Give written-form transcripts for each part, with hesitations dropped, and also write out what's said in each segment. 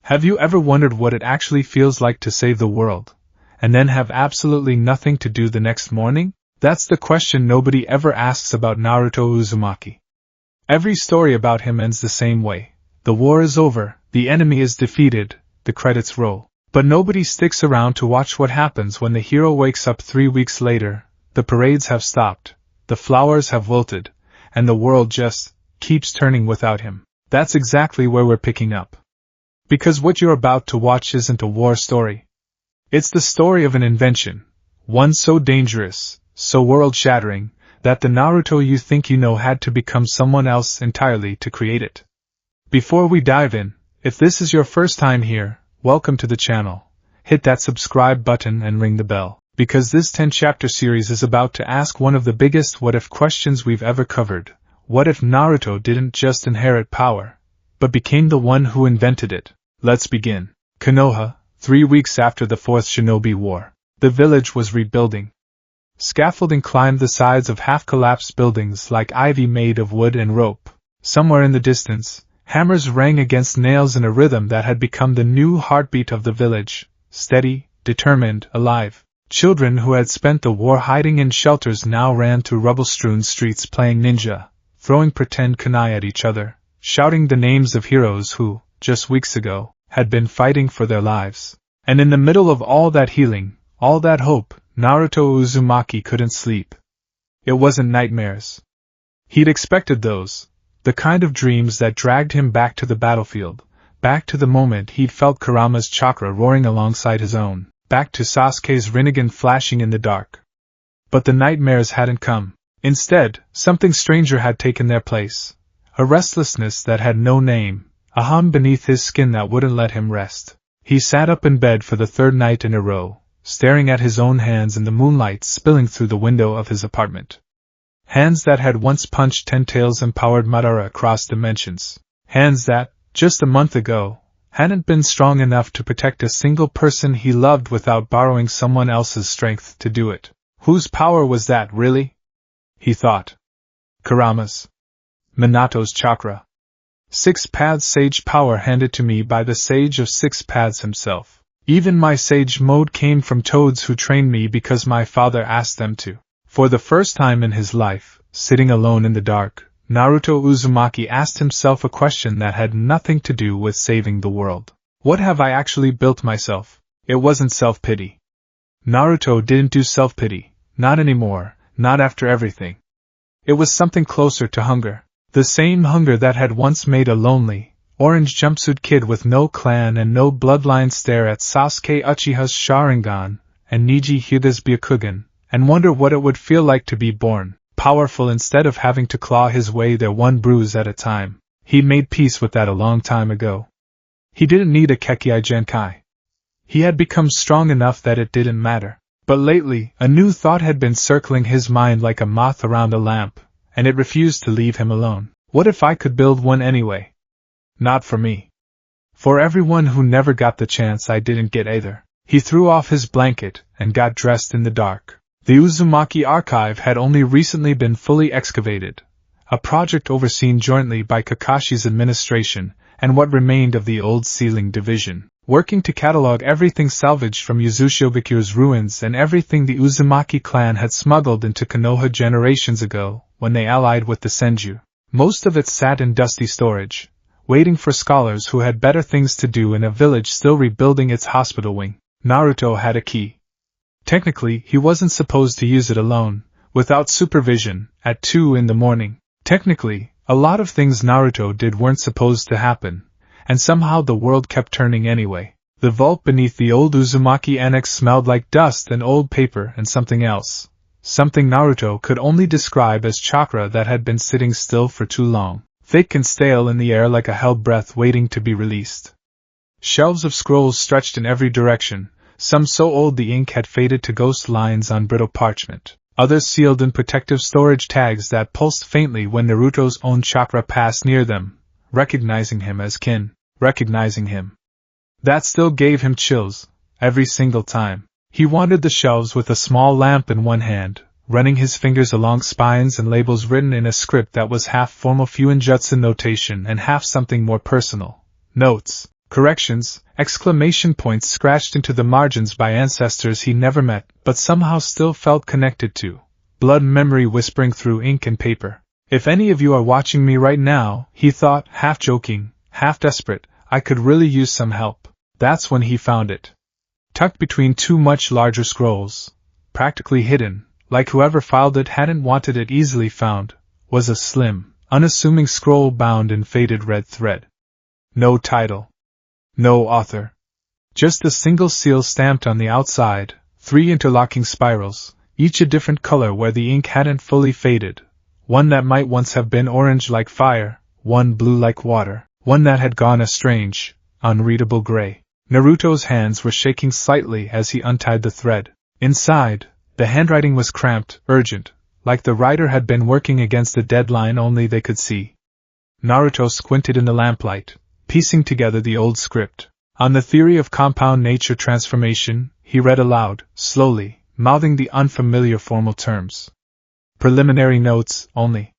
Have you ever wondered what it actually feels like to save the world, and then have absolutely nothing to do the next morning? That's the question nobody ever asks about Naruto Uzumaki. Every story about him ends the same way. The war is over, the enemy is defeated, the credits roll. But nobody sticks around to watch what happens when the hero wakes up 3 weeks later. The parades have stopped, the flowers have wilted, and the world just keeps turning without him. That's exactly where we're picking up. Because what you're about to watch isn't a war story. It's the story of an invention, one so dangerous, so world-shattering, that the Naruto you think you know had to become someone else entirely to create it. Before we dive in, if this is your first time here, welcome to the channel. Hit that subscribe button and ring the bell, because this 10-chapter series is about to ask one of the biggest what-if questions we've ever covered. What if Naruto didn't just inherit power, but became the one who invented it? Let's begin. Konoha, 3 weeks after the Fourth Shinobi War. The village was rebuilding. Scaffolding climbed the sides of half-collapsed buildings like ivy made of wood and rope. Somewhere in the distance, hammers rang against nails in a rhythm that had become the new heartbeat of the village, steady, determined, alive. Children who had spent the war hiding in shelters now ran through rubble-strewn streets playing ninja, throwing pretend kunai at each other, shouting the names of heroes who, just weeks ago, had been fighting for their lives. And in the middle of all that healing, all that hope, Naruto Uzumaki couldn't sleep. It wasn't nightmares. He'd expected those, the kind of dreams that dragged him back to the battlefield, back to the moment he'd felt Kurama's chakra roaring alongside his own, back to Sasuke's Rinnegan flashing in the dark. But the nightmares hadn't come. Instead, something stranger had taken their place. A restlessness that had no name, a hum beneath his skin that wouldn't let him rest. He sat up in bed for the third night in a row, staring at his own hands in the moonlight spilling through the window of his apartment. Hands that had once punched 10 tails and powered Madara across dimensions. Hands that, just a month ago, hadn't been strong enough to protect a single person he loved without borrowing someone else's strength to do it. Whose power was that, really? He thought. Kurama's. Minato's chakra. 6 paths sage power handed to me by the sage of 6 paths himself. Even my sage mode came from toads who trained me because my father asked them to. For the first time in his life, sitting alone in the dark, Naruto Uzumaki asked himself a question that had nothing to do with saving the world. What have I actually built myself? It wasn't self-pity. Naruto didn't do self-pity, not anymore, not after everything. It was something closer to hunger. The same hunger that had once made a lonely, orange jumpsuit kid with no clan and no bloodline stare at Sasuke Uchiha's Sharingan and Neji Hyuga's Byakugan, and wonder what it would feel like to be born, powerful instead of having to claw his way there one bruise at a time. He'd made peace with that a long time ago. He didn't need a Kekkei Genkai. He had become strong enough that it didn't matter. But lately, a new thought had been circling his mind like a moth around a lamp, and it refused to leave him alone. What if I could build one anyway? Not for me. For everyone who never got the chance I didn't get either. He threw off his blanket and got dressed in the dark. The Uzumaki archive had only recently been fully excavated, a project overseen jointly by Kakashi's administration and what remained of the old sealing division, working to catalog everything salvaged from Yuzushiobiku's ruins and everything the Uzumaki clan had smuggled into Konoha generations ago when they allied with the Senju. Most of it sat in dusty storage, waiting for scholars who had better things to do in a village still rebuilding its hospital wing. Naruto had a key. Technically, he wasn't supposed to use it alone, without supervision, at 2 in the morning. Technically, a lot of things Naruto did weren't supposed to happen, and somehow the world kept turning anyway. The vault beneath the old Uzumaki annex smelled like dust and old paper and something else. Something Naruto could only describe as chakra that had been sitting still for too long, thick and stale in the air like a held breath waiting to be released. Shelves of scrolls stretched in every direction, some so old the ink had faded to ghost lines on brittle parchment, others sealed in protective storage tags that pulsed faintly when Naruto's own chakra passed near them, recognizing him as kin, recognizing him. That still gave him chills, every single time. He wandered the shelves with a small lamp in one hand, running his fingers along spines and labels written in a script that was half formal Fuinjutsu notation and half something more personal. Notes. corrections, exclamation points scratched into the margins by ancestors he never met but somehow still felt connected to, blood memory whispering through ink and paper. If any of you are watching me right now, he thought, half joking, half desperate, I could really use some help. That's when he found it. Tucked between two much larger scrolls, practically hidden, like whoever filed it hadn't wanted it easily found, was a slim, unassuming scroll bound in faded red thread. No title. No author. Just a single seal stamped on the outside, 3 interlocking spirals, each a different color where the ink hadn't fully faded, one that might once have been orange like fire, one blue like water, one that had gone a strange, unreadable gray. Naruto's hands were shaking slightly as he untied the thread. Inside, the handwriting was cramped, urgent, like the writer had been working against a deadline only they could see. Naruto squinted in the lamplight, piecing together the old script. On the theory of compound nature transformation, he read aloud, slowly, mouthing the unfamiliar formal terms. Preliminary notes, only.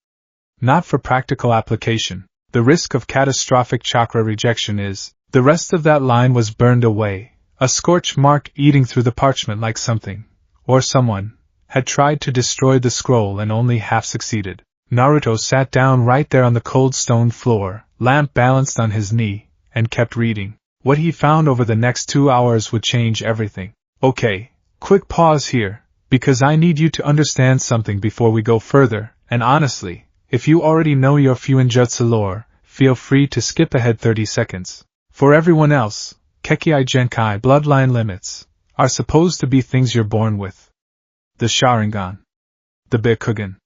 Not for practical application. The risk of catastrophic chakra rejection is. The rest of that line was burned away, a scorch mark eating through the parchment like something, or someone, had tried to destroy the scroll and only half succeeded. Naruto sat down right there on the cold stone floor, lamp balanced on his knee, and kept reading. What he found over the next 2 hours would change everything. Okay, quick pause here, because I need you to understand something before we go further, and honestly, if you already know your Fuinjutsu lore, feel free to skip ahead 30 seconds. For everyone else, Kekkei Genkai bloodline limits are supposed to be things you're born with. The Sharingan, the Byakugan,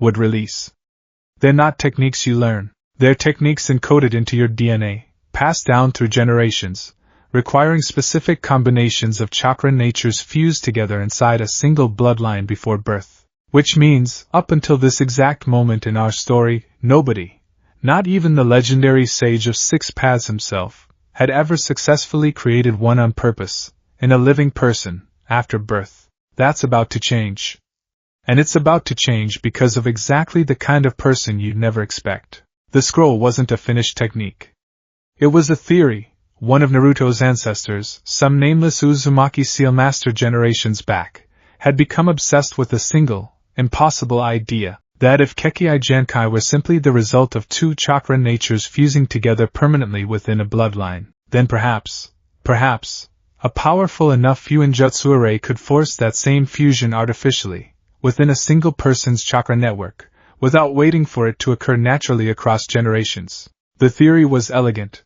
would release. They're not techniques you learn, they're techniques encoded into your DNA, passed down through generations, requiring specific combinations of chakra natures fused together inside a single bloodline before birth. Which means, up until this exact moment in our story, nobody, not even the legendary sage of 6 paths himself, had ever successfully created one on purpose, in a living person, after birth. That's about to change. And it's about to change because of exactly the kind of person you'd never expect. The scroll wasn't a finished technique. It was a theory. One of Naruto's ancestors, some nameless Uzumaki seal master generations back, had become obsessed with a single, impossible idea. That if Kekkei Genkai were simply the result of 2 chakra natures fusing together permanently within a bloodline, then perhaps, a powerful enough Fuinjutsu array could force that same fusion artificially, within a single person's chakra network, without waiting for it to occur naturally across generations. The theory was elegant.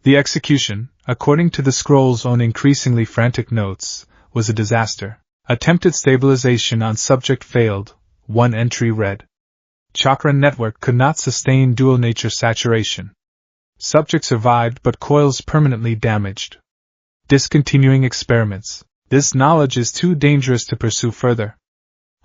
The execution, according to the scroll's own increasingly frantic notes, was a disaster. Attempted stabilization on subject failed. One entry read. Chakra network could not sustain dual nature saturation. Subject survived but coils permanently damaged. Discontinuing experiments. This knowledge is too dangerous to pursue further.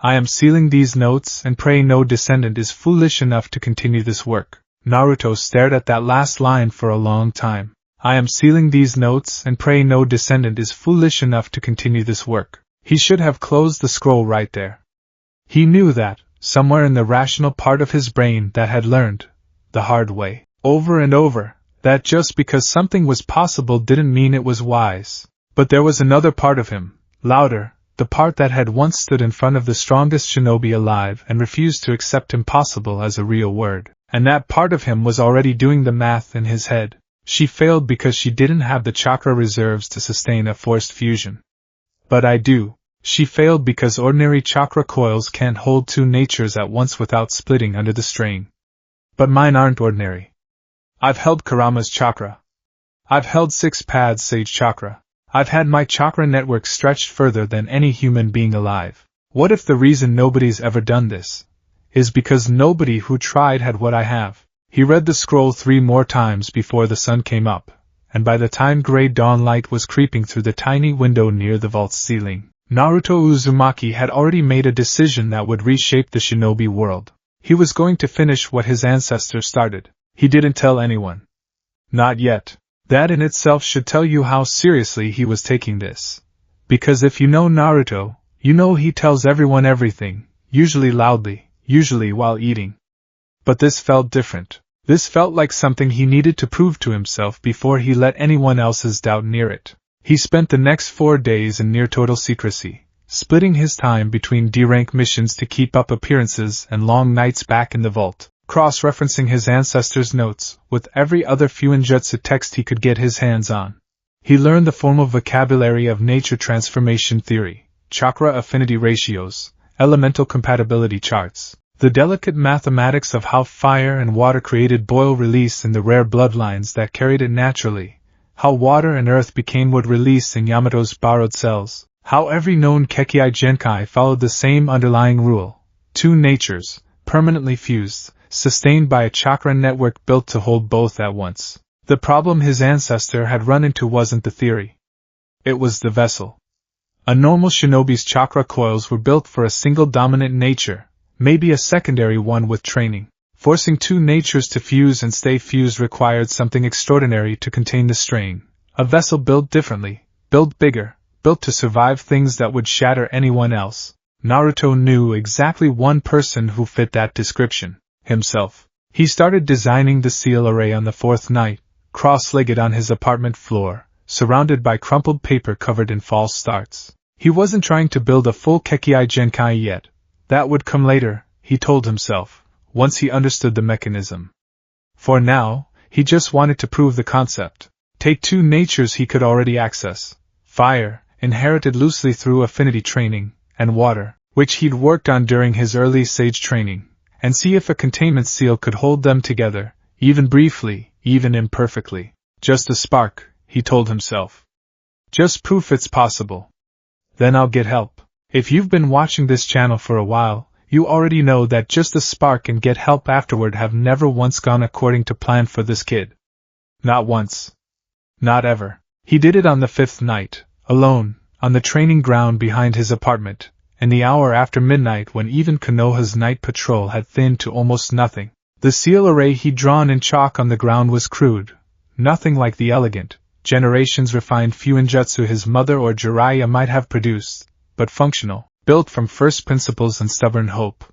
I am sealing these notes and pray no descendant is foolish enough to continue this work. Naruto stared at that last line for a long time. I am sealing these notes and pray no descendant is foolish enough to continue this work. He should have closed the scroll right there. He knew that, somewhere in the rational part of his brain that had learned, the hard way, over and over, that just because something was possible didn't mean it was wise. But there was another part of him, louder, the part that had once stood in front of the strongest shinobi alive and refused to accept impossible as a real word. And that part of him was already doing the math in his head. She failed because she didn't have the chakra reserves to sustain a forced fusion. But I do. She failed because ordinary chakra coils can't hold 2 natures at once without splitting under the strain. But mine aren't ordinary. I've held Kurama's chakra. I've held 6 paths sage chakra. I've had my chakra network stretched further than any human being alive. What if the reason nobody's ever done this is because nobody who tried had what I have? He read the scroll 3 more times before the sun came up, and by the time gray dawn light was creeping through the tiny window near the vault's ceiling, Naruto Uzumaki had already made a decision that would reshape the shinobi world. He was going to finish what his ancestor started. He didn't tell anyone. Not yet. That in itself should tell you how seriously he was taking this. Because if you know Naruto, you know he tells everyone everything, usually loudly, usually while eating. But this felt different. This felt like something he needed to prove to himself before he let anyone else's doubt near it. He spent the next 4 days in near total secrecy, splitting his time between D-rank missions to keep up appearances and long nights back in the vault, cross-referencing his ancestors' notes with every other Fuinjutsu text he could get his hands on. He learned the formal vocabulary of nature transformation theory, chakra affinity ratios, elemental compatibility charts, the delicate mathematics of how fire and water created boil release in the rare bloodlines that carried it naturally, how water and earth became wood release in Yamato's borrowed cells, how every known Kekkei Genkai followed the same underlying rule, 2 natures, permanently fused, sustained by a chakra network built to hold both at once. The problem his ancestor had run into wasn't the theory. It was the vessel. A normal shinobi's chakra coils were built for a single dominant nature, maybe a secondary one with training. Forcing 2 natures to fuse and stay fused required something extraordinary to contain the strain. A vessel built differently, built bigger, built to survive things that would shatter anyone else. Naruto knew exactly one person who fit that description: himself. He started designing the seal array on the 4th night, cross-legged on his apartment floor, surrounded by crumpled paper covered in false starts. He wasn't trying to build a full Kekkei Genkai yet. That would come later, he told himself, once he understood the mechanism. For now, he just wanted to prove the concept. Take 2 natures he could already access: fire, inherited loosely through affinity training, and water, which he'd worked on during his early sage training, and see if a containment seal could hold them together, even briefly, even imperfectly. Just a spark, he told himself. Just proof it's possible. Then I'll get help. If you've been watching this channel for a while, you already know that just a spark and get help afterward have never once gone according to plan for this kid. Not once. Not ever. He did it on the 5th night, alone, on the training ground behind his apartment, and the hour after midnight when even Konoha's night patrol had thinned to almost nothing. The seal array he'd drawn in chalk on the ground was crude, nothing like the elegant, generations refined Fuinjutsu his mother or Jiraiya might have produced, but functional, built from first principles and stubborn hope.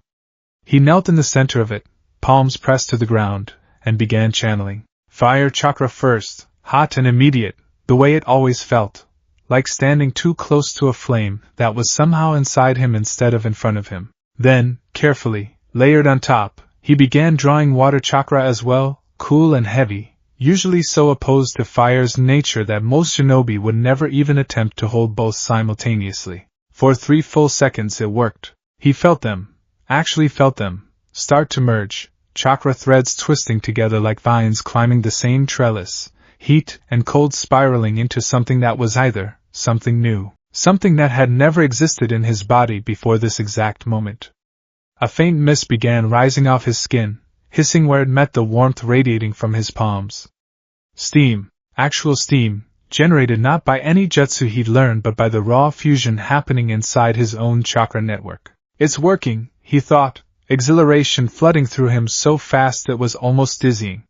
He knelt in the center of it, palms pressed to the ground, and began channeling. Fire chakra first, hot and immediate, the way it always felt, like standing too close to a flame that was somehow inside him instead of in front of him. Then, carefully, layered on top, he began drawing water chakra as well, cool and heavy, usually so opposed to fire's nature that most shinobi would never even attempt to hold both simultaneously. For 3 full seconds it worked. He felt them, actually felt them, start to merge, chakra threads twisting together like vines climbing the same trellis, heat and cold spiraling into something that was either something new, something that had never existed in his body before this exact moment. A faint mist began rising off his skin, hissing where it met the warmth radiating from his palms. Steam, actual steam, generated not by any jutsu he'd learned but by the raw fusion happening inside his own chakra network. It's working, he thought, exhilaration flooding through him so fast it was almost dizzying.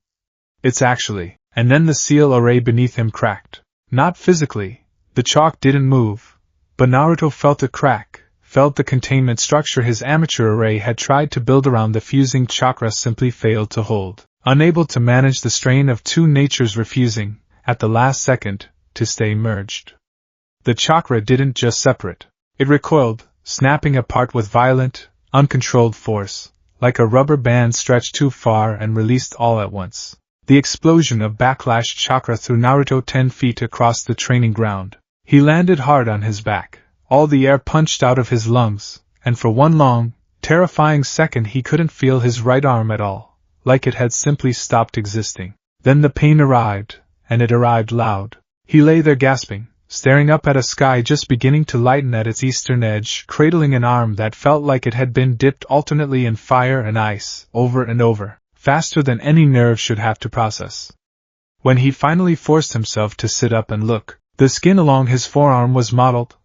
It's actually. And then the seal array beneath him cracked. Not physically, the chalk didn't move, but Naruto felt a crack, felt the containment structure his amateur array had tried to build around the fusing chakra simply failed to hold, unable to manage the strain of 2 natures refusing, at the last second, to stay merged. The chakra didn't just separate, it recoiled, snapping apart with violent, uncontrolled force, like a rubber band stretched too far and released all at once. The explosion of backlash chakra threw Naruto 10 feet across the training ground. He landed hard on his back, all the air punched out of his lungs, and for one long, terrifying second he couldn't feel his right arm at all, like it had simply stopped existing. Then the pain arrived, and it arrived loud. He lay there gasping, staring up at a sky just beginning to lighten at its eastern edge, cradling an arm that felt like it had been dipped alternately in fire and ice, over and over, faster than any nerve should have to process. When he finally forced himself to sit up and look, the skin along his forearm was mottled,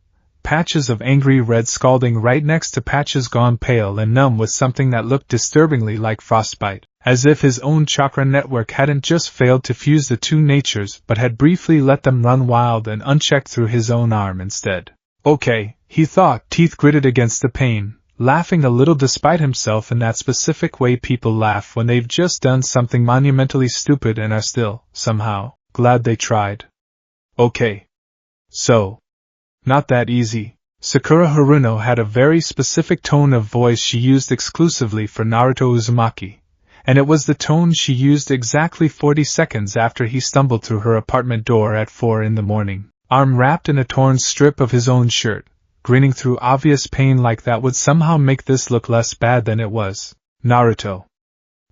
patches of angry red scalding right next to patches gone pale and numb with something that looked disturbingly like frostbite, as if his own chakra network hadn't just failed to fuse the 2 natures but had briefly let them run wild and unchecked through his own arm instead. Okay, he thought, teeth gritted against the pain, laughing a little despite himself in that specific way people laugh when they've just done something monumentally stupid and are still, somehow, glad they tried. Okay. So. Not that easy. Sakura Haruno had a very specific tone of voice she used exclusively for Naruto Uzumaki, and it was the tone she used exactly 40 seconds after he stumbled through her apartment door at 4 in the morning, arm wrapped in a torn strip of his own shirt, grinning through obvious pain like that would somehow make this look less bad than it was. Naruto.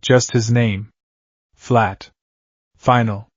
Just his name. Flat. Final.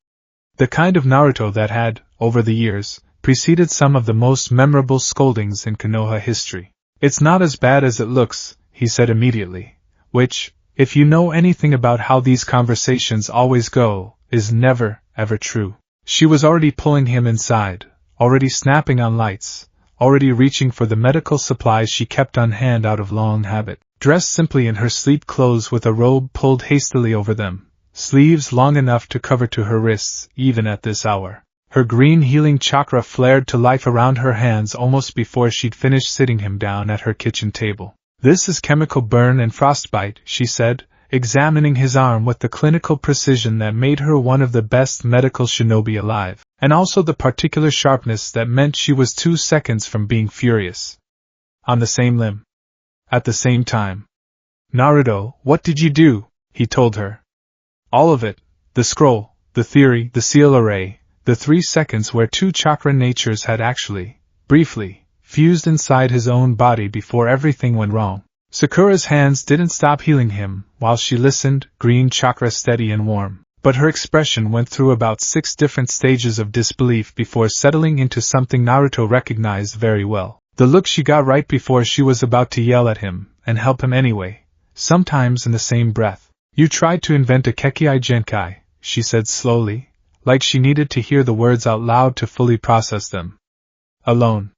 The kind of Naruto that had, over the years, preceded some of the most memorable scoldings in Konoha history. It's not as bad as it looks, he said immediately, which, if you know anything about how these conversations always go, is never, ever true. She was already pulling him inside, already snapping on lights, already reaching for the medical supplies she kept on hand out of long habit, dressed simply in her sleep clothes with a robe pulled hastily over them, sleeves long enough to cover to her wrists, even at this hour. Her green healing chakra flared to life around her hands almost before she'd finished sitting him down at her kitchen table. This is chemical burn and frostbite, she said, examining his arm with the clinical precision that made her one of the best medical shinobi alive, and also the particular sharpness that meant she was 2 seconds from being furious. On the same limb. At the same time. Naruto, what did you do? He told her. All of it. The scroll, the theory, the seal array, the 3 seconds where 2 chakra natures had actually, briefly, fused inside his own body before everything went wrong. Sakura's hands didn't stop healing him while she listened, green chakra steady and warm, but her expression went through about 6 different stages of disbelief before settling into something Naruto recognized very well. The look she got right before she was about to yell at him, and help him anyway, sometimes in the same breath. You tried to invent a Kekkei Genkai, she said slowly, like she needed to hear the words out loud to fully process them. Alone.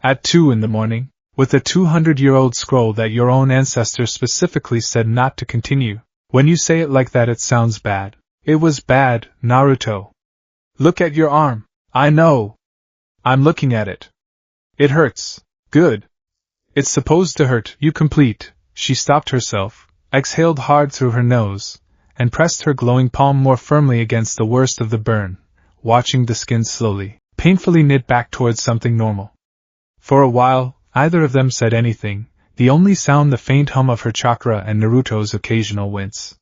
At 2 in the morning. With a 200-year-old scroll that your own ancestors specifically said not to continue. When you say it like that it sounds bad. It was bad, Naruto. Look at your arm. I know. I'm looking at it. It hurts. Good. It's supposed to hurt. You complete. She stopped herself, exhaled hard through her nose, and pressed her glowing palm more firmly against the worst of the burn, watching the skin slowly, painfully knit back towards something normal. For a while, neither of them said anything, the only sound the faint hum of her chakra and Naruto's occasional wince.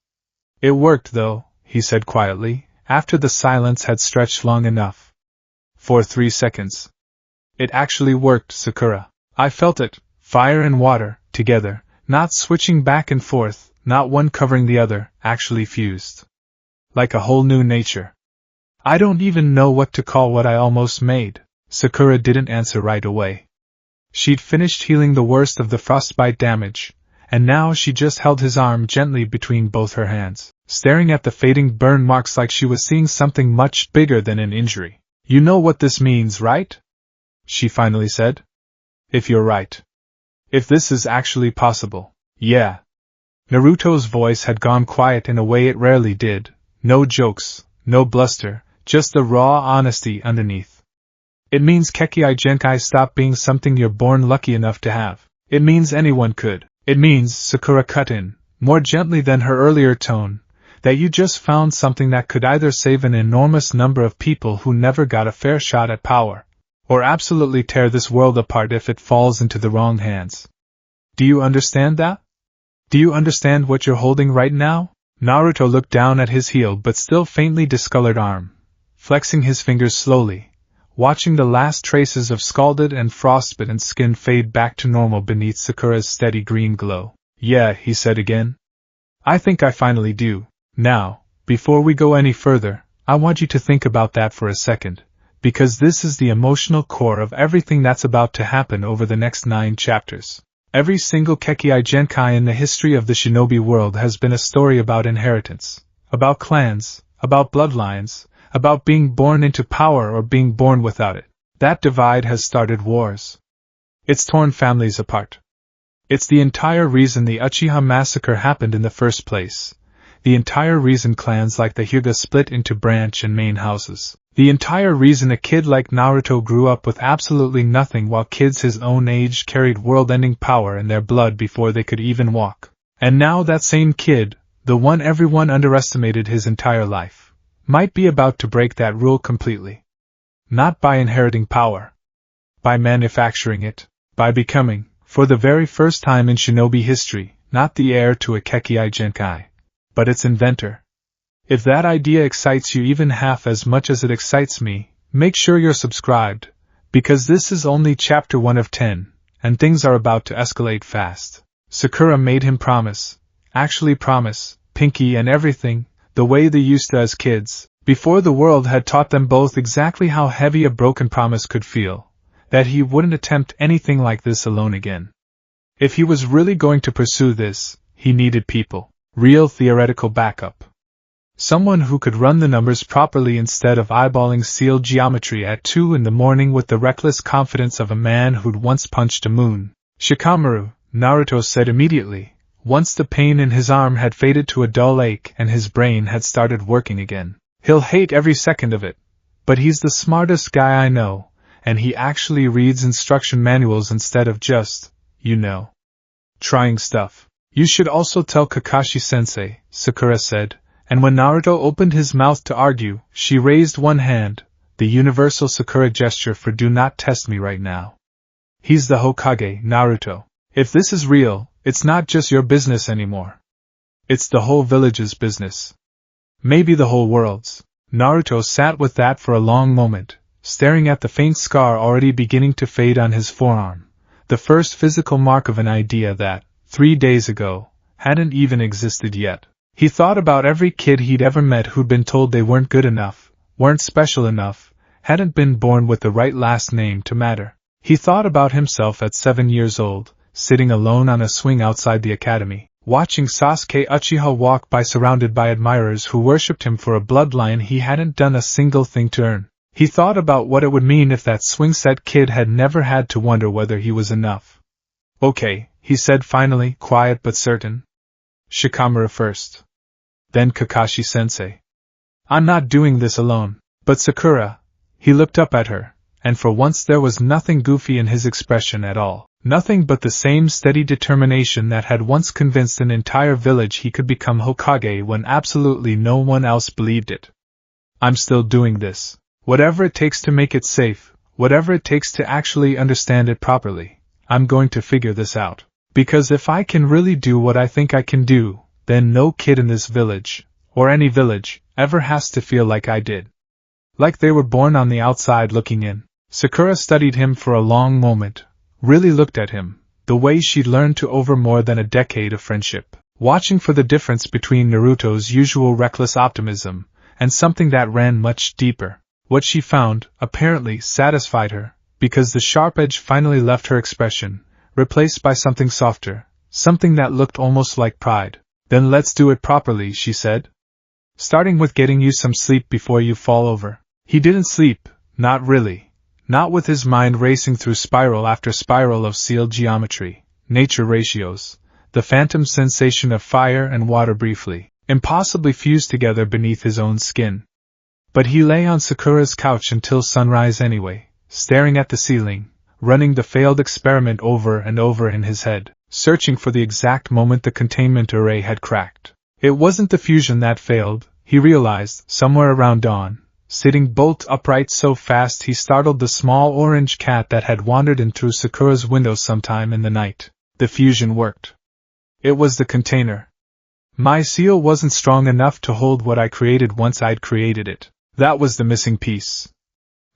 It worked though, he said quietly, after the silence had stretched long enough. For 3 seconds. It actually worked, Sakura. I felt it, fire and water, together, not switching back and forth, not one covering the other, actually fused. Like a whole new nature. I don't even know what to call what I almost made. Sakura didn't answer right away. She'd finished healing the worst of the frostbite damage, and now she just held his arm gently between both her hands, staring at the fading burn marks like she was seeing something much bigger than an injury. You know what this means, right? She finally said. If you're right. If this is actually possible. Yeah. Naruto's voice had gone quiet in a way it rarely did, no jokes, no bluster, just the raw honesty underneath. It means Kekkei Genkai stopped being something you're born lucky enough to have. It means anyone could. It means, Sakura cut in, more gently than her earlier tone, that you just found something that could either save an enormous number of people who never got a fair shot at power, or absolutely tear this world apart if it falls into the wrong hands. Do you understand that? Do you understand what you're holding right now? Naruto looked down at his healed but still faintly discolored arm, flexing his fingers slowly, watching the last traces of scalded and frostbitten skin fade back to normal beneath Sakura's steady green glow. Yeah, he said again. I think I finally do. Now, before we go any further, I want you to think about that for a second, because this is the emotional core of everything that's about to happen over the next 9 chapters. Every single Kekkei Genkai in the history of the shinobi world has been a story about inheritance, about clans, about bloodlines, about being born into power or being born without it. That divide has started wars. It's torn families apart. It's the entire reason the Uchiha massacre happened in the first place, the entire reason clans like the Hyuga split into branch and main houses, the entire reason a kid like Naruto grew up with absolutely nothing while kids his own age carried world-ending power in their blood before they could even walk. And now that same kid, the one everyone underestimated his entire life, might be about to break that rule completely. Not by inheriting power. By manufacturing it. By becoming, for the very first time in shinobi history, not the heir to a Kekkei Genkai, but its inventor. If that idea excites you even half as much as it excites me, make sure you're subscribed, because this is only chapter 1 of 10, and things are about to escalate fast. Sakura made him promise, actually promise, pinky and everything, the way they used to as kids, before the world had taught them both exactly how heavy a broken promise could feel, that he wouldn't attempt anything like this alone again. If he was really going to pursue this, he needed people, real theoretical backup. Someone who could run the numbers properly instead of eyeballing sealed geometry at 2 in the morning with the reckless confidence of a man who'd once punched a moon. Shikamaru, Naruto said immediately, once the pain in his arm had faded to a dull ache and his brain had started working again. He'll hate every second of it, but he's the smartest guy I know, and he actually reads instruction manuals instead of just, trying stuff. You should also tell Kakashi-sensei, Sakura said, and when Naruto opened his mouth to argue, she raised one hand, the universal Sakura gesture for do not test me right now. He's the Hokage, Naruto. If this is real, it's not just your business anymore. It's the whole village's business. Maybe the whole world's. Naruto sat with that for a long moment, staring at the faint scar already beginning to fade on his forearm, the first physical mark of an idea that, 3 days ago, hadn't even existed yet. He thought about every kid he'd ever met who'd been told they weren't good enough, weren't special enough, hadn't been born with the right last name to matter. He thought about himself at 7 years old, sitting alone on a swing outside the academy, watching Sasuke Uchiha walk by surrounded by admirers who worshipped him for a bloodline he hadn't done a single thing to earn. He thought about what it would mean if that swing-set kid had never had to wonder whether he was enough. Okay, he said finally, quiet but certain. Shikamaru first. Then Kakashi-sensei. I'm not doing this alone. But Sakura. He looked up at her, and for once there was nothing goofy in his expression at all. Nothing but the same steady determination that had once convinced an entire village he could become Hokage when absolutely no one else believed it. I'm still doing this. Whatever it takes to make it safe, whatever it takes to actually understand it properly, I'm going to figure this out. Because if I can really do what I think I can do, then no kid in this village, or any village, ever has to feel like I did. Like they were born on the outside looking in. Sakura studied him for a long moment, really looked at him, the way she'd learned to over more than a decade of friendship, watching for the difference between Naruto's usual reckless optimism, and something that ran much deeper. What she found, apparently, satisfied her, because the sharp edge finally left her expression, replaced by something softer, something that looked almost like pride. Then let's do it properly, she said. Starting with getting you some sleep before you fall over. He didn't sleep, not really. Not with his mind racing through spiral after spiral of sealed geometry, nature ratios, the phantom sensation of fire and water briefly, impossibly fused together beneath his own skin. But he lay on Sakura's couch until sunrise anyway, staring at the ceiling, running the failed experiment over and over in his head, searching for the exact moment the containment array had cracked. It wasn't the fusion that failed, he realized, somewhere around dawn. Sitting bolt upright so fast he startled the small orange cat that had wandered in through Sakura's window sometime in the night. The fusion worked. It was the container. My seal wasn't strong enough to hold what I created once I'd created it. That was the missing piece.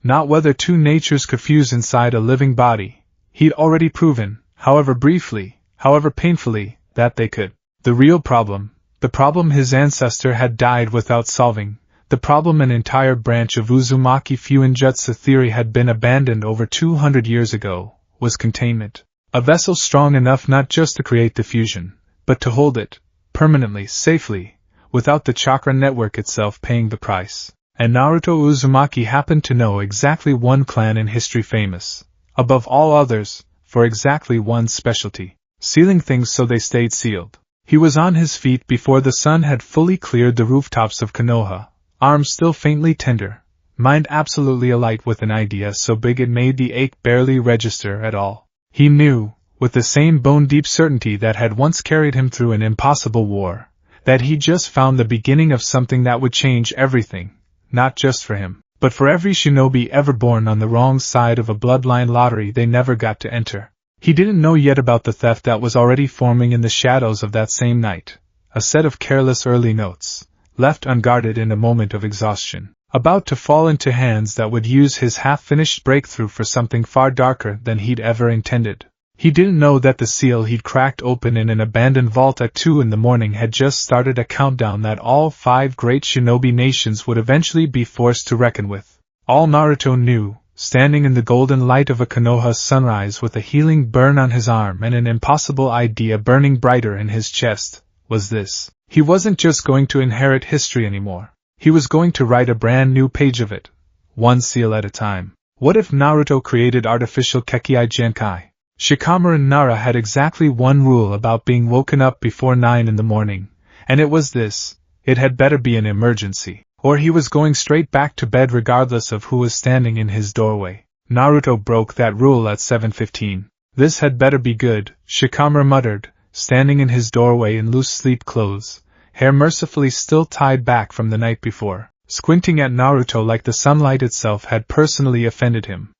Not whether two natures could fuse inside a living body. He'd already proven, however briefly, however painfully, that they could. The real problem, the problem his ancestor had died without solving, the problem an entire branch of Uzumaki Fuinjutsu theory had been abandoned over 200 years ago, was containment. A vessel strong enough not just to create the fusion, but to hold it, permanently, safely, without the chakra network itself paying the price. And Naruto Uzumaki happened to know exactly one clan in history famous, above all others, for exactly one specialty, sealing things so they stayed sealed. He was on his feet before the sun had fully cleared the rooftops of Konoha, arms still faintly tender, mind absolutely alight with an idea so big it made the ache barely register at all. He knew, with the same bone-deep certainty that had once carried him through an impossible war, that he'd just found the beginning of something that would change everything, not just for him, but for every shinobi ever born on the wrong side of a bloodline lottery they never got to enter. He didn't know yet about the theft that was already forming in the shadows of that same night, a set of careless early notes, left unguarded in a moment of exhaustion, about to fall into hands that would use his half-finished breakthrough for something far darker than he'd ever intended. He didn't know that the seal he'd cracked open in an abandoned vault at 2 in the morning had just started a countdown that all 5 great shinobi nations would eventually be forced to reckon with. All Naruto knew, standing in the golden light of a Konoha sunrise with a healing burn on his arm and an impossible idea burning brighter in his chest, was this. He wasn't just going to inherit history anymore. He was going to write a brand new page of it, one seal at a time. What if Naruto created artificial Kekkei Genkai? Shikamaru and Nara had exactly one rule about being woken up before 9 in the morning, and it was this: it had better be an emergency, or he was going straight back to bed regardless of who was standing in his doorway. Naruto broke that rule at 7:15. This had better be good, Shikamaru muttered, standing in his doorway in loose sleep clothes, hair mercifully still tied back from the night before, squinting at Naruto like the sunlight itself had personally offended him.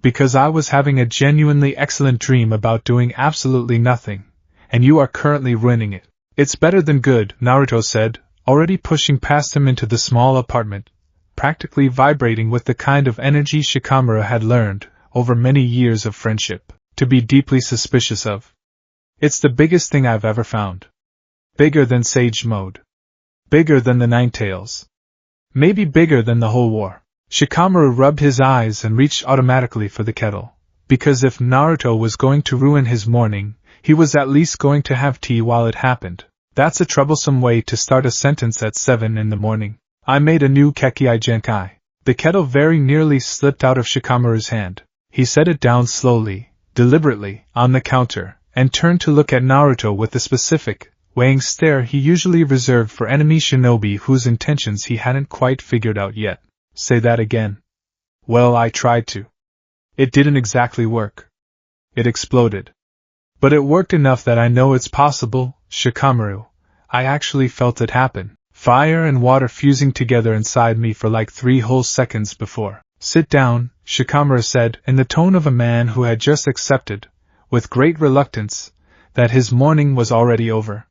Because I was having a genuinely excellent dream about doing absolutely nothing, and you are currently ruining it. It's better than good, Naruto said, already pushing past him into the small apartment, practically vibrating with the kind of energy Shikamaru had learned, over many years of friendship, to be deeply suspicious of. It's the biggest thing I've ever found. Bigger than Sage Mode. Bigger than the Nine Tails. Maybe bigger than the whole war. Shikamaru rubbed his eyes and reached automatically for the kettle, because if Naruto was going to ruin his morning, he was at least going to have tea while it happened. That's a troublesome way to start a sentence at 7 in the morning. I made a new Kekkei Genkai. The kettle very nearly slipped out of Shikamaru's hand. He set it down slowly, deliberately, on the counter, and turned to look at Naruto with the specific, weighing stare he usually reserved for enemy shinobi whose intentions he hadn't quite figured out yet. Say that again. Well, I tried to. It didn't exactly work. It exploded. But it worked enough that I know it's possible, Shikamaru. I actually felt it happen. Fire and water fusing together inside me for like 3 whole seconds before. Sit down, Shikamaru said, in the tone of a man who had just accepted, with great reluctance, that his morning was already over.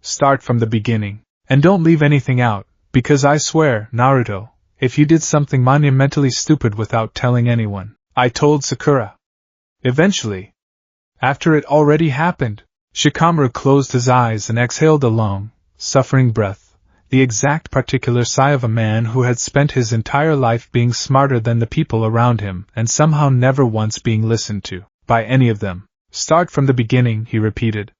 Start from the beginning. And don't leave anything out, because I swear, Naruto, if you did something monumentally stupid without telling anyone, I told Sakura. Eventually. After it already happened, Shikamaru closed his eyes and exhaled a long, suffering breath, the exact particular sigh of a man who had spent his entire life being smarter than the people around him and somehow never once being listened to, by any of them. Start from the beginning, he repeated.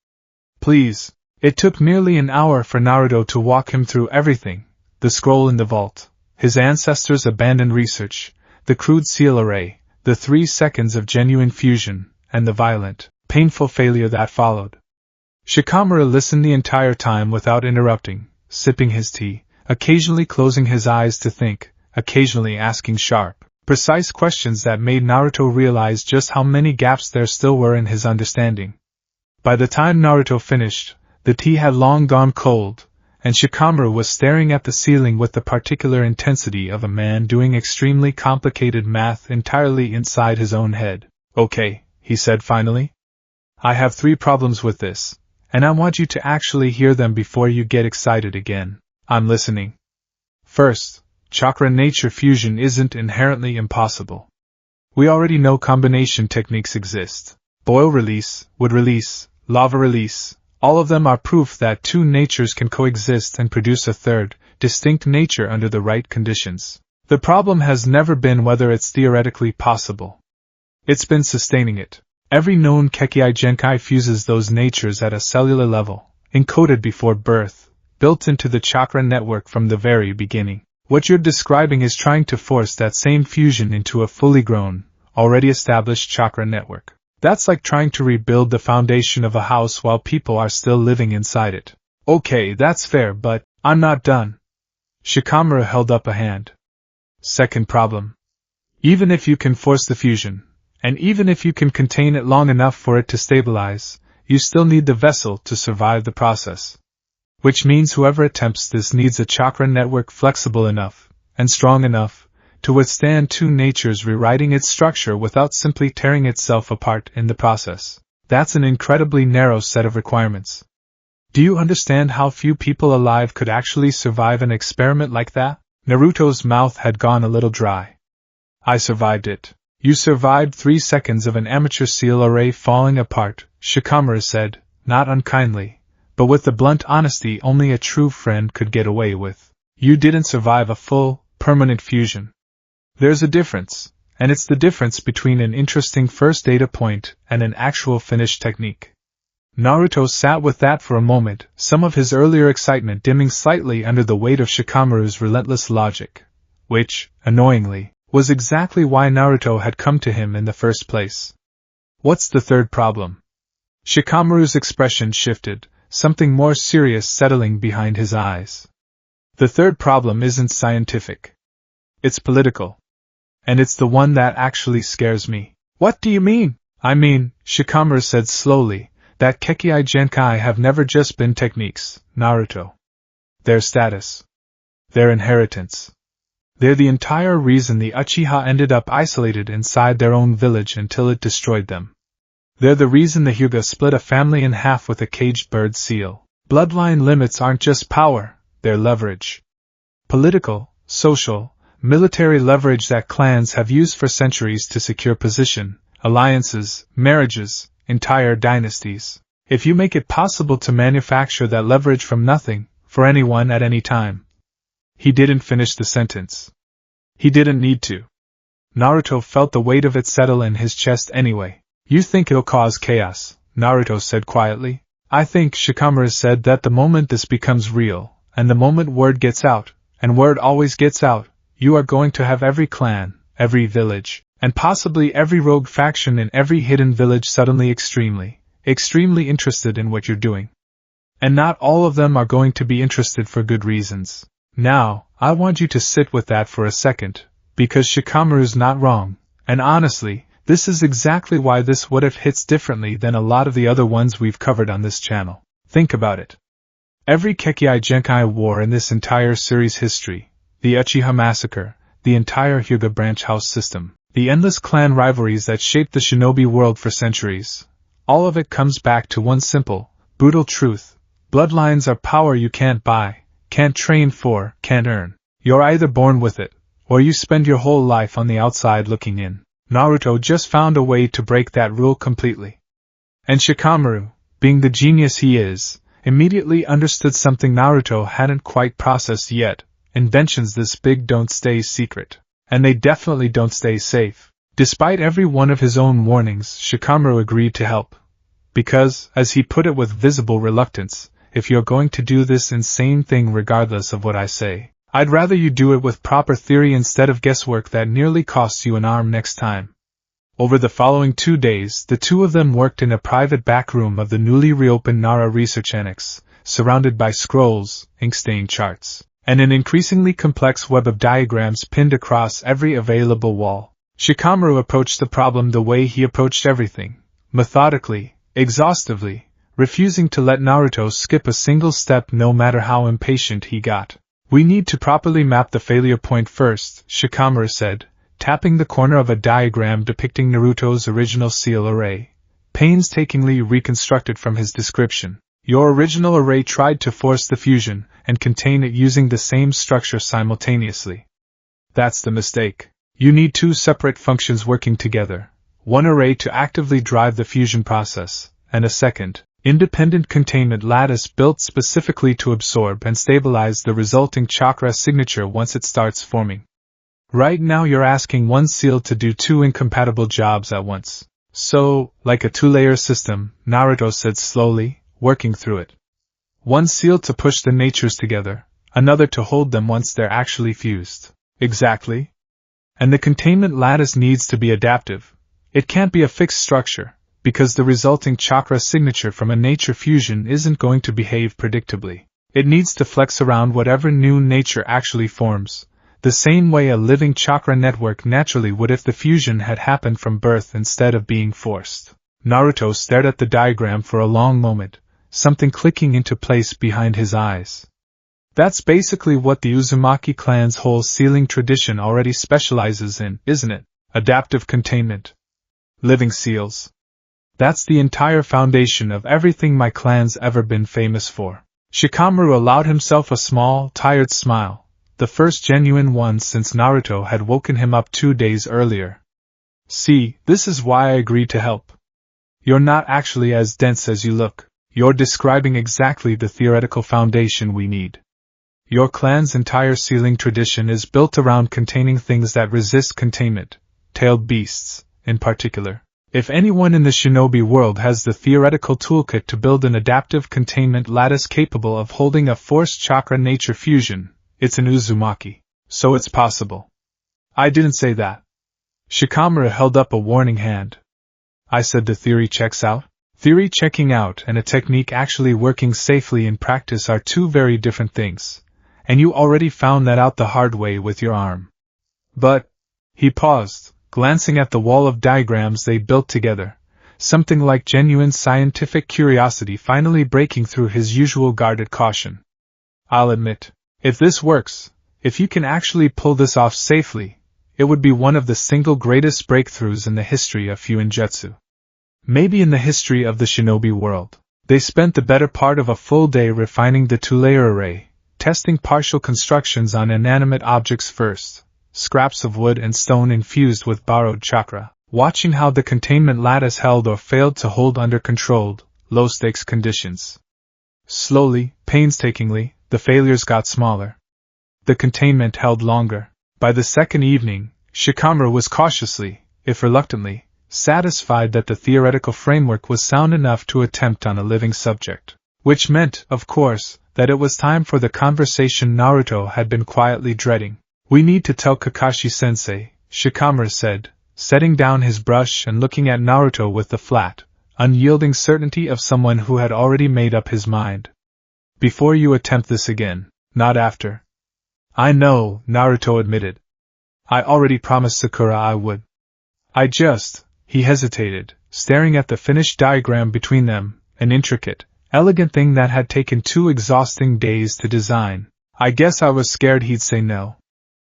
Please. It took nearly an hour for Naruto to walk him through everything, the scroll in the vault, his ancestors' abandoned research, the crude seal array, the 3 seconds of genuine fusion, and the violent, painful failure that followed. Shikamaru listened the entire time without interrupting, sipping his tea, occasionally closing his eyes to think, occasionally asking sharp, precise questions that made Naruto realize just how many gaps there still were in his understanding. By the time Naruto finished, the tea had long gone cold, and Shikamaru was staring at the ceiling with the particular intensity of a man doing extremely complicated math entirely inside his own head. Okay, he said finally. I have 3 problems with this, and I want you to actually hear them before you get excited again. I'm listening. First, chakra nature fusion isn't inherently impossible. We already know combination techniques exist. Boil release, wood release, lava release. All of them are proof that 2 natures can coexist and produce a third, distinct nature under the right conditions. The problem has never been whether it's theoretically possible. It's been sustaining it. Every known Kekkei Genkai fuses those natures at a cellular level, encoded before birth, built into the chakra network from the very beginning. What you're describing is trying to force that same fusion into a fully grown, already established chakra network. That's like trying to rebuild the foundation of a house while people are still living inside it. Okay, that's fair, but I'm not done. Shikamaru held up a hand. Second problem. Even if you can force the fusion, and even if you can contain it long enough for it to stabilize, you still need the vessel to survive the process. Which means whoever attempts this needs a chakra network flexible enough, and strong enough, to withstand two natures rewriting its structure without simply tearing itself apart in the process. That's an incredibly narrow set of requirements. Do you understand how few people alive could actually survive an experiment like that? Naruto's mouth had gone a little dry. I survived it. You survived 3 seconds of an amateur seal array falling apart, Shikamaru said, not unkindly, but with the blunt honesty only a true friend could get away with. You didn't survive a full, permanent fusion. There's a difference, and it's the difference between an interesting first data point and an actual finished technique. Naruto sat with that for a moment, some of his earlier excitement dimming slightly under the weight of Shikamaru's relentless logic, which, annoyingly, was exactly why Naruto had come to him in the first place. What's the third problem? Shikamaru's expression shifted, something more serious settling behind his eyes. The third problem isn't scientific. It's political. And it's the one that actually scares me. What do you mean? I mean, Shikamaru said slowly, that Kekkei Genkai have never just been techniques, Naruto. Their status. Their inheritance. They're the entire reason the Uchiha ended up isolated inside their own village until it destroyed them. They're the reason the Hyuga split a family in half with a caged bird seal. Bloodline limits aren't just power, they're leverage. Political, social, military leverage that clans have used for centuries to secure position, alliances, marriages, entire dynasties. If you make it possible to manufacture that leverage from nothing, for anyone at any time. He didn't finish the sentence. He didn't need to. Naruto felt the weight of it settle in his chest anyway. You think it'll cause chaos, Naruto said quietly. I think, Shikamaru said, that the moment this becomes real, and the moment word gets out, and word always gets out, you are going to have every clan, every village, and possibly every rogue faction in every hidden village suddenly extremely interested in what you're doing. And not all of them are going to be interested for good reasons. Now, I want you to sit with that for a second, because Shikamaru's not wrong, and honestly, this is exactly why this what-if hits differently than a lot of the other ones we've covered on this channel. Think about it. Every Kekkei Genkai war in this entire series history, the Uchiha massacre, the entire Hyuga branch house system, the endless clan rivalries that shaped the shinobi world for centuries, all of it comes back to one simple, brutal truth. Bloodlines are power you can't buy, can't train for, can't earn. You're either born with it, or you spend your whole life on the outside looking in. Naruto just found a way to break that rule completely. And Shikamaru, being the genius he is, immediately understood something Naruto hadn't quite processed yet. Inventions this big don't stay secret. And they definitely don't stay safe. Despite every one of his own warnings, Shikamaru agreed to help. Because, as he put it with visible reluctance, if you're going to do this insane thing regardless of what I say, I'd rather you do it with proper theory instead of guesswork that nearly costs you an arm next time. Over the following 2 days, the two of them worked in a private back room of the newly reopened Nara Research Annex, surrounded by scrolls, ink-stained charts, and an increasingly complex web of diagrams pinned across every available wall. Shikamaru approached the problem the way he approached everything, methodically, exhaustively, refusing to let Naruto skip a single step no matter how impatient he got. We need to properly map the failure point first, Shikamaru said, tapping the corner of a diagram depicting Naruto's original seal array, painstakingly reconstructed from his description. Your original array tried to force the fusion and contain it using the same structure simultaneously. That's the mistake. You need two separate functions working together, one array to actively drive the fusion process, and a second, independent containment lattice built specifically to absorb and stabilize the resulting chakra signature once it starts forming. Right now you're asking one seal to do two incompatible jobs at once. So, like a two-layer system, Naruto said slowly, working through it. One seal to push the natures together, another to hold them once they're actually fused. Exactly. And the containment lattice needs to be adaptive. It can't be a fixed structure, because the resulting chakra signature from a nature fusion isn't going to behave predictably. It needs to flex around whatever new nature actually forms, the same way a living chakra network naturally would if the fusion had happened from birth instead of being forced. Naruto stared at the diagram for a long moment, something clicking into place behind his eyes. That's basically what the Uzumaki clan's whole sealing tradition already specializes in, isn't it? Adaptive containment. Living seals. That's the entire foundation of everything my clan's ever been famous for. Shikamaru allowed himself a small, tired smile, the first genuine one since Naruto had woken him up 2 days earlier. See, this is why I agreed to help. You're not actually as dense as you look. You're describing exactly the theoretical foundation we need. Your clan's entire sealing tradition is built around containing things that resist containment, tailed beasts, in particular. If anyone in the shinobi world has the theoretical toolkit to build an adaptive containment lattice capable of holding a forced chakra nature fusion, it's an Uzumaki. So it's possible. I didn't say that. Shikamaru held up a warning hand. I said the theory checks out. Theory checking out and a technique actually working safely in practice are two very different things, and you already found that out the hard way with your arm. But, he paused, glancing at the wall of diagrams they built together, something like genuine scientific curiosity finally breaking through his usual guarded caution. I'll admit, if this works, if you can actually pull this off safely, it would be one of the single greatest breakthroughs in the history of Fuinjutsu. Maybe in the history of the shinobi world. They spent the better part of a full day refining the two-layer array, testing partial constructions on inanimate objects first, scraps of wood and stone infused with borrowed chakra, watching how the containment lattice held or failed to hold under controlled, low-stakes conditions. Slowly, painstakingly, the failures got smaller. The containment held longer. By the second evening, Shikamaru was cautiously, if reluctantly, satisfied that the theoretical framework was sound enough to attempt on a living subject. Which meant, of course, that it was time for the conversation Naruto had been quietly dreading. We need to tell Kakashi-sensei, Shikamaru said, setting down his brush and looking at Naruto with the flat, unyielding certainty of someone who had already made up his mind. Before you attempt this again, not after. I know, Naruto admitted. I already promised Sakura I would. He hesitated, staring at the finished diagram between them, an intricate, elegant thing that had taken 2 exhausting days to design. I guess I was scared he'd say no.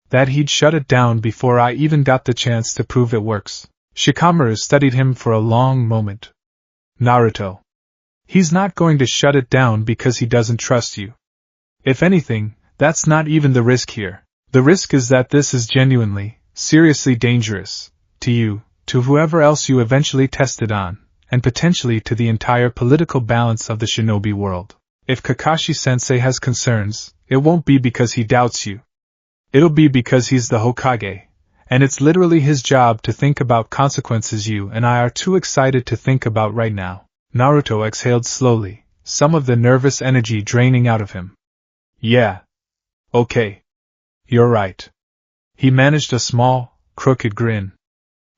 That he'd shut it down before I even got the chance to prove it works. Shikamaru studied him for a long moment. Naruto. He's not going to shut it down because he doesn't trust you. If anything, that's not even the risk here. The risk is that this is genuinely, seriously dangerous, to you, to whoever else you eventually test it on, and potentially to the entire political balance of the shinobi world. If Kakashi-sensei has concerns, it won't be because he doubts you. It'll be because he's the Hokage, and it's literally his job to think about consequences you and I are too excited to think about right now. Naruto exhaled slowly, some of the nervous energy draining out of him. Yeah. Okay. You're right. He managed a small, crooked grin.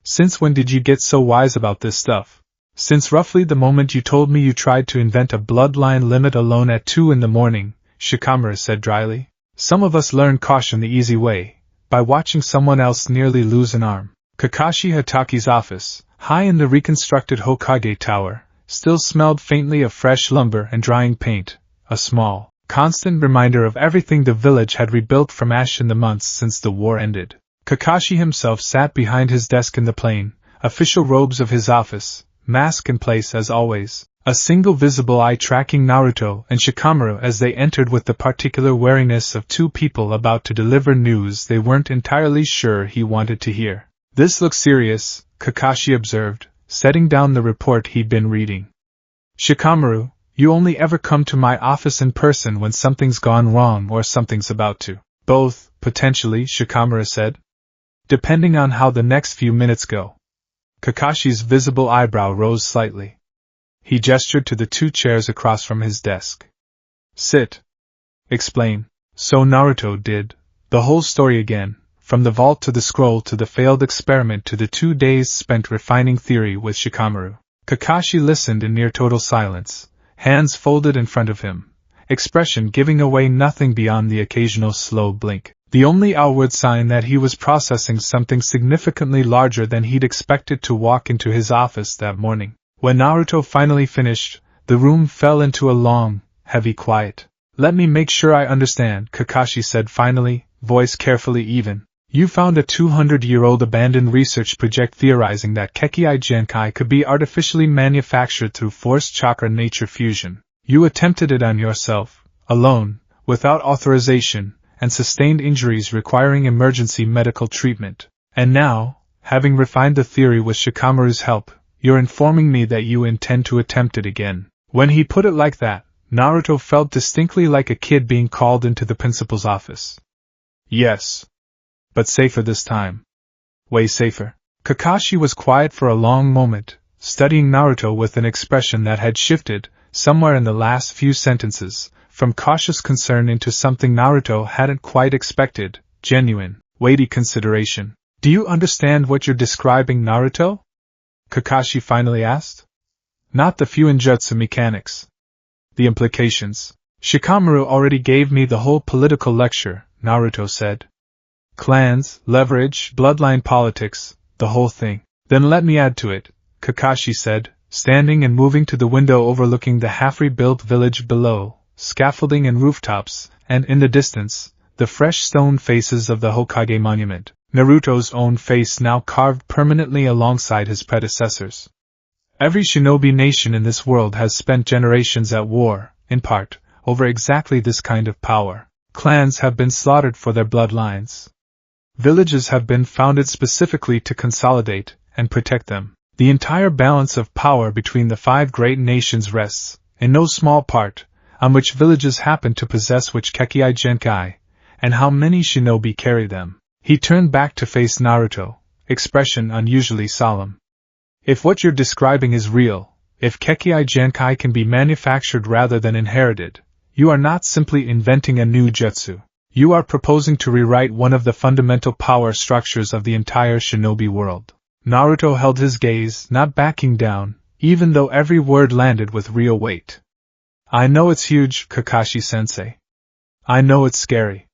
Since when did you get so wise about this stuff? Since roughly the moment you told me you tried to invent a bloodline limit alone at 2 a.m, Shikamaru said dryly. Some of us learn caution the easy way, by watching someone else nearly lose an arm. Kakashi Hataki's office, high in the reconstructed Hokage Tower, still smelled faintly of fresh lumber and drying paint, a small, constant reminder of everything the village had rebuilt from ash in the months since the war ended. Kakashi himself sat behind his desk in the plain, official robes of his office, mask in place as always, a single visible eye tracking Naruto and Shikamaru as they entered with the particular wariness of 2 people about to deliver news they weren't entirely sure he wanted to hear. This looks serious, Kakashi observed, setting down the report he'd been reading. Shikamaru, you only ever come to my office in person when something's gone wrong or something's about to. Both, potentially, Shikamaru said. Depending on how the next few minutes go. Kakashi's visible eyebrow rose slightly. He gestured to the 2 chairs across from his desk. Sit. Explain. So Naruto did. The whole story again, from the vault to the scroll to the failed experiment to the 2 days spent refining theory with Shikamaru. Kakashi listened in near total silence, hands folded in front of him, expression giving away nothing beyond the occasional slow blink, the only outward sign that he was processing something significantly larger than he'd expected to walk into his office that morning. When Naruto finally finished, the room fell into a long, heavy quiet. "Let me make sure I understand," Kakashi said finally, voice carefully even. "You found a 200-year-old abandoned research project theorizing that Kekkei Genkai could be artificially manufactured through forced chakra nature fusion. You attempted it on yourself, alone, without authorization, and sustained injuries requiring emergency medical treatment. And now, having refined the theory with Shikamaru's help, you're informing me that you intend to attempt it again." When he put it like that, Naruto felt distinctly like a kid being called into the principal's office. "Yes. But safer this time. Way safer." Kakashi was quiet for a long moment, studying Naruto with an expression that had shifted, somewhere in the last few sentences, from cautious concern into something Naruto hadn't quite expected, genuine, weighty consideration. "Do you understand what you're describing, Naruto?" Kakashi finally asked. "Not the Fuinjutsu mechanics. The implications. Shikamaru already gave me the whole political lecture," Naruto said. "Clans, leverage, bloodline politics, the whole thing." "Then let me add to it," Kakashi said, standing and moving to the window overlooking the half-rebuilt village below, scaffolding and rooftops, and in the distance, the fresh stone faces of the Hokage monument, Naruto's own face now carved permanently alongside his predecessors. Every shinobi nation in this world has spent generations at war, in part, over exactly this kind of power. Clans have been slaughtered for their bloodlines. Villages have been founded specifically to consolidate and protect them. The entire balance of power between the 5 great nations rests, in no small part, on which villages happen to possess which Kekkei Genkai, and how many shinobi carry them. He turned back to face Naruto, expression unusually solemn. "If what you're describing is real, if Kekkei Genkai can be manufactured rather than inherited, you are not simply inventing a new jutsu. You are proposing to rewrite one of the fundamental power structures of the entire shinobi world." Naruto held his gaze, not backing down, even though every word landed with real weight. "I know it's huge, Kakashi-sensei. I know it's scary.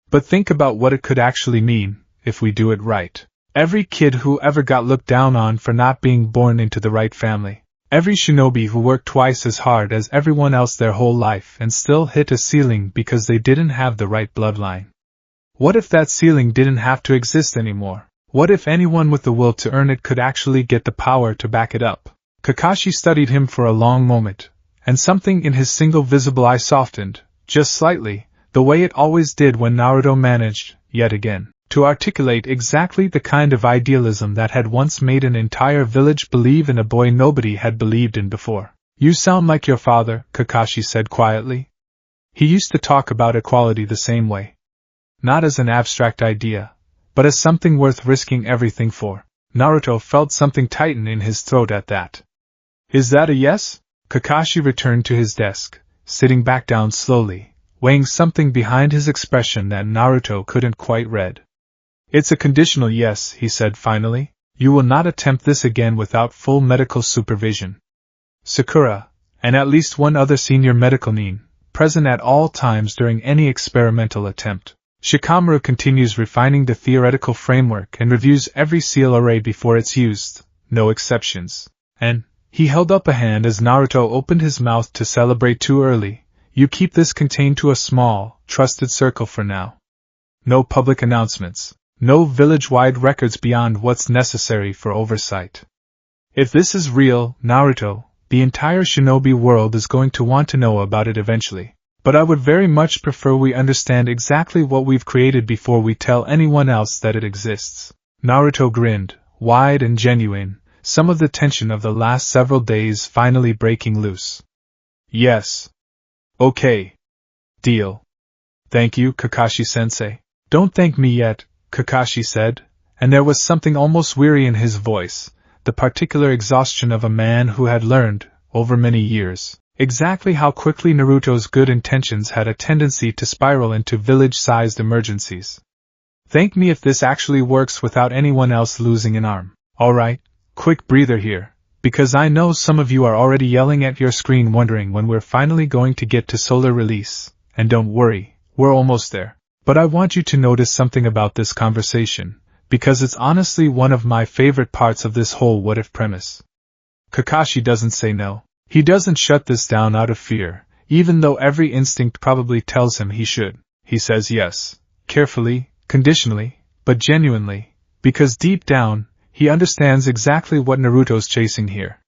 But think about what it could actually mean, if we do it right. Every kid who ever got looked down on for not being born into the right family. Every shinobi who worked twice as hard as everyone else their whole life and still hit a ceiling because they didn't have the right bloodline. What if that ceiling didn't have to exist anymore? What if anyone with the will to earn it could actually get the power to back it up?" Kakashi studied him for a long moment, and something in his single visible eye softened, just slightly, the way it always did when Naruto managed, yet again, to articulate exactly the kind of idealism that had once made an entire village believe in a boy nobody had believed in before. "You sound like your father," Kakashi said quietly. "He used to talk about equality the same way. Not as an abstract idea, but as something worth risking everything for." Naruto felt something tighten in his throat at that. "Is that a yes?" Kakashi returned to his desk, sitting back down slowly, weighing something behind his expression that Naruto couldn't quite read. "It's a conditional yes," he said finally. "You will not attempt this again without full medical supervision. Sakura, and at least one other senior medical nin, present at all times during any experimental attempt. Shikamaru continues refining the theoretical framework and reviews every seal array before it's used, no exceptions. And," he held up a hand as Naruto opened his mouth to celebrate too early, "you keep this contained to a small, trusted circle for now. No public announcements. No village-wide records beyond what's necessary for oversight. If this is real, Naruto, the entire shinobi world is going to want to know about it eventually. But I would very much prefer we understand exactly what we've created before we tell anyone else that it exists." Naruto grinned, wide and genuine, some of the tension of the last several days finally breaking loose. "Yes. Okay. Deal. Thank you, Kakashi-sensei." "Don't thank me yet," Kakashi said, and there was something almost weary in his voice, the particular exhaustion of a man who had learned, over many years, exactly how quickly Naruto's good intentions had a tendency to spiral into village-sized emergencies. "Thank me if this actually works without anyone else losing an arm. Alright, quick breather here," because I know some of you are already yelling at your screen wondering when we're finally going to get to solar release, and don't worry, we're almost there. But I want you to notice something about this conversation, because it's honestly one of my favorite parts of this whole what-if premise. Kakashi doesn't say no. He doesn't shut this down out of fear, even though every instinct probably tells him he should. He says yes, carefully, conditionally, but genuinely, because deep down, he understands exactly what Naruto's chasing here.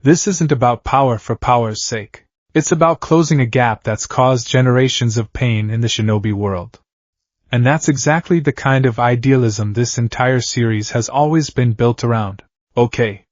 This isn't about power for power's sake. It's about closing a gap that's caused generations of pain in the shinobi world. And that's exactly the kind of idealism this entire series has always been built around. Okay.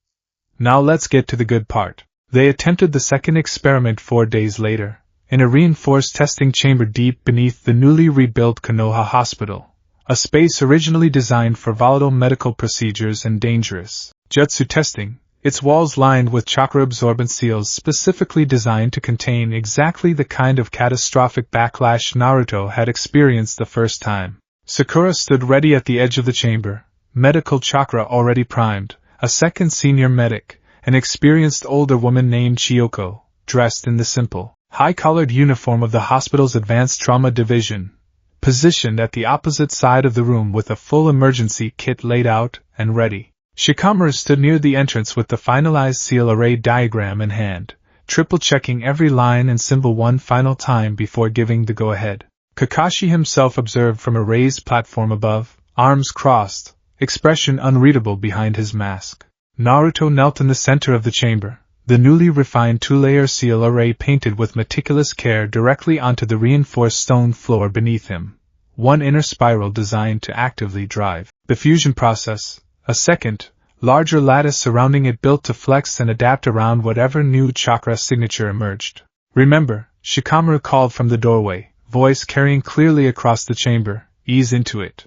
Now let's get to the good part. They attempted the second experiment 4 days later, in a reinforced testing chamber deep beneath the newly rebuilt Konoha Hospital, a space originally designed for volatile medical procedures and dangerous jutsu testing, its walls lined with chakra-absorbent seals specifically designed to contain exactly the kind of catastrophic backlash Naruto had experienced the first time. Sakura stood ready at the edge of the chamber, medical chakra already primed, a second senior medic, an experienced older woman named Chiyoko, dressed in the simple, high-collared uniform of the hospital's advanced trauma division, positioned at the opposite side of the room with a full emergency kit laid out and ready. Shikamaru stood near the entrance with the finalized seal array diagram in hand, triple-checking every line and symbol one final time before giving the go-ahead. Kakashi himself observed from a raised platform above, arms crossed, expression unreadable behind his mask. Naruto knelt in the center of the chamber, the newly refined two-layer seal array painted with meticulous care directly onto the reinforced stone floor beneath him. One inner spiral designed to actively drive the fusion process, a second, larger lattice surrounding it built to flex and adapt around whatever new chakra signature emerged. Remember, Shikamaru called from the doorway, voice carrying clearly across the chamber, ease into it.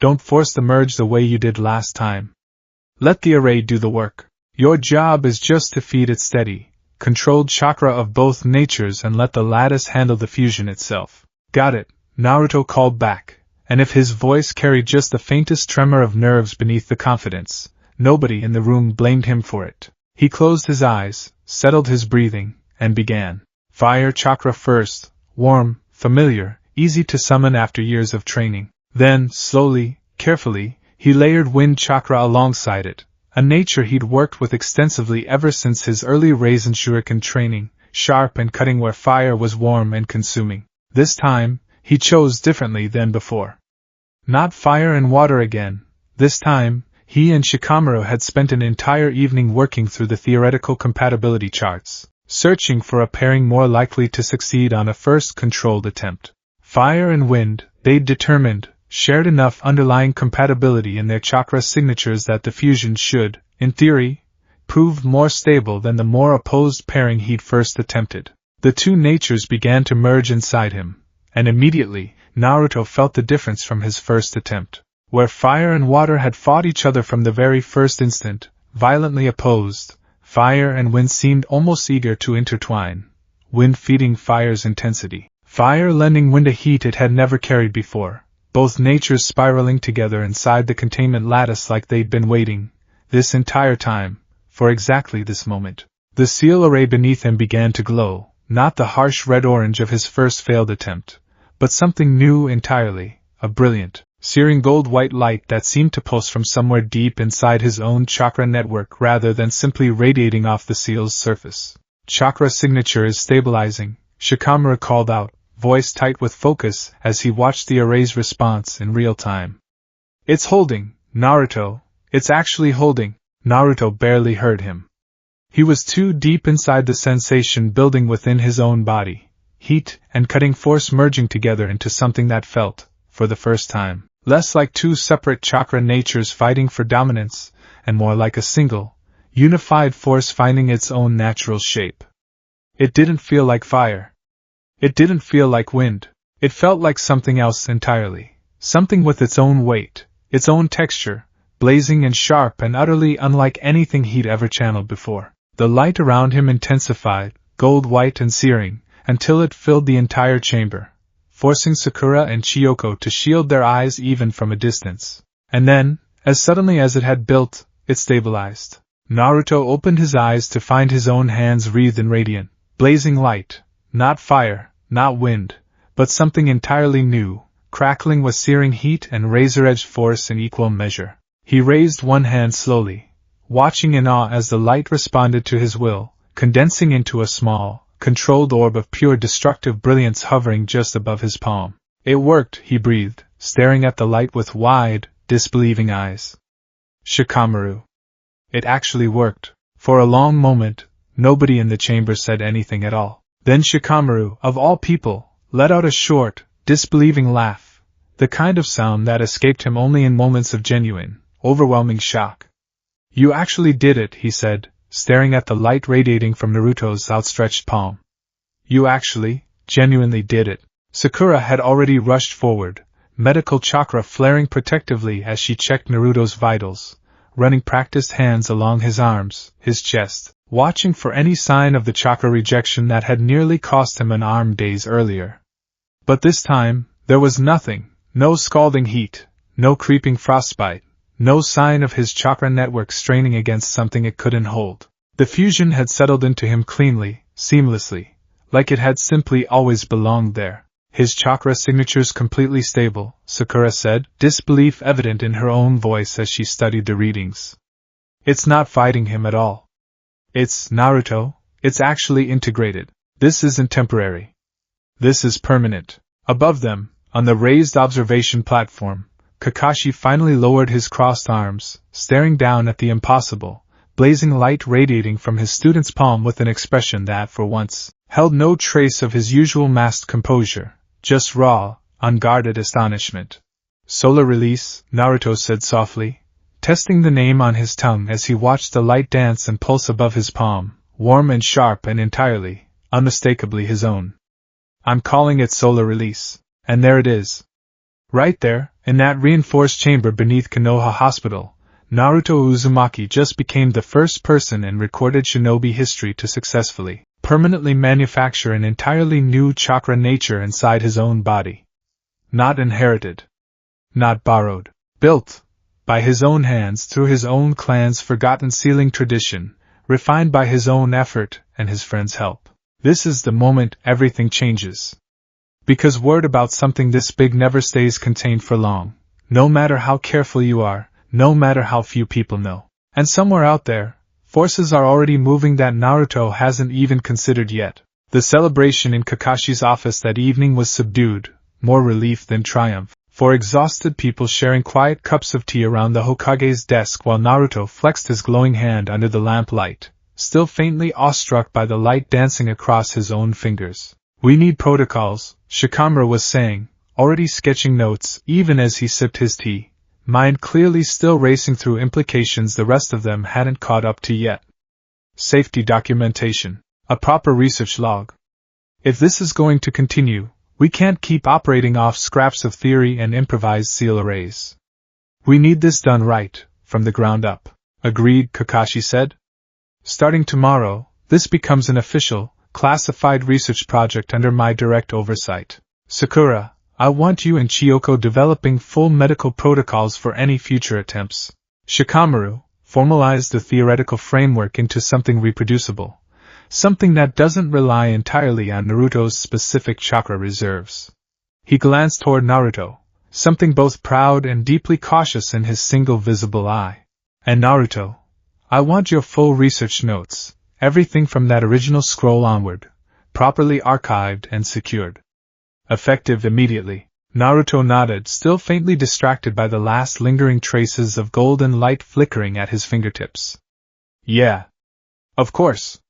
Don't force the merge the way you did last time. Let the array do the work. Your job is just to feed it steady, controlled chakra of both natures and let the lattice handle the fusion itself. Got it, Naruto called back, and if his voice carried just the faintest tremor of nerves beneath the confidence, nobody in the room blamed him for it. He closed his eyes, settled his breathing, and began. Fire chakra first, warm, familiar, easy to summon after years of training. Then, slowly, carefully, he layered wind chakra alongside it, a nature he'd worked with extensively ever since his early Raisen Shuriken training, sharp and cutting where fire was warm and consuming. This time, he chose differently than before. Not fire and water again. This time, he and Shikamaru had spent an entire evening working through the theoretical compatibility charts, searching for a pairing more likely to succeed on a first controlled attempt. Fire and wind, they'd determined, shared enough underlying compatibility in their chakra signatures that the fusion should, in theory, prove more stable than the more opposed pairing he'd first attempted. The two natures began to merge inside him, and immediately, Naruto felt the difference from his first attempt. Where fire and water had fought each other from the very first instant, violently opposed, fire and wind seemed almost eager to intertwine, wind feeding fire's intensity, fire lending wind a heat it had never carried before. Both natures spiraling together inside the containment lattice like they'd been waiting, this entire time, for exactly this moment. The seal array beneath him began to glow, not the harsh red-orange of his first failed attempt, but something new entirely, a brilliant, searing gold-white light that seemed to pulse from somewhere deep inside his own chakra network rather than simply radiating off the seal's surface. Chakra signature is stabilizing, Shikamaru called out, voice tight with focus as he watched the array's response in real time. It's holding, Naruto, it's actually holding. Naruto barely heard him. He was too deep inside the sensation building within his own body, heat and cutting force merging together into something that felt, for the first time, less like two separate chakra natures fighting for dominance, and more like a single, unified force finding its own natural shape. It didn't feel like fire. It didn't feel like wind. It felt like something else entirely. Something with its own weight, its own texture, blazing and sharp and utterly unlike anything he'd ever channeled before. The light around him intensified, gold-white and searing, until it filled the entire chamber, forcing Sakura and Chiyoko to shield their eyes even from a distance. And then, as suddenly as it had built, it stabilized. Naruto opened his eyes to find his own hands wreathed in radiant, blazing light, not fire, not wind, but something entirely new, crackling with searing heat and razor-edged force in equal measure. He raised one hand slowly, watching in awe as the light responded to his will, condensing into a small, controlled orb of pure destructive brilliance hovering just above his palm. It worked, he breathed, staring at the light with wide, disbelieving eyes. Shikamaru. It actually worked. For a long moment, nobody in the chamber said anything at all. Then Shikamaru, of all people, let out a short, disbelieving laugh, the kind of sound that escaped him only in moments of genuine, overwhelming shock. You actually did it, he said, staring at the light radiating from Naruto's outstretched palm. You actually, genuinely did it. Sakura had already rushed forward, medical chakra flaring protectively as she checked Naruto's vitals, running practiced hands along his arms, his chest, watching for any sign of the chakra rejection that had nearly cost him an arm days earlier. But this time, there was nothing, no scalding heat, no creeping frostbite, no sign of his chakra network straining against something it couldn't hold. The fusion had settled into him cleanly, seamlessly, like it had simply always belonged there. His chakra signatures completely stable, Sakura said, disbelief evident in her own voice as she studied the readings. It's not fighting him at all. It's, Naruto, it's actually integrated. This isn't temporary. This is permanent. Above them, on the raised observation platform, Kakashi finally lowered his crossed arms, staring down at the impossible, blazing light radiating from his student's palm with an expression that, for once, held no trace of his usual masked composure. Just raw, unguarded astonishment. Solar release, Naruto said softly, testing the name on his tongue as he watched the light dance and pulse above his palm, warm and sharp and entirely, unmistakably his own. I'm calling it solar release. And there it is. Right there, in that reinforced chamber beneath Konoha Hospital, Naruto Uzumaki just became the first person in recorded shinobi history to successfully, permanently manufacture an entirely new chakra nature inside his own body. Not inherited. Not borrowed. Built. By his own hands through his own clan's forgotten sealing tradition, refined by his own effort and his friends' help. This is the moment everything changes. Because word about something this big never stays contained for long, no matter how careful you are, no matter how few people know. And somewhere out there, forces are already moving that Naruto hasn't even considered yet. The celebration in Kakashi's office that evening was subdued, more relief than triumph, for exhausted people sharing quiet cups of tea around the Hokage's desk while Naruto flexed his glowing hand under the lamplight, still faintly awestruck by the light dancing across his own fingers. We need protocols, Shikamaru was saying, already sketching notes even as he sipped his tea. Mind clearly still racing through implications the rest of them hadn't caught up to yet. Safety documentation. A proper research log. If this is going to continue, we can't keep operating off scraps of theory and improvised seal arrays. We need this done right, from the ground up. Agreed, Kakashi said. Starting tomorrow, this becomes an official, classified research project under my direct oversight. Sakura, I want you and Chiyoko developing full medical protocols for any future attempts. Shikamaru, formalize the theoretical framework into something reproducible. Something that doesn't rely entirely on Naruto's specific chakra reserves. He glanced toward Naruto, something both proud and deeply cautious in his single visible eye. And Naruto, I want your full research notes, everything from that original scroll onward, properly archived and secured. Effective immediately. Naruto nodded, still faintly distracted by the last lingering traces of golden light flickering at his fingertips. Yeah. Of course.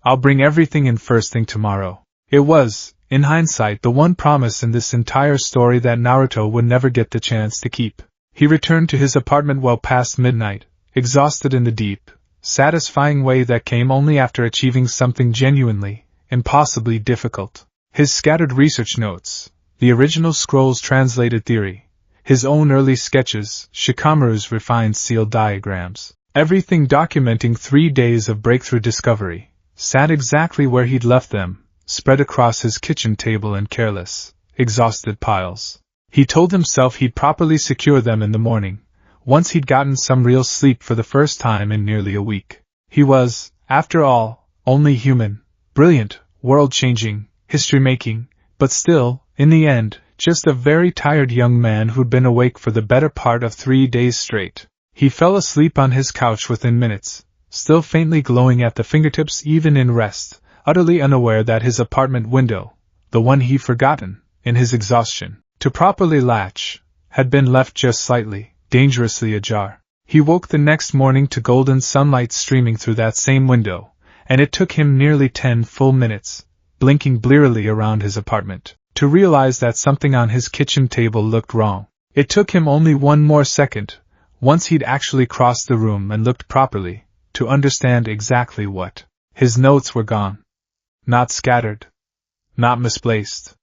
I'll bring everything in first thing tomorrow. It was, in hindsight, the one promise in this entire story that Naruto would never get the chance to keep. He returned to his apartment well past midnight, exhausted in the deep, satisfying way that came only after achieving something genuinely, impossibly difficult. His scattered research notes, the original scroll's translated theory, his own early sketches, Shikamaru's refined sealed diagrams, everything documenting 3 days of breakthrough discovery, sat exactly where he'd left them, spread across his kitchen table in careless, exhausted piles. He told himself he'd properly secure them in the morning, Once he'd gotten some real sleep for the first time in nearly a week. He was, after all, only human, brilliant, world-changing, history-making, but still, in the end, just a very tired young man who'd been awake for the better part of 3 days straight. He fell asleep on his couch within minutes, still faintly glowing at the fingertips even in rest, utterly unaware that his apartment window, the one he'd forgotten, in his exhaustion, to properly latch, had been left just slightly, dangerously ajar. He woke the next morning to golden sunlight streaming through that same window, and it took him nearly 10 full minutes, blinking blearily around his apartment, to realize that something on his kitchen table looked wrong. It took him only one more second, once he'd actually crossed the room and looked properly, to understand exactly what. His notes were gone. Not scattered. Not misplaced.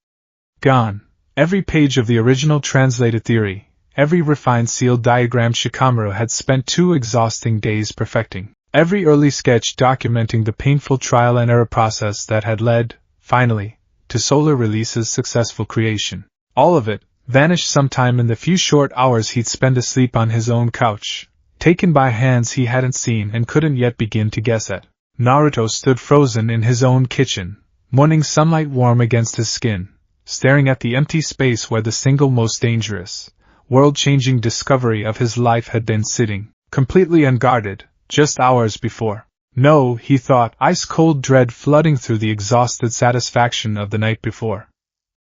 Gone. Every page of the original translated theory, every refined sealed diagram Shikamaru had spent 2 exhausting days perfecting, every early sketch documenting the painful trial and error process that had led, finally, to Solar Release's successful creation. All of it vanished sometime in the few short hours he'd spent asleep on his own couch, taken by hands he hadn't seen and couldn't yet begin to guess at. Naruto stood frozen in his own kitchen, morning sunlight warm against his skin, staring at the empty space where the single most dangerous, world-changing discovery of his life had been sitting, completely unguarded, just hours before. No, he thought, ice-cold dread flooding through the exhausted satisfaction of the night before.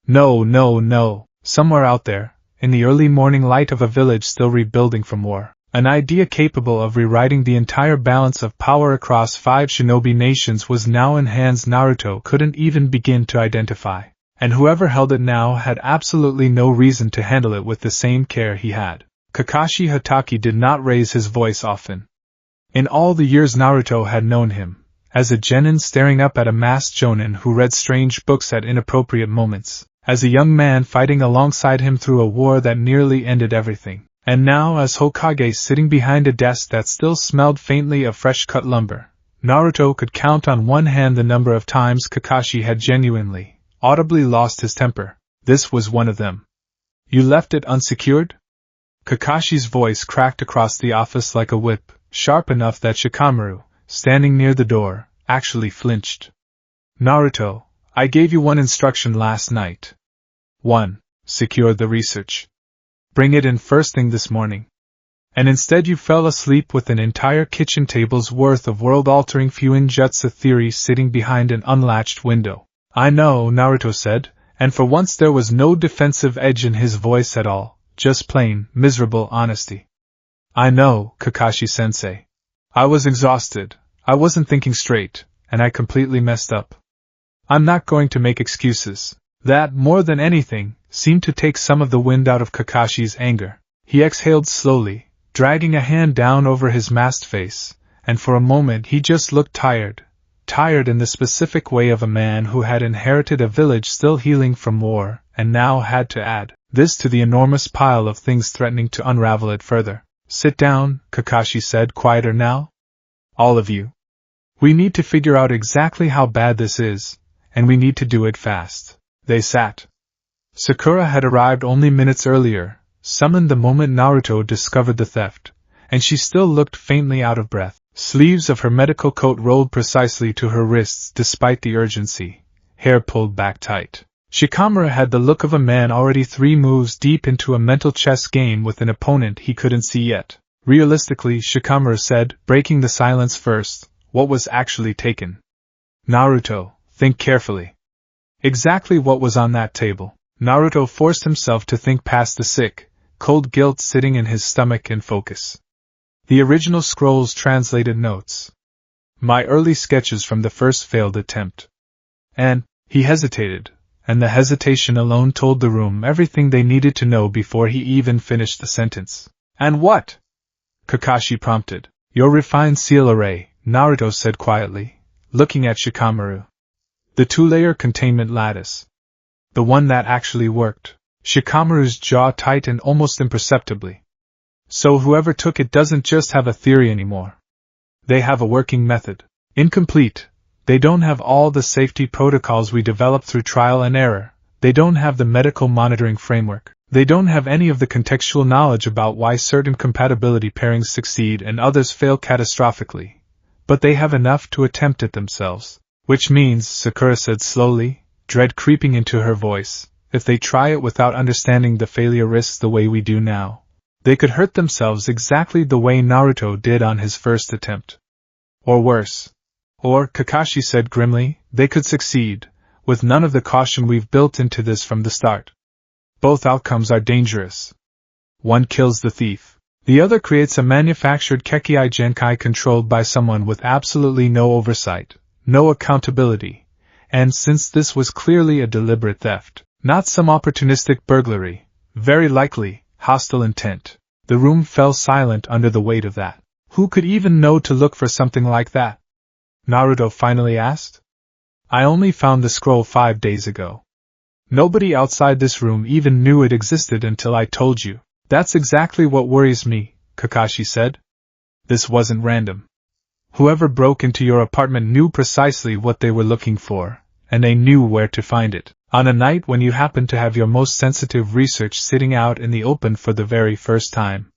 No, somewhere out there, in the early morning light of a village still rebuilding from war, an idea capable of rewriting the entire balance of power across 5 shinobi nations was now in hands Naruto couldn't even begin to identify, and whoever held it now had absolutely no reason to handle it with the same care he had. Kakashi Hatake did not raise his voice often. In all the years Naruto had known him, as a genin staring up at a masked jonin who read strange books at inappropriate moments, as a young man fighting alongside him through a war that nearly ended everything, and now as Hokage sitting behind a desk that still smelled faintly of fresh-cut lumber, Naruto could count on one hand the number of times Kakashi had genuinely, audibly lost his temper. This was one of them. You left it unsecured? Kakashi's voice cracked across the office like a whip, sharp enough that Shikamaru, standing near the door, actually flinched. Naruto, I gave you one instruction last night. 1. Secure the research. Bring it in first thing this morning. And instead you fell asleep with an entire kitchen table's worth of world-altering Fuinjutsu theories sitting behind an unlatched window. I know, Naruto said, and for once there was no defensive edge in his voice at all, just plain, miserable honesty. I know, Kakashi-sensei. I was exhausted, I wasn't thinking straight, and I completely messed up. I'm not going to make excuses. That, more than anything, seemed to take some of the wind out of Kakashi's anger. He exhaled slowly, dragging a hand down over his masked face, and for a moment he just looked tired in the specific way of a man who had inherited a village still healing from war, and now had to add this to the enormous pile of things threatening to unravel it further. Sit down, Kakashi said, quieter now. All of you. We need to figure out exactly how bad this is, and we need to do it fast. They sat. Sakura had arrived only minutes earlier, summoned the moment Naruto discovered the theft, and she still looked faintly out of breath. Sleeves of her medical coat rolled precisely to her wrists despite the urgency, hair pulled back tight. Shikamaru had the look of a man already 3 moves deep into a mental chess game with an opponent he couldn't see yet. Realistically, Shikamaru said, breaking the silence first, what was actually taken? Naruto, think carefully. Exactly what was on that table? Naruto forced himself to think past the sick, cold guilt sitting in his stomach and focus. The original scrolls translated notes. My early sketches from the first failed attempt. And, he hesitated, and the hesitation alone told the room everything they needed to know before he even finished the sentence. And what? Kakashi prompted. Your refined seal array, Naruto said quietly, looking at Shikamaru. The 2-layer containment lattice. The one that actually worked. Shikamaru's jaw tightened almost imperceptibly. So whoever took it doesn't just have a theory anymore. They have a working method. Incomplete. They don't have all the safety protocols we developed through trial and error. They don't have the medical monitoring framework. They don't have any of the contextual knowledge about why certain compatibility pairings succeed and others fail catastrophically. But they have enough to attempt it themselves. Which means, Sakura said slowly, dread creeping into her voice, if they try it without understanding the failure risks the way we do now, they could hurt themselves exactly the way Naruto did on his first attempt. Or worse. Or, Kakashi said grimly, they could succeed, with none of the caution we've built into this from the start. Both outcomes are dangerous. One kills the thief. The other creates a manufactured Kekkei Genkai controlled by someone with absolutely no oversight, no accountability, and since this was clearly a deliberate theft, not some opportunistic burglary, very likely, hostile intent. The room fell silent under the weight of that. Who could even know to look for something like that? Naruto finally asked. I only found the scroll 5 days ago. Nobody outside this room even knew it existed until I told you. That's exactly what worries me, Kakashi said. This wasn't random. Whoever broke into your apartment knew precisely what they were looking for, and they knew where to find it, on a night when you happened to have your most sensitive research sitting out in the open for the very first time.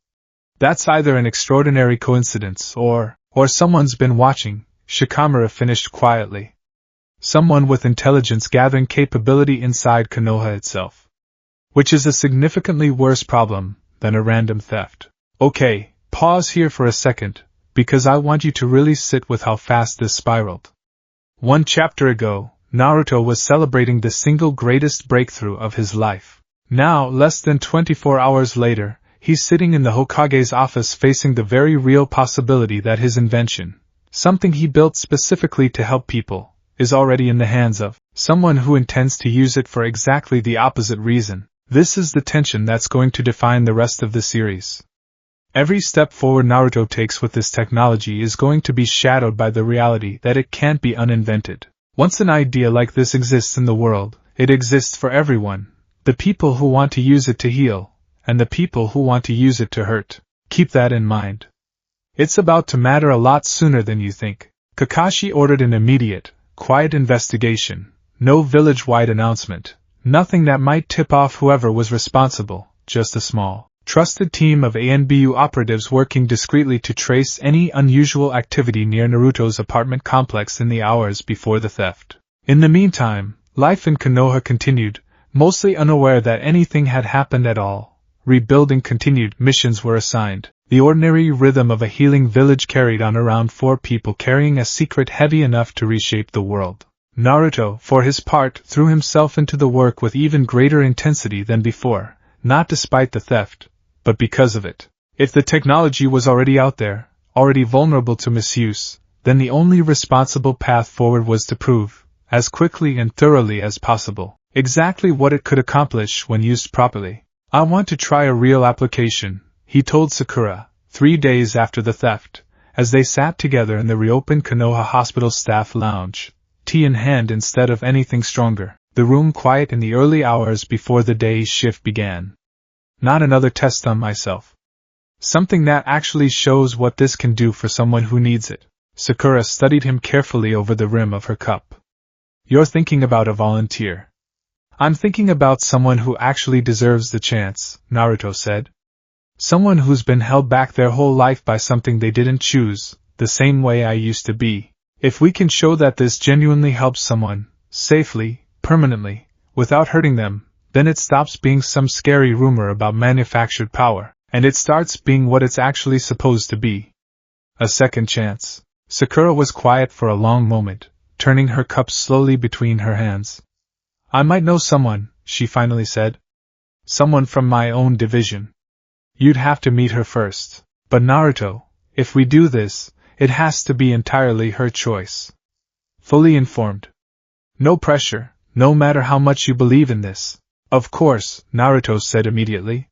That's either an extraordinary coincidence or someone's been watching, Shikamaru finished quietly. Someone with intelligence-gathering capability inside Konoha itself. Which is a significantly worse problem than a random theft. Okay, pause here for a second, because I want you to really sit with how fast this spiraled. 1 chapter ago, Naruto was celebrating the single greatest breakthrough of his life. Now, less than 24 hours later, he's sitting in the Hokage's office facing the very real possibility that his invention, something he built specifically to help people, is already in the hands of someone who intends to use it for exactly the opposite reason. This is the tension that's going to define the rest of the series. Every step forward Naruto takes with this technology is going to be shadowed by the reality that it can't be uninvented. Once an idea like this exists in the world, it exists for everyone, the people who want to use it to heal, and the people who want to use it to hurt. Keep that in mind. It's about to matter a lot sooner than you think. Kakashi ordered an immediate, quiet investigation, no village-wide announcement, nothing that might tip off whoever was responsible, just a small, trusted team of ANBU operatives working discreetly to trace any unusual activity near Naruto's apartment complex in the hours before the theft. In the meantime, life in Konoha continued, mostly unaware that anything had happened at all. Rebuilding continued, missions were assigned. The ordinary rhythm of a healing village carried on around 4 people carrying a secret heavy enough to reshape the world. Naruto, for his part, threw himself into the work with even greater intensity than before, not despite the theft, but because of it. If the technology was already out there, already vulnerable to misuse, then the only responsible path forward was to prove, as quickly and thoroughly as possible, exactly what it could accomplish when used properly. I want to try a real application, he told Sakura, 3 days after the theft, as they sat together in the reopened Konoha Hospital staff lounge, tea in hand instead of anything stronger, the room quiet in the early hours before the day's shift began. Not another test on myself. Something that actually shows what this can do for someone who needs it. Sakura studied him carefully over the rim of her cup. You're thinking about a volunteer. I'm thinking about someone who actually deserves the chance, Naruto said. Someone who's been held back their whole life by something they didn't choose, the same way I used to be. If we can show that this genuinely helps someone, safely, permanently, without hurting them, then it stops being some scary rumor about manufactured power, and it starts being what it's actually supposed to be. A second chance. Sakura was quiet for a long moment, turning her cup slowly between her hands. I might know someone, she finally said. Someone from my own division. You'd have to meet her first. But Naruto, if we do this, it has to be entirely her choice. Fully informed. No pressure, no matter how much you believe in this. Of course, Naruto said immediately.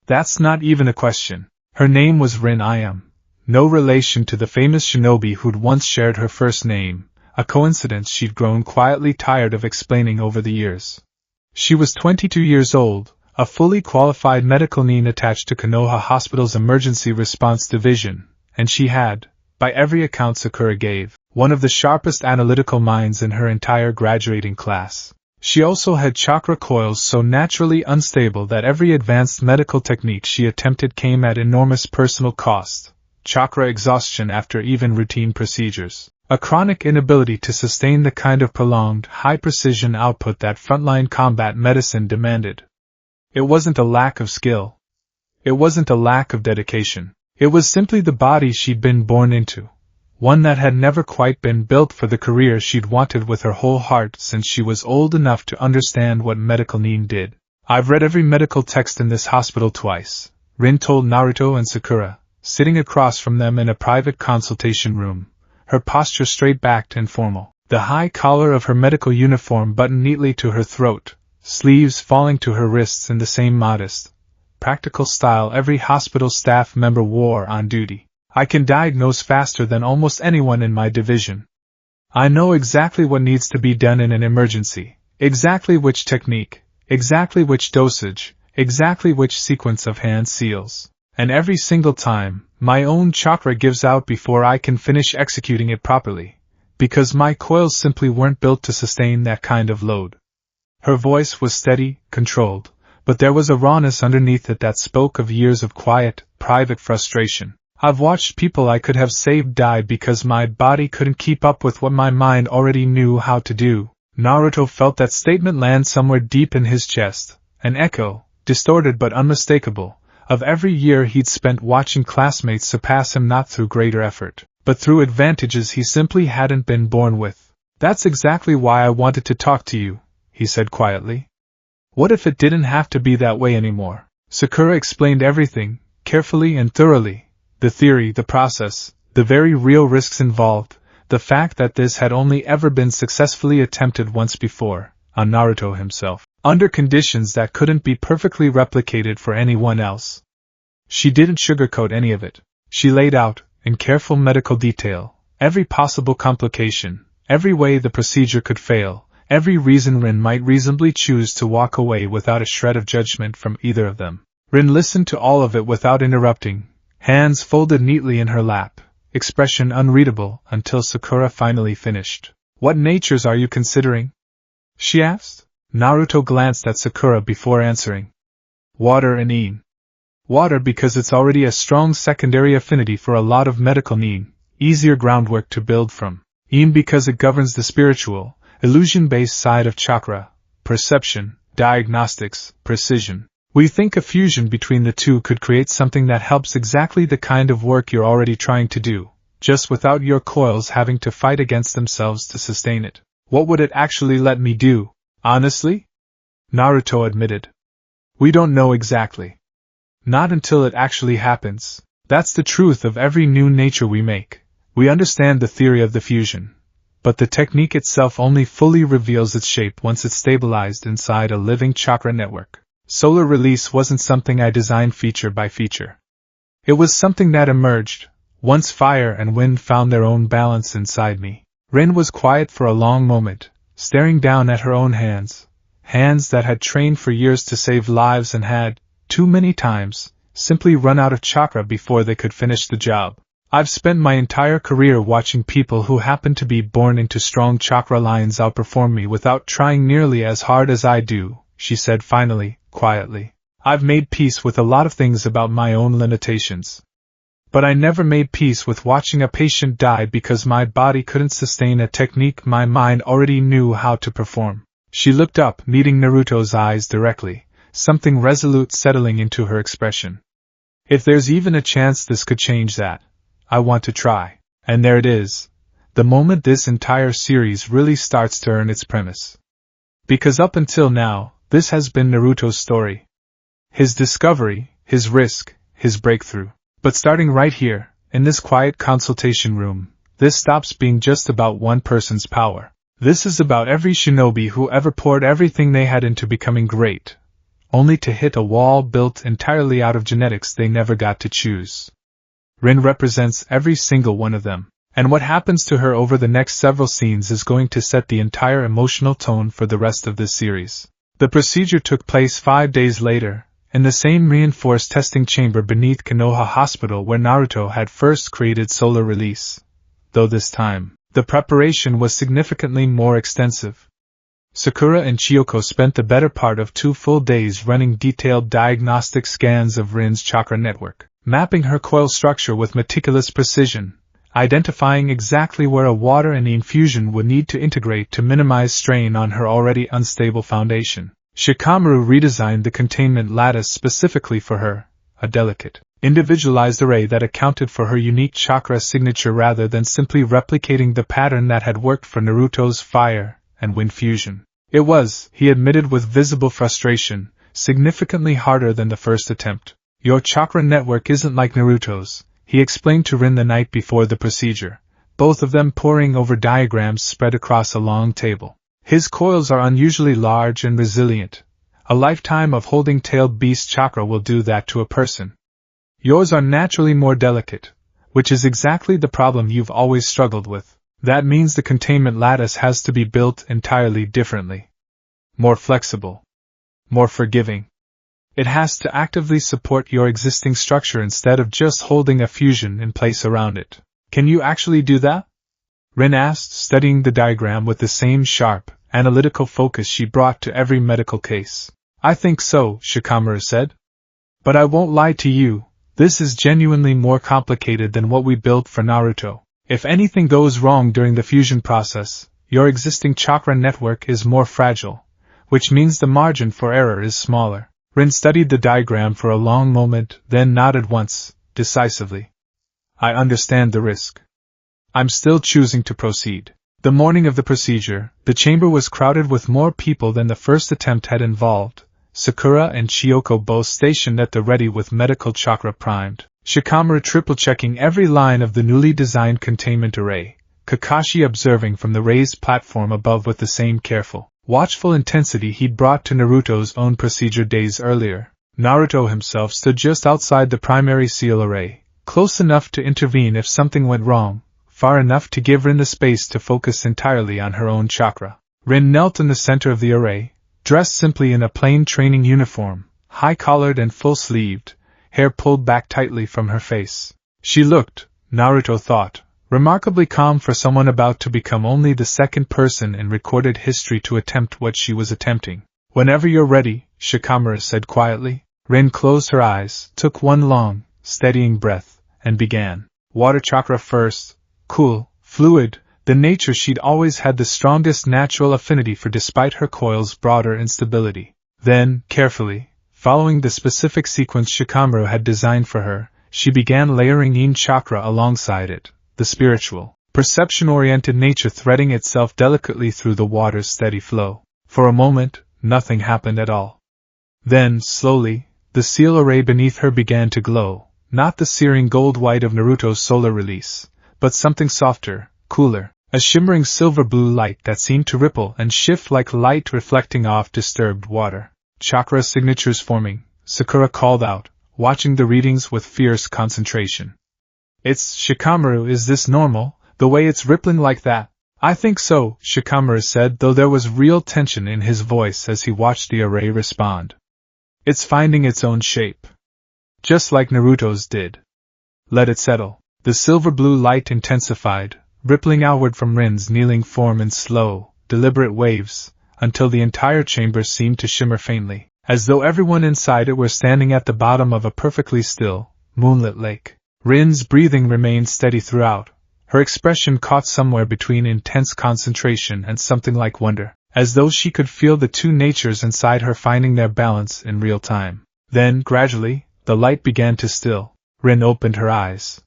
That's not even a question. Her name was Rin Ayam. No relation to the famous shinobi who'd once shared her first name, a coincidence she'd grown quietly tired of explaining over the years. She was 22 years old, a fully qualified medical nin attached to Konoha Hospital's Emergency Response Division, and she had, by every account Sakura gave, one of the sharpest analytical minds in her entire graduating class. She also had chakra coils so naturally unstable that every advanced medical technique she attempted came at enormous personal cost, chakra exhaustion after even routine procedures, a chronic inability to sustain the kind of prolonged, high-precision output that frontline combat medicine demanded. It wasn't a lack of skill. It wasn't a lack of dedication. It was simply the body she'd been born into. One that had never quite been built for the career she'd wanted with her whole heart since she was old enough to understand what medical need did. I've read every medical text in this hospital twice, Rin told Naruto and Sakura, sitting across from them in a private consultation room, her posture straight-backed and formal, the high collar of her medical uniform buttoned neatly to her throat, sleeves falling to her wrists in the same modest, practical style every hospital staff member wore on duty. I can diagnose faster than almost anyone in my division. I know exactly what needs to be done in an emergency, exactly which technique, exactly which dosage, exactly which sequence of hand seals. And every single time, my own chakra gives out before I can finish executing it properly, because my coils simply weren't built to sustain that kind of load. Her voice was steady, controlled, but there was a rawness underneath it that spoke of years of quiet, private frustration. I've watched people I could have saved die because my body couldn't keep up with what my mind already knew how to do. Naruto felt that statement land somewhere deep in his chest, an echo, distorted but unmistakable, of every year he'd spent watching classmates surpass him not through greater effort, but through advantages he simply hadn't been born with. That's exactly why I wanted to talk to you, he said quietly. What if it didn't have to be that way anymore? Sakura explained everything, carefully and thoroughly. The theory, the process, the very real risks involved, the fact that this had only ever been successfully attempted once before, on Naruto himself, under conditions that couldn't be perfectly replicated for anyone else. She didn't sugarcoat any of it. She laid out, in careful medical detail, every possible complication, every way the procedure could fail, every reason Rin might reasonably choose to walk away without a shred of judgment from either of them. Rin listened to all of it without interrupting, hands folded neatly in her lap, expression unreadable until Sakura finally finished. What natures are you considering? She asked. Naruto glanced at Sakura before answering. Water and Yin. Water because it's already a strong secondary affinity for a lot of medical need, easier groundwork to build from. Yin because it governs the spiritual, illusion-based side of chakra, perception, diagnostics, precision. We think a fusion between the two could create something that helps exactly the kind of work you're already trying to do, just without your coils having to fight against themselves to sustain it. What would it actually let me do? Honestly? Naruto admitted. We don't know exactly. Not until it actually happens. That's the truth of every new nature we make. We understand the theory of the fusion, but the technique itself only fully reveals its shape once it's stabilized inside a living chakra network. Solar release wasn't something I designed feature by feature. It was something that emerged, once fire and wind found their own balance inside me. Rin was quiet for a long moment, staring down at her own hands that had trained for years to save lives and had, too many times, simply run out of chakra before they could finish the job. I've spent my entire career watching people who happen to be born into strong chakra lines outperform me without trying nearly as hard as I do, she said finally, quietly. I've made peace with a lot of things about my own limitations. But I never made peace with watching a patient die because my body couldn't sustain a technique my mind already knew how to perform. She looked up, meeting Naruto's eyes directly, something resolute settling into her expression. If there's even a chance this could change that, I want to try. And there it is. The moment this entire series really starts to earn its premise. Because up until now, this has been Naruto's story. His discovery, his risk, his breakthrough. But starting right here, in this quiet consultation room, this stops being just about one person's power. This is about every shinobi who ever poured everything they had into becoming great, only to hit a wall built entirely out of genetics they never got to choose. Rin represents every single one of them, and what happens to her over the next several scenes is going to set the entire emotional tone for the rest of this series. The procedure took place 5 days later, in the same reinforced testing chamber beneath Konoha Hospital where Naruto had first created solar release, though this time, the preparation was significantly more extensive. Sakura and Chiyoko spent the better part of 2 full days running detailed diagnostic scans of Rin's chakra network, mapping her coil structure with meticulous precision, identifying exactly where a water and infusion would need to integrate to minimize strain on her already unstable foundation. Shikamaru redesigned the containment lattice specifically for her, a delicate, individualized array that accounted for her unique chakra signature rather than simply replicating the pattern that had worked for Naruto's fire and wind fusion. It was, he admitted with visible frustration, significantly harder than the first attempt. Your chakra network isn't like Naruto's, he explained to Rin the night before the procedure, both of them poring over diagrams spread across a long table. His coils are unusually large and resilient. A lifetime of holding tailed beast chakra will do that to a person. Yours are naturally more delicate, which is exactly the problem you've always struggled with. That means the containment lattice has to be built entirely differently. More flexible. More forgiving. It has to actively support your existing structure instead of just holding a fusion in place around it. Can you actually do that? Rin asked, studying the diagram with the same sharp, analytical focus she brought to every medical case. I think so, Shikamaru said. But I won't lie to you, this is genuinely more complicated than what we built for Naruto. If anything goes wrong during the fusion process, your existing chakra network is more fragile, which means the margin for error is smaller. Rin studied the diagram for a long moment, then nodded once, decisively. I understand the risk. I'm still choosing to proceed. The morning of the procedure, the chamber was crowded with more people than the first attempt had involved. Sakura and Chiyoko both stationed at the ready with medical chakra primed. Shikamaru triple-checking every line of the newly designed containment array, Kakashi observing from the raised platform above with the same careful, watchful intensity he'd brought to Naruto's own procedure days earlier. Naruto himself stood just outside the primary seal array, close enough to intervene if something went wrong, far enough to give Rin the space to focus entirely on her own chakra. Rin knelt in the center of the array, dressed simply in a plain training uniform, high-collared and full-sleeved, hair pulled back tightly from her face. She looked, Naruto thought, remarkably calm for someone about to become only the second person in recorded history to attempt what she was attempting. Whenever you're ready, Shikamaru said quietly. Rin closed her eyes, took one long, steadying breath, and began. Water chakra first, cool, fluid, the nature she'd always had the strongest natural affinity for despite her coil's broader instability. Then, carefully, following the specific sequence Shikamaru had designed for her, she began layering yin chakra alongside it, the spiritual, perception-oriented nature threading itself delicately through the water's steady flow. For a moment, nothing happened at all. Then, slowly, the seal array beneath her began to glow, not the searing gold white of Naruto's solar release, but something softer, cooler, a shimmering silver-blue light that seemed to ripple and shift like light reflecting off disturbed water. Chakra signatures forming, Sakura called out, watching the readings with fierce concentration. It's Shikamaru, is this normal, the way it's rippling like that? I think so, Shikamaru said, though there was real tension in his voice as he watched the array respond. It's finding its own shape. Just like Naruto's did. Let it settle. The silver-blue light intensified, rippling outward from Rin's kneeling form in slow, deliberate waves, until the entire chamber seemed to shimmer faintly, as though everyone inside it were standing at the bottom of a perfectly still, moonlit lake. Rin's breathing remained steady throughout, her expression caught somewhere between intense concentration and something like wonder, as though she could feel the two natures inside her finding their balance in real time. Then, gradually, the light began to still. Rin opened her eyes.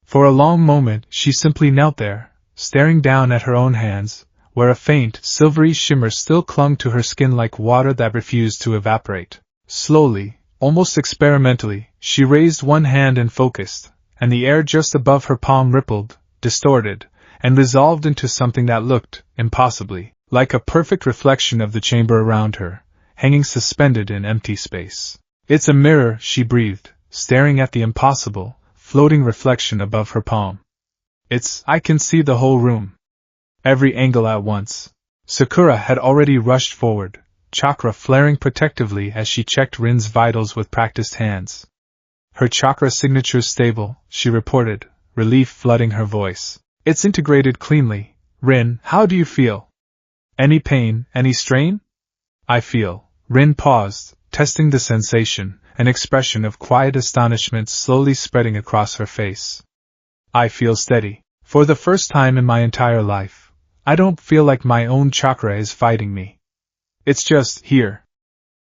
For a long moment, she simply knelt there, staring down at her own hands, where a faint, silvery shimmer still clung to her skin like water that refused to evaporate. Slowly, almost experimentally, she raised one hand and focused, and the air just above her palm rippled, distorted, and resolved into something that looked, impossibly, like a perfect reflection of the chamber around her, hanging suspended in empty space. It's a mirror, she breathed, staring at the impossible, floating reflection above her palm. I can see the whole room. Every angle at once. Sakura had already rushed forward, chakra flaring protectively as she checked Rin's vitals with practiced hands. Her chakra signature's stable, she reported, relief flooding her voice. It's integrated cleanly. Rin, how do you feel? Any pain, any strain? I feel. Rin paused, testing the sensation, an expression of quiet astonishment slowly spreading across her face. I feel steady. For the first time in my entire life, I don't feel like my own chakra is fighting me. It's just here.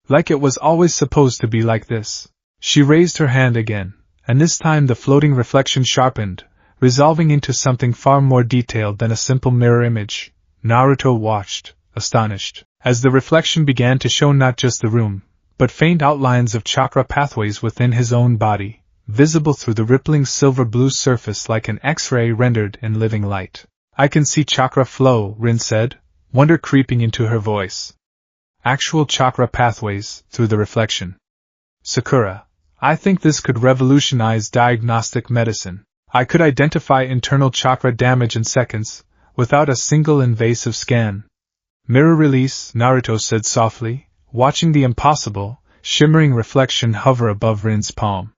Like it was always supposed to be like this. She raised her hand again, and this time the floating reflection sharpened, resolving into something far more detailed than a simple mirror image. Naruto watched, astonished, as the reflection began to show not just the room, but faint outlines of chakra pathways within his own body, visible through the rippling silver-blue surface like an X-ray rendered in living light. I can see chakra flow, Rin said, wonder creeping into her voice. Actual chakra pathways, through the reflection. Sakura, I think this could revolutionize diagnostic medicine. I could identify internal chakra damage in seconds, without a single invasive scan. Mirror release, Naruto said softly, watching the impossible, shimmering reflection hover above Rin's palm.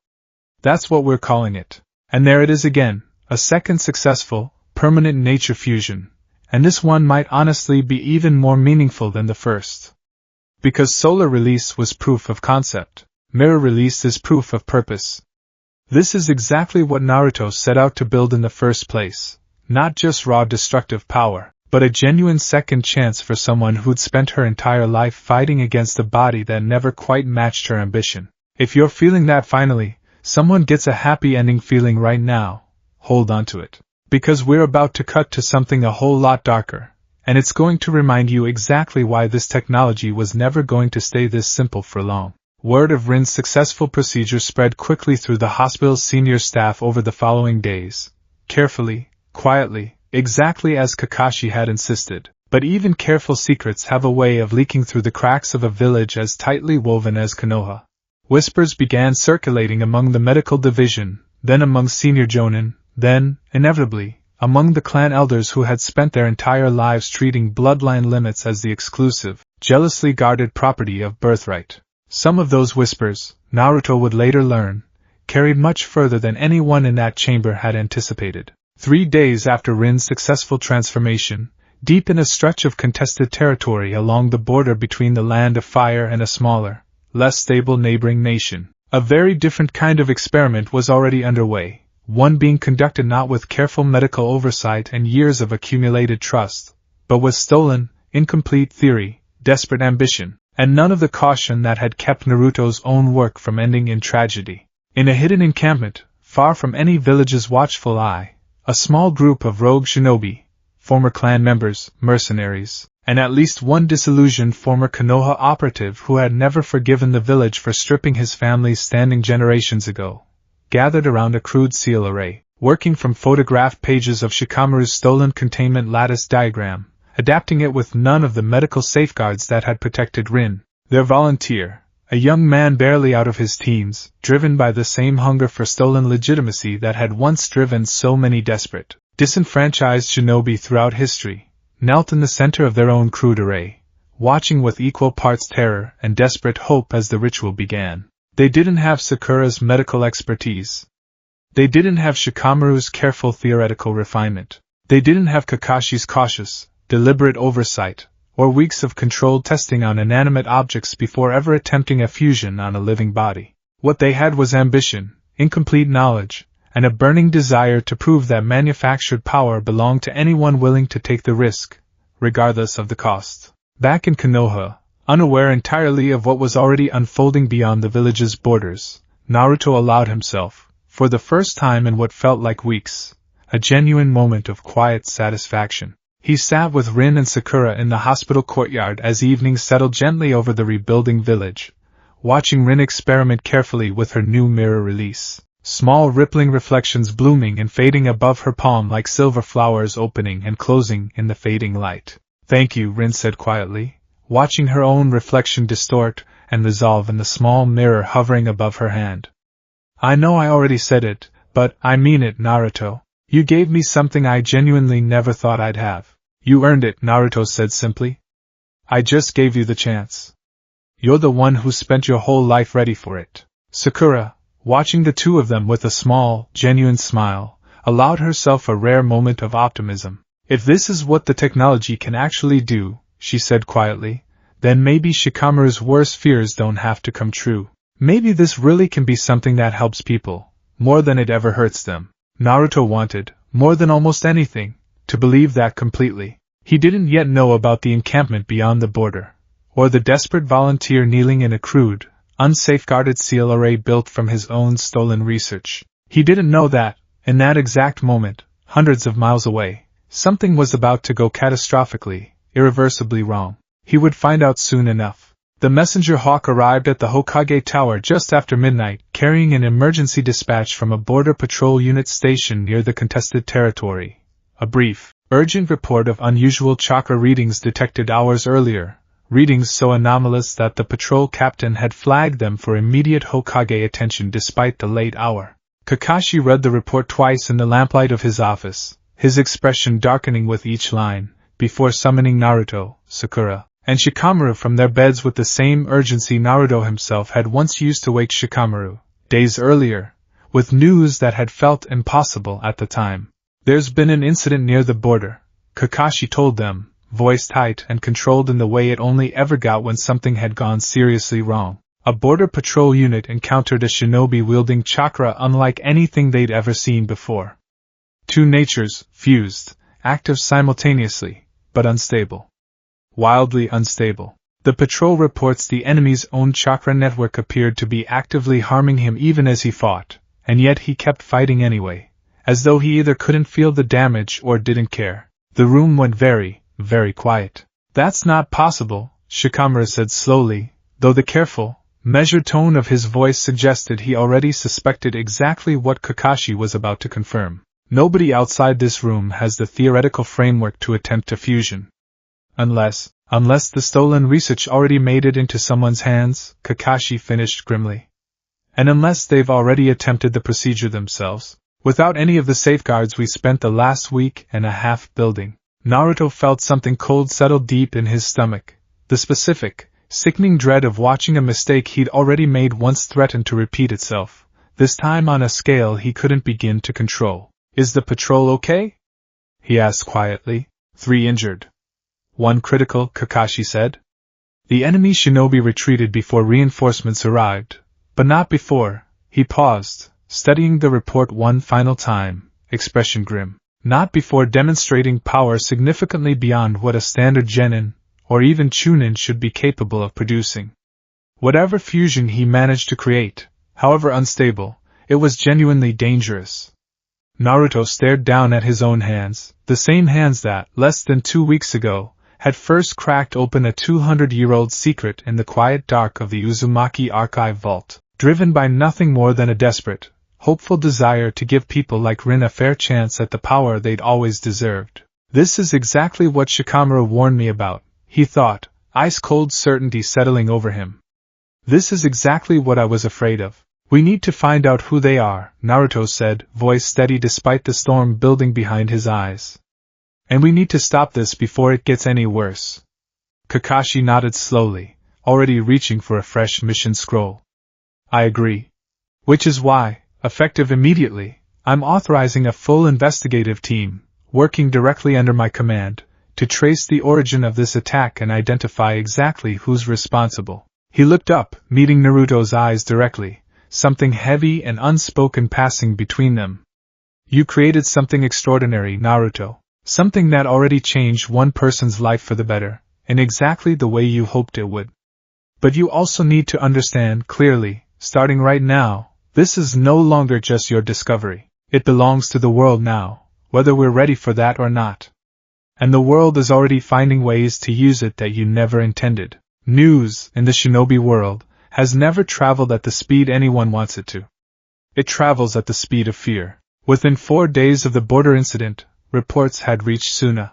That's what we're calling it. And there it is again, a second successful, permanent nature fusion, and this one might honestly be even more meaningful than the first. Because solar release was proof of concept, mirror release is proof of purpose. This is exactly what Naruto set out to build in the first place, not just raw destructive power, but a genuine second chance for someone who'd spent her entire life fighting against a body that never quite matched her ambition. If you're feeling that finally, someone gets a happy ending feeling right now, hold on to it. Because we're about to cut to something a whole lot darker, and it's going to remind you exactly why this technology was never going to stay this simple for long. Word of Rin's successful procedure spread quickly through the hospital's senior staff over the following days. Carefully, quietly, exactly as Kakashi had insisted. But even careful secrets have a way of leaking through the cracks of a village as tightly woven as Konoha. Whispers began circulating among the medical division, then among senior jonin, then, inevitably, among the clan elders who had spent their entire lives treating bloodline limits as the exclusive, jealously guarded property of birthright. Some of those whispers, Naruto would later learn, carried much further than anyone in that chamber had anticipated. 3 days after Rin's successful transformation, deep in a stretch of contested territory along the border between the Land of Fire and a smaller, less stable neighboring nation, a very different kind of experiment was already underway. One being conducted not with careful medical oversight and years of accumulated trust, but with stolen, incomplete theory, desperate ambition, and none of the caution that had kept Naruto's own work from ending in tragedy. In a hidden encampment, far from any village's watchful eye, a small group of rogue shinobi, former clan members, mercenaries, and at least one disillusioned former Konoha operative who had never forgiven the village for stripping his family's standing generations ago, gathered around a crude seal array, working from photographed pages of Shikamaru's stolen containment lattice diagram, adapting it with none of the medical safeguards that had protected Rin. Their volunteer, a young man barely out of his teens, driven by the same hunger for stolen legitimacy that had once driven so many desperate, disenfranchised shinobi throughout history, knelt in the center of their own crude array, watching with equal parts terror and desperate hope as the ritual began. They didn't have Sakura's medical expertise. They didn't have Shikamaru's careful theoretical refinement. They didn't have Kakashi's cautious, deliberate oversight, or weeks of controlled testing on inanimate objects before ever attempting a fusion on a living body. What they had was ambition, incomplete knowledge, and a burning desire to prove that manufactured power belonged to anyone willing to take the risk, regardless of the cost. Back in Konoha, unaware entirely of what was already unfolding beyond the village's borders, Naruto allowed himself, for the first time in what felt like weeks, a genuine moment of quiet satisfaction. He sat with Rin and Sakura in the hospital courtyard as evening settled gently over the rebuilding village, watching Rin experiment carefully with her new mirror release, small rippling reflections blooming and fading above her palm like silver flowers opening and closing in the fading light. "Thank you," Rin said quietly, watching her own reflection distort and dissolve in the small mirror hovering above her hand. "I know I already said it, but I mean it, Naruto. You gave me something I genuinely never thought I'd have." "You earned it," Naruto said simply. "I just gave you the chance. You're the one who spent your whole life ready for it." Sakura, watching the two of them with a small, genuine smile, allowed herself a rare moment of optimism. If this is what the technology can actually do, she said quietly, then maybe Shikamaru's worst fears don't have to come true. Maybe this really can be something that helps people, more than it ever hurts them. Naruto wanted, more than almost anything, to believe that completely. He didn't yet know about the encampment beyond the border, or the desperate volunteer kneeling in a crude, unsafeguarded seal array built from his own stolen research. He didn't know that, in that exact moment, hundreds of miles away, something was about to go catastrophically, irreversibly wrong. He would find out soon enough. The messenger hawk arrived at the Hokage Tower just after midnight, carrying an emergency dispatch from a border patrol unit stationed near the contested territory. A brief, urgent report of unusual chakra readings detected hours earlier, readings so anomalous that the patrol captain had flagged them for immediate Hokage attention despite the late hour. Kakashi read the report twice in the lamplight of his office, his expression darkening with each line, before summoning Naruto, Sakura, and Shikamaru from their beds with the same urgency Naruto himself had once used to wake Shikamaru, days earlier, with news that had felt impossible at the time. There's been an incident near the border, Kakashi told them, voice tight and controlled in the way it only ever got when something had gone seriously wrong. A border patrol unit encountered a shinobi wielding chakra unlike anything they'd ever seen before. Two natures, fused, active simultaneously, but unstable. Wildly unstable. The patrol reports the enemy's own chakra network appeared to be actively harming him even as he fought, and yet he kept fighting anyway, as though he either couldn't feel the damage or didn't care. The room went very, very quiet. That's not possible, Shikamaru said slowly, though the careful, measured tone of his voice suggested he already suspected exactly what Kakashi was about to confirm. Nobody outside this room has the theoretical framework to attempt a fusion. Unless the stolen research already made it into someone's hands, Kakashi finished grimly. And unless they've already attempted the procedure themselves, without any of the safeguards we spent the last week and a half building. Naruto felt something cold settle deep in his stomach. The specific, sickening dread of watching a mistake he'd already made once threatened to repeat itself, this time on a scale he couldn't begin to control. Is the patrol okay? He asked quietly. 3 injured. 1 critical, Kakashi said. The enemy shinobi retreated before reinforcements arrived, but not before. He paused, studying the report one final time, expression grim. Not before demonstrating power significantly beyond what a standard genin, or even chunin should be capable of producing. Whatever fusion he managed to create, however unstable, it was genuinely dangerous. Naruto stared down at his own hands, the same hands that, less than 2 weeks ago, had first cracked open a 200-year-old secret in the quiet dark of the Uzumaki archive vault, driven by nothing more than a desperate, hopeful desire to give people like Rin a fair chance at the power they'd always deserved. This is exactly what Shikamaru warned me about, he thought, ice-cold certainty settling over him. This is exactly what I was afraid of. We need to find out who they are, Naruto said, voice steady despite the storm building behind his eyes. And we need to stop this before it gets any worse. Kakashi nodded slowly, already reaching for a fresh mission scroll. I agree. Which is why, effective immediately, I'm authorizing a full investigative team, working directly under my command, to trace the origin of this attack and identify exactly who's responsible. He looked up, meeting Naruto's eyes directly, something heavy and unspoken passing between them. You created something extraordinary, Naruto. Something that already changed one person's life for the better, in exactly the way you hoped it would. But you also need to understand clearly, starting right now, this is no longer just your discovery. It belongs to the world now, whether we're ready for that or not. And the world is already finding ways to use it that you never intended. News, in the shinobi world, has never traveled at the speed anyone wants it to. It travels at the speed of fear. Within 4 days of the border incident, reports had reached Suna.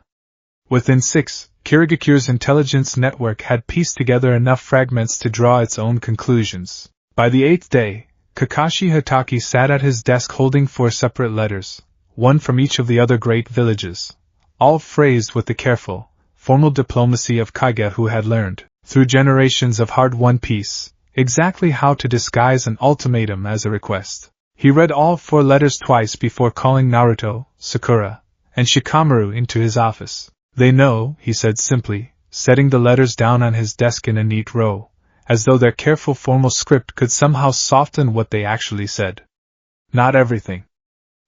Within 6, Kirigakure's intelligence network had pieced together enough fragments to draw its own conclusions. By the 8th day, Kakashi Hatake sat at his desk holding 4 separate letters, one from each of the other great villages, all phrased with the careful, formal diplomacy of Kage who had learned, through generations of hard-won peace, exactly how to disguise an ultimatum as a request. He read all 4 letters twice before calling Naruto, Sakura, and Shikamaru into his office. They know, he said simply, setting the letters down on his desk in a neat row, as though their careful formal script could somehow soften what they actually said. Not everything,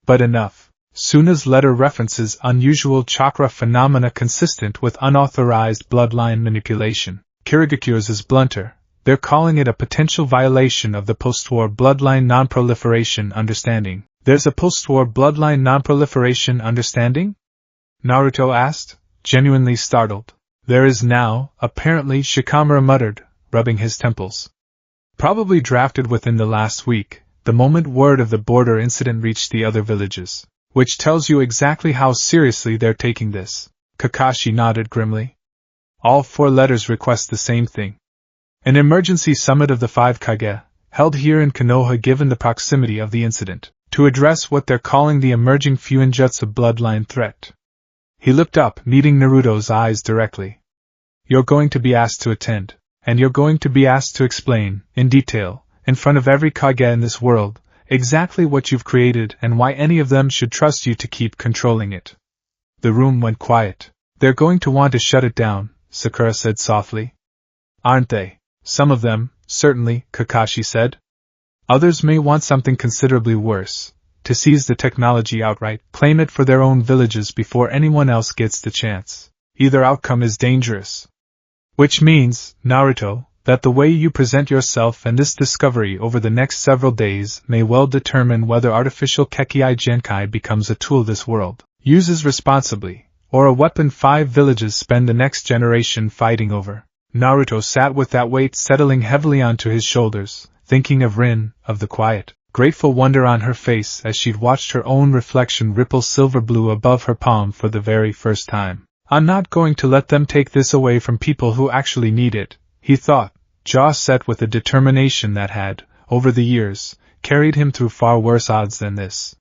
but enough. Suna's letter references unusual chakra phenomena consistent with unauthorized bloodline manipulation. Kirigakure's is blunter. They're calling it a potential violation of the post-war bloodline non-proliferation understanding. There's a post-war bloodline non-proliferation understanding? Naruto asked, genuinely startled. There is now, apparently, Shikamura muttered, rubbing his temples. Probably drafted within the last week, the moment word of the border incident reached the other villages. Which tells you exactly how seriously they're taking this. Kakashi nodded grimly. All 4 letters request the same thing. An emergency summit of the 5 Kage, held here in Konoha given the proximity of the incident, to address what they're calling the emerging Fuinjutsu bloodline threat. He looked up, meeting Naruto's eyes directly. You're going to be asked to attend, and you're going to be asked to explain, in detail, in front of every Kage in this world, exactly what you've created and why any of them should trust you to keep controlling it. The room went quiet. They're going to want to shut it down, Sakura said softly. Aren't they? Some of them, certainly, Kakashi said. Others may want something considerably worse, to seize the technology outright, claim it for their own villages before anyone else gets the chance. Either outcome is dangerous. Which means, Naruto, that the way you present yourself and this discovery over the next several days may well determine whether artificial Kekkei Genkai becomes a tool this world uses responsibly, or a weapon 5 villages spend the next generation fighting over. Naruto sat with that weight settling heavily onto his shoulders, thinking of Rin, of the quiet, grateful wonder on her face as she'd watched her own reflection ripple silver blue above her palm for the very first time. I'm not going to let them take this away from people who actually need it, he thought, jaw set with a determination that had, over the years, carried him through far worse odds than this.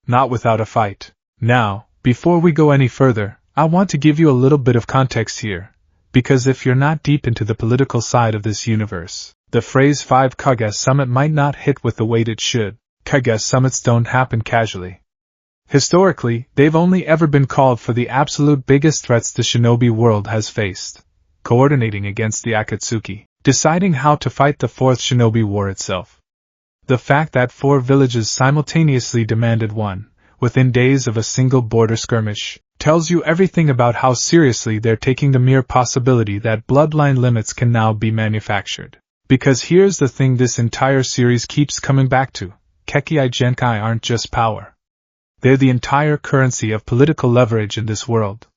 Not without a fight. Now, before we go any further, I want to give you a little bit of context here, because if you're not deep into the political side of this universe, the phrase 5 Kage Summit might not hit with the weight it should. Kage Summits don't happen casually. Historically, they've only ever been called for the absolute biggest threats the shinobi world has faced, coordinating against the Akatsuki, deciding how to fight the 4th shinobi war itself. The fact that 4 villages simultaneously demanded one, within days of a single border skirmish, tells you everything about how seriously they're taking the mere possibility that bloodline limits can now be manufactured. Because here's the thing this entire series keeps coming back to, Kekkei Genkai aren't just power. They're the entire currency of political leverage in this world.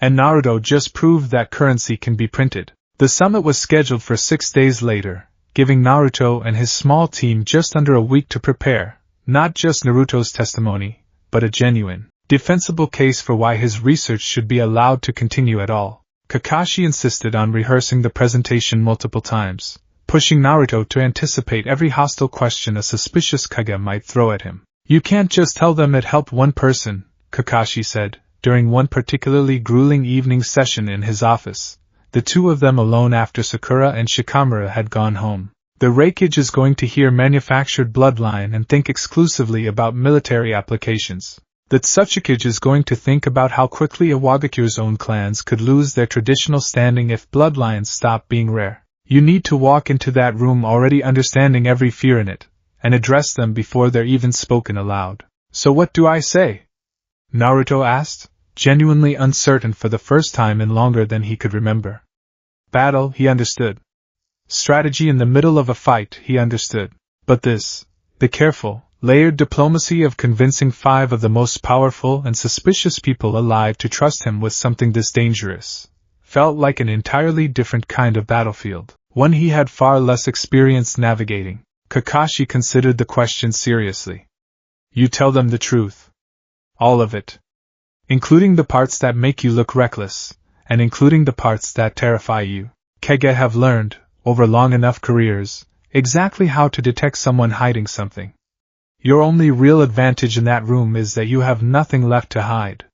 And Naruto just proved that currency can be printed. The summit was scheduled for 6 days later, giving Naruto and his small team just under a week to prepare, not just Naruto's testimony, but a genuine, defensible case for why his research should be allowed to continue at all. Kakashi insisted on rehearsing the presentation multiple times, pushing Naruto to anticipate every hostile question a suspicious Kage might throw at him. You can't just tell them it helped one person, Kakashi said, during one particularly grueling evening session in his office, the 2 of them alone after Sakura and Shikamura had gone home. The Reikage is going to hear manufactured bloodline and think exclusively about military applications. The Tsuchikage is going to think about how quickly Iwagakure's own clans could lose their traditional standing if bloodlines stop being rare. You need to walk into that room already understanding every fear in it, and address them before they're even spoken aloud. So what do I say? Naruto asked, genuinely uncertain for the first time in longer than he could remember. Battle, he understood. Strategy in the middle of a fight, he understood. But this, the careful, layered diplomacy of convincing 5 of the most powerful and suspicious people alive to trust him with something this dangerous, felt like an entirely different kind of battlefield, one he had far less experience navigating. Kakashi considered the question seriously. You tell them the truth. All of it. Including the parts that make you look reckless, and including the parts that terrify you. Kage have learned, over long enough careers, exactly how to detect someone hiding something. Your only real advantage in that room is that you have nothing left to hide.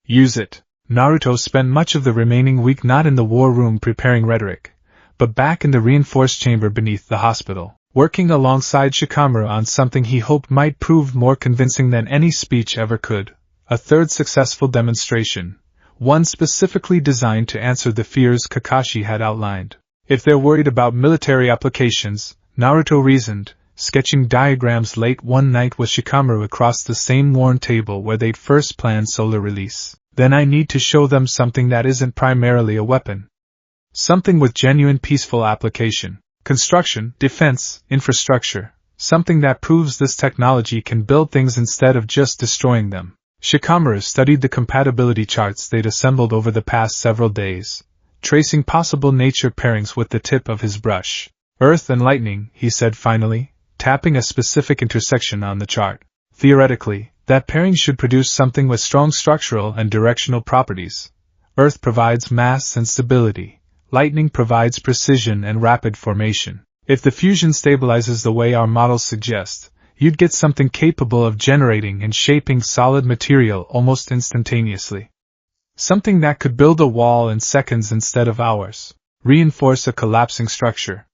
Use it. Naruto spent much of the remaining week not in the war room preparing rhetoric, but back in the reinforced chamber beneath the hospital, working alongside Shikamura on something he hoped might prove more convincing than any speech ever could, a 3rd successful demonstration, one specifically designed to answer the fears Kakashi had outlined. If they're worried about military applications, Naruto reasoned, sketching diagrams late one night with Shikamaru across the same worn table where they'd first planned solar release, then I need to show them something that isn't primarily a weapon. Something with genuine peaceful application. Construction, defense, infrastructure. Something that proves this technology can build things instead of just destroying them. Shikamaru studied the compatibility charts they'd assembled over the past several days, tracing possible nature pairings with the tip of his brush. Earth and lightning, he said finally, tapping a specific intersection on the chart. Theoretically, that pairing should produce something with strong structural and directional properties. Earth provides mass and stability. Lightning provides precision and rapid formation. If the fusion stabilizes the way our models suggest, you'd get something capable of generating and shaping solid material almost instantaneously. Something that could build a wall in seconds instead of hours. Reinforce a collapsing structure.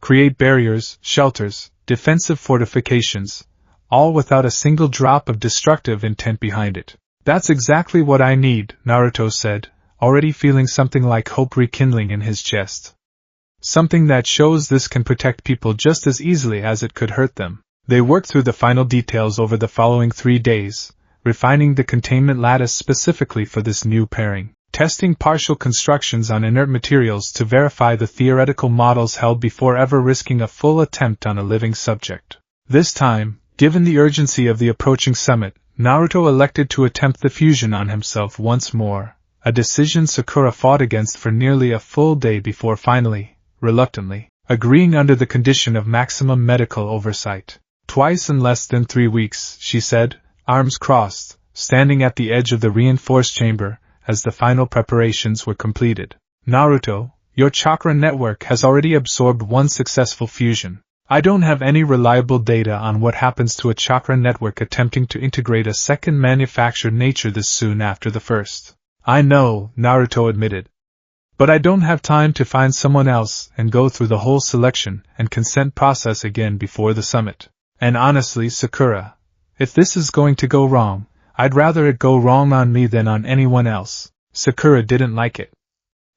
Create barriers, shelters, defensive fortifications, all without a single drop of destructive intent behind it. That's exactly what I need, Naruto said, already feeling something like hope rekindling in his chest. Something that shows this can protect people just as easily as it could hurt them. They worked through the final details over the following 3 days, refining the containment lattice specifically for this new pairing, testing partial constructions on inert materials to verify the theoretical models held before ever risking a full attempt on a living subject. This time, given the urgency of the approaching summit, Naruto elected to attempt the fusion on himself once more, a decision Sakura fought against for nearly a full day before finally, reluctantly, agreeing under the condition of maximum medical oversight. Twice in less than 3 weeks, she said, arms crossed, standing at the edge of the reinforced chamber, as the final preparations were completed. Naruto, your chakra network has already absorbed one successful fusion. I don't have any reliable data on what happens to a chakra network attempting to integrate a second manufactured nature this soon after the first. I know, Naruto admitted. But I don't have time to find someone else and go through the whole selection and consent process again before the summit. And honestly, Sakura, if this is going to go wrong, I'd rather it go wrong on me than on anyone else. Sakura didn't like it.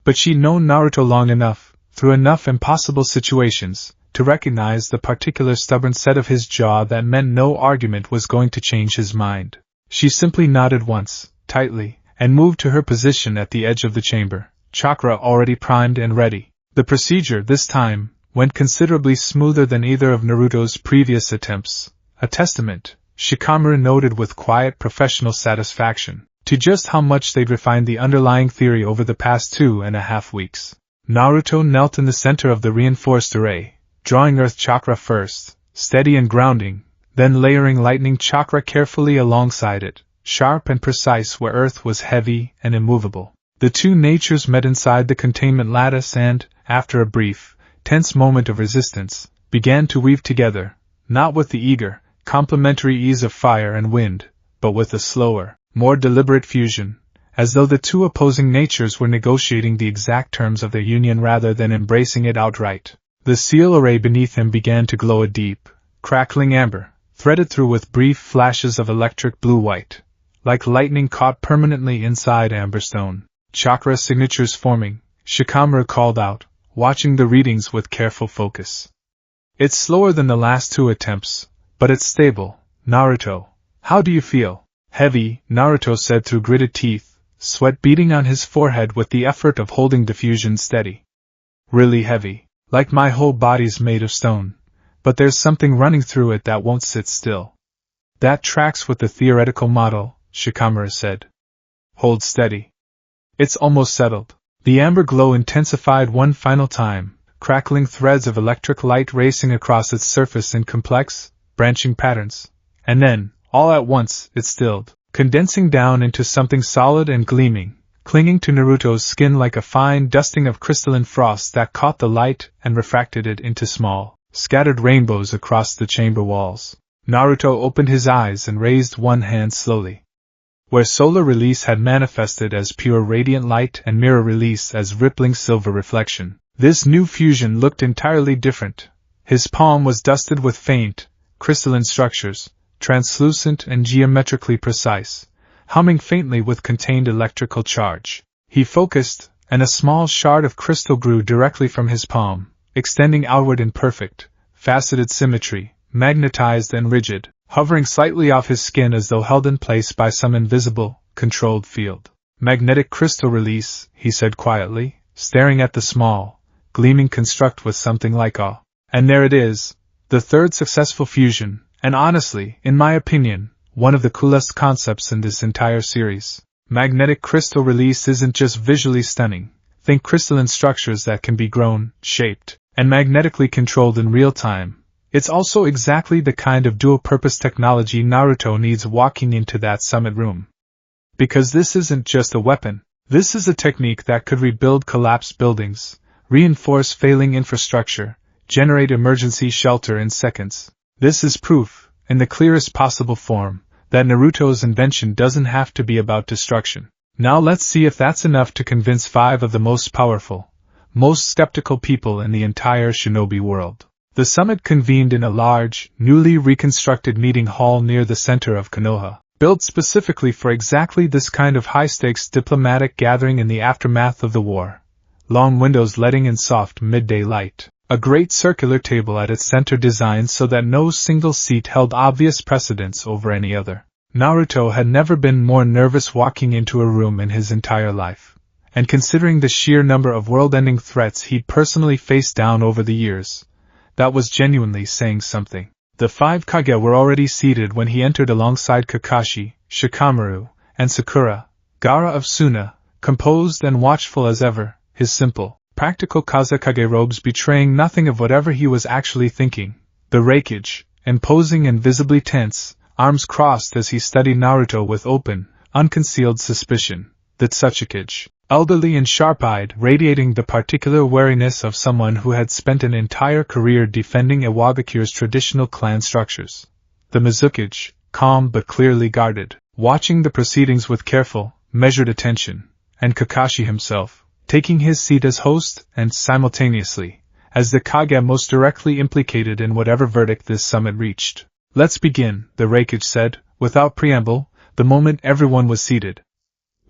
But she'd known Naruto long enough, through enough impossible situations, to recognize the particular stubborn set of his jaw that meant no argument was going to change his mind. She simply nodded once, tightly, and moved to her position at the edge of the chamber, chakra already primed and ready. The procedure, this time, went considerably smoother than either of Naruto's previous attempts, a testament, Shikamaru noted with quiet professional satisfaction, to just how much they'd refined the underlying theory over the past 2.5 weeks. Naruto knelt in the center of the reinforced array, drawing earth chakra first, steady and grounding, then layering lightning chakra carefully alongside it, sharp and precise where earth was heavy and immovable. The two natures met inside the containment lattice and, after a brief, tense moment of resistance, began to weave together, not with the eager, complementary ease of fire and wind, but with a slower, more deliberate fusion, as though the two opposing natures were negotiating the exact terms of their union rather than embracing it outright. The seal array beneath him began to glow a deep, crackling amber, threaded through with brief flashes of electric blue-white, like lightning caught permanently inside amber stone. Chakra signatures forming, Shikamaru called out, watching the readings with careful focus. It's slower than the last 2 attempts, but it's stable. Naruto, how do you feel? Heavy, Naruto said through gritted teeth, sweat beading on his forehead with the effort of holding the fusion steady. Really heavy, like my whole body's made of stone, but there's something running through it that won't sit still. That tracks with the theoretical model, Shikamaru said. Hold steady. It's almost settled. The amber glow intensified one final time, crackling threads of electric light racing across its surface in complex, branching patterns. And then, all at once, it stilled, condensing down into something solid and gleaming, clinging to Naruto's skin like a fine dusting of crystalline frost that caught the light and refracted it into small, scattered rainbows across the chamber walls. Naruto opened his eyes and raised one hand slowly. Where solar release had manifested as pure radiant light and mirror release as rippling silver reflection, this new fusion looked entirely different. His palm was dusted with faint, crystalline structures, translucent and geometrically precise, humming faintly with contained electrical charge. He focused, and a small shard of crystal grew directly from his palm, extending outward in perfect, faceted symmetry, magnetized and rigid, hovering slightly off his skin as though held in place by some invisible, controlled field. Magnetic crystal release, he said quietly, staring at the small, gleaming construct with something like awe. And there it is, the third successful fusion, and honestly, in my opinion, one of the coolest concepts in this entire series. Magnetic crystal release isn't just visually stunning. Think crystalline structures that can be grown, shaped, and magnetically controlled in real time. It's also exactly the kind of dual-purpose technology Naruto needs walking into that summit room. Because this isn't just a weapon. This is a technique that could rebuild collapsed buildings, reinforce failing infrastructure, generate emergency shelter in seconds. This is proof, in the clearest possible form, that Naruto's invention doesn't have to be about destruction. Now let's see if that's enough to convince 5 of the most powerful, most skeptical people in the entire shinobi world. The summit convened in a large, newly reconstructed meeting hall near the center of Konoha, built specifically for exactly this kind of high-stakes diplomatic gathering in the aftermath of the war. Long windows letting in soft midday light. A great circular table at its center designed so that no single seat held obvious precedence over any other. Naruto had never been more nervous walking into a room in his entire life. And considering the sheer number of world-ending threats he'd personally faced down over the years, that was genuinely saying something. The 5 Kage were already seated when he entered alongside Kakashi, Shikamaru, and Sakura, Gaara of Suna, composed and watchful as ever, his simple, practical Kazekage robes betraying nothing of whatever he was actually thinking. The Reikage, imposing and visibly tense, arms crossed as he studied Naruto with open, unconcealed suspicion. The Tsuchikage, elderly and sharp-eyed, radiating the particular wariness of someone who had spent an entire career defending Iwagakure's traditional clan structures. The Mizukage, calm but clearly guarded, watching the proceedings with careful, measured attention, and Kakashi himself, taking his seat as host and, simultaneously, as the Kage most directly implicated in whatever verdict this summit reached. "Let's begin," the Reikage said, without preamble, the moment everyone was seated.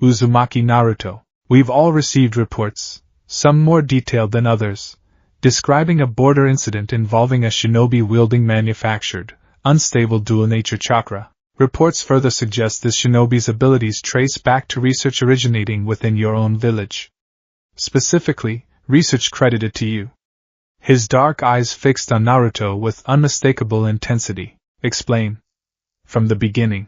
"Uzumaki Naruto, we've all received reports, some more detailed than others, describing a border incident involving a shinobi-wielding manufactured, unstable dual-nature chakra. Reports further suggest this shinobi's abilities trace back to research originating within your own village. Specifically, research credited to you." His dark eyes fixed on Naruto with unmistakable intensity. "Explain. From the beginning.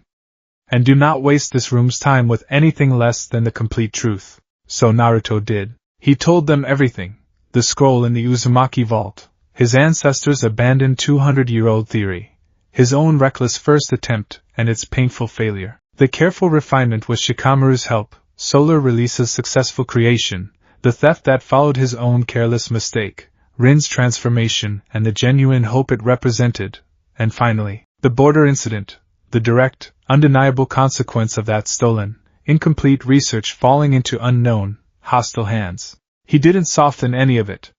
And do not waste this room's time with anything less than the complete truth." So Naruto did. He told them everything. The scroll in the Uzumaki vault, his ancestors' abandoned 200-year-old theory, his own reckless first attempt, and its painful failure. The careful refinement with Shikamaru's help, Solar Release's successful creation, the theft that followed his own careless mistake, Rin's transformation and the genuine hope it represented, and finally, the border incident, the direct, undeniable consequence of that stolen, incomplete research falling into unknown, hostile hands. He didn't soften any of it.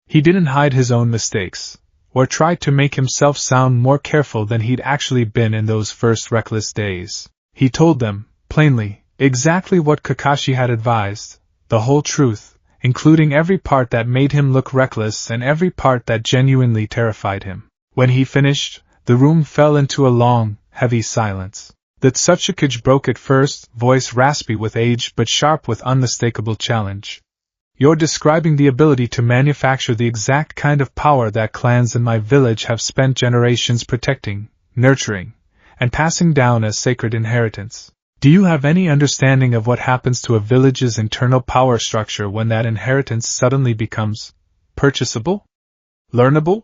He didn't hide his own mistakes, or try to make himself sound more careful than he'd actually been in those first reckless days. He told them, plainly, exactly what Kakashi had advised, the whole truth, including every part that made him look reckless and every part that genuinely terrified him. When he finished, the room fell into a long, heavy silence. The Tsuchikage broke at first, voice raspy with age but sharp with unmistakable challenge. "You're describing the ability to manufacture the exact kind of power that clans in my village have spent generations protecting, nurturing, and passing down as sacred inheritance. Do you have any understanding of what happens to a village's internal power structure when that inheritance suddenly becomes purchasable? Learnable?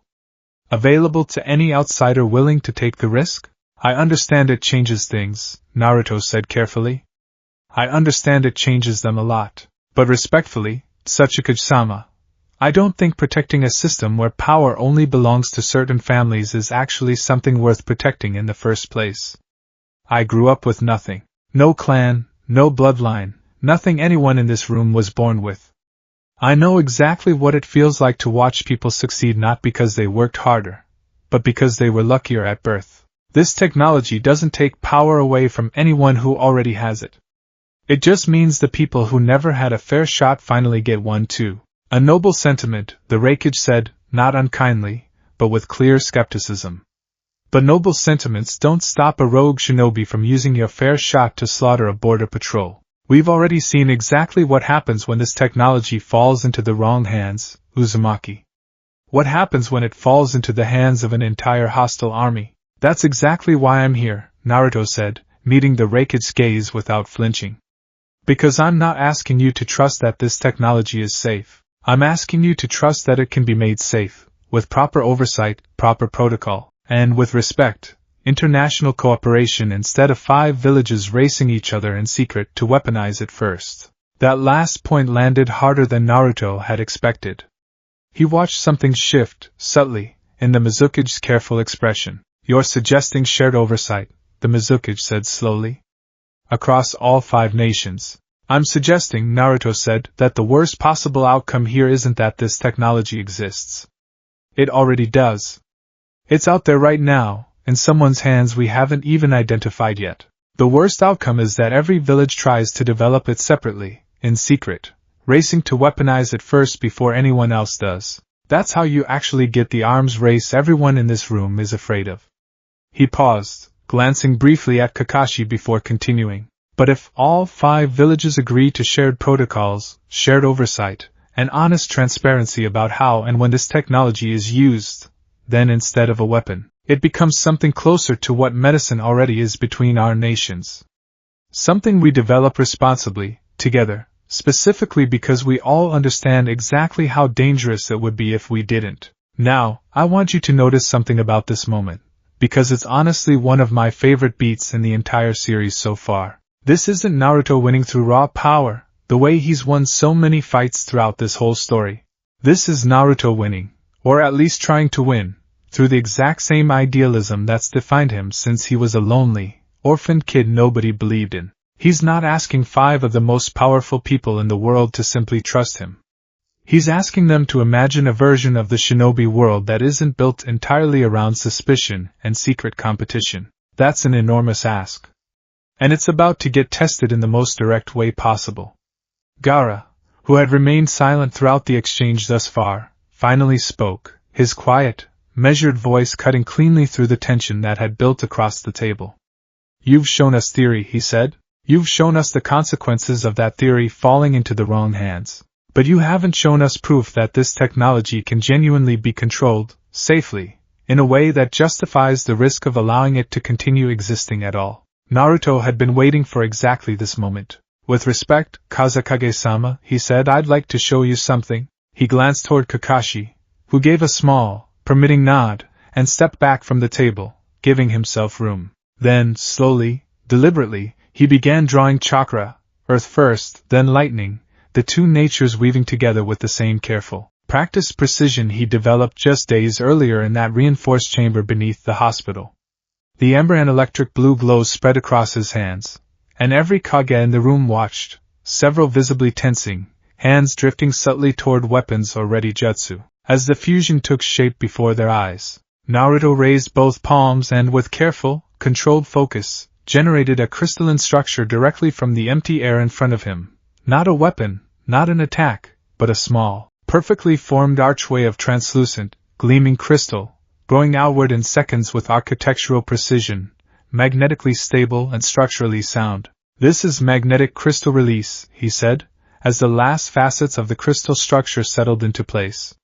Available to any outsider willing to take the risk?" "I understand it changes things," Naruto said carefully. "I understand it changes them a lot. But respectfully, Tsuchikage-sama, I don't think protecting a system where power only belongs to certain families is actually something worth protecting in the first place. I grew up with nothing. No clan, no bloodline, nothing anyone in this room was born with. I know exactly what it feels like to watch people succeed not because they worked harder, but because they were luckier at birth. This technology doesn't take power away from anyone who already has it. It just means the people who never had a fair shot finally get one too. A noble sentiment, the Reikage said, not unkindly, but with clear skepticism. But noble sentiments don't stop a rogue shinobi from using your fair shot to slaughter a border patrol. We've already seen exactly what happens when this technology falls into the wrong hands, Uzumaki. What happens when it falls into the hands of an entire hostile army? That's exactly why I'm here, Naruto said, meeting the Reikage's gaze without flinching. Because I'm not asking you to trust that this technology is safe. I'm asking you to trust that it can be made safe, with proper oversight, proper protocol, and with respect, international cooperation instead of 5 villages racing each other in secret to weaponize it first. That last point landed harder than Naruto had expected. He watched something shift, subtly, in the Mizukage's careful expression. You're suggesting shared oversight, the Mizukage said slowly. Across all 5 nations. I'm suggesting, Naruto said, that the worst possible outcome here isn't that this technology exists. It already does. It's out there right now, in someone's hands we haven't even identified yet. The worst outcome is that every village tries to develop it separately, in secret, racing to weaponize it first before anyone else does. That's how you actually get the arms race everyone in this room is afraid of. He paused, glancing briefly at Kakashi before continuing. But if all 5 villages agree to shared protocols, shared oversight, and honest transparency about how and when this technology is used, then instead of a weapon, it becomes something closer to what medicine already is between our nations. Something we develop responsibly, together, specifically because we all understand exactly how dangerous it would be if we didn't. Now, I want you to notice something about this moment, because it's honestly one of my favorite beats in the entire series so far. This isn't Naruto winning through raw power, the way he's won so many fights throughout this whole story. This is Naruto winning, or at least trying to win, through the exact same idealism that's defined him since he was a lonely, orphaned kid nobody believed in. He's not asking 5 of the most powerful people in the world to simply trust him. He's asking them to imagine a version of the shinobi world that isn't built entirely around suspicion and secret competition. That's an enormous ask. And it's about to get tested in the most direct way possible. Gaara, who had remained silent throughout the exchange thus far, finally spoke, his quiet, measured voice cutting cleanly through the tension that had built across the table. You've shown us theory, he said. You've shown us the consequences of that theory falling into the wrong hands. But you haven't shown us proof that this technology can genuinely be controlled, safely, in a way that justifies the risk of allowing it to continue existing at all. Naruto had been waiting for exactly this moment. With respect, Kazekage-sama, he said, I'd like to show you something. He glanced toward Kakashi, who gave a small, permitting nod, and stepped back from the table, giving himself room. Then, slowly, deliberately, he began drawing chakra, earth first, then lightning, the 2 natures weaving together with the same careful, practiced precision he developed just days earlier in that reinforced chamber beneath the hospital. The amber and electric blue glows spread across his hands, and every Kage in the room watched, several visibly tensing, hands drifting subtly toward weapons or ready jutsu, as the fusion took shape before their eyes. Naruto raised both palms and with careful, controlled focus, generated a crystalline structure directly from the empty air in front of him. Not a weapon, not an attack, but a small, perfectly formed archway of translucent, gleaming crystal, growing outward in seconds with architectural precision, magnetically stable and structurally sound. This is magnetic crystal release, he said, as the last facets of the crystal structure settled into place.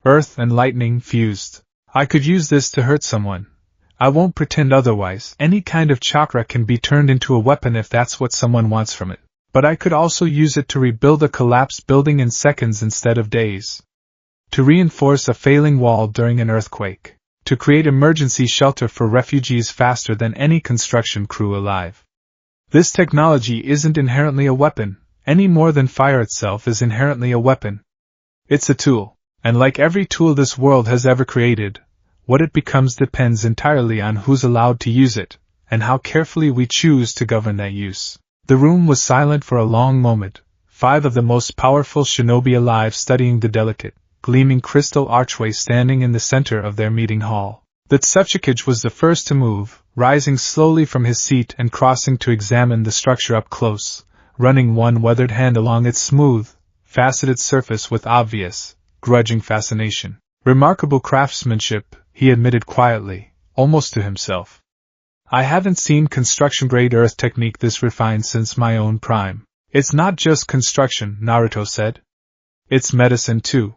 Earth and lightning fused. I could use this to hurt someone. I won't pretend otherwise. Any kind of chakra can be turned into a weapon if that's what someone wants from it. But I could also use it to rebuild a collapsed building in seconds instead of days. To reinforce a failing wall during an earthquake. To create emergency shelter for refugees faster than any construction crew alive. This technology isn't inherently a weapon, any more than fire itself is inherently a weapon. It's a tool, and like every tool this world has ever created, what it becomes depends entirely on who's allowed to use it, and how carefully we choose to govern that use. The room was silent for a long moment, 5 of the most powerful shinobi alive studying the delicate, gleaming crystal archway standing in the center of their meeting hall. The Tsuchikage was the first to move, rising slowly from his seat and crossing to examine the structure up close, running one weathered hand along its smooth, faceted surface with obvious, grudging fascination. Remarkable craftsmanship, he admitted quietly, almost to himself. I haven't seen construction-grade earth technique this refined since my own prime. It's not just construction, Naruto said. It's medicine too.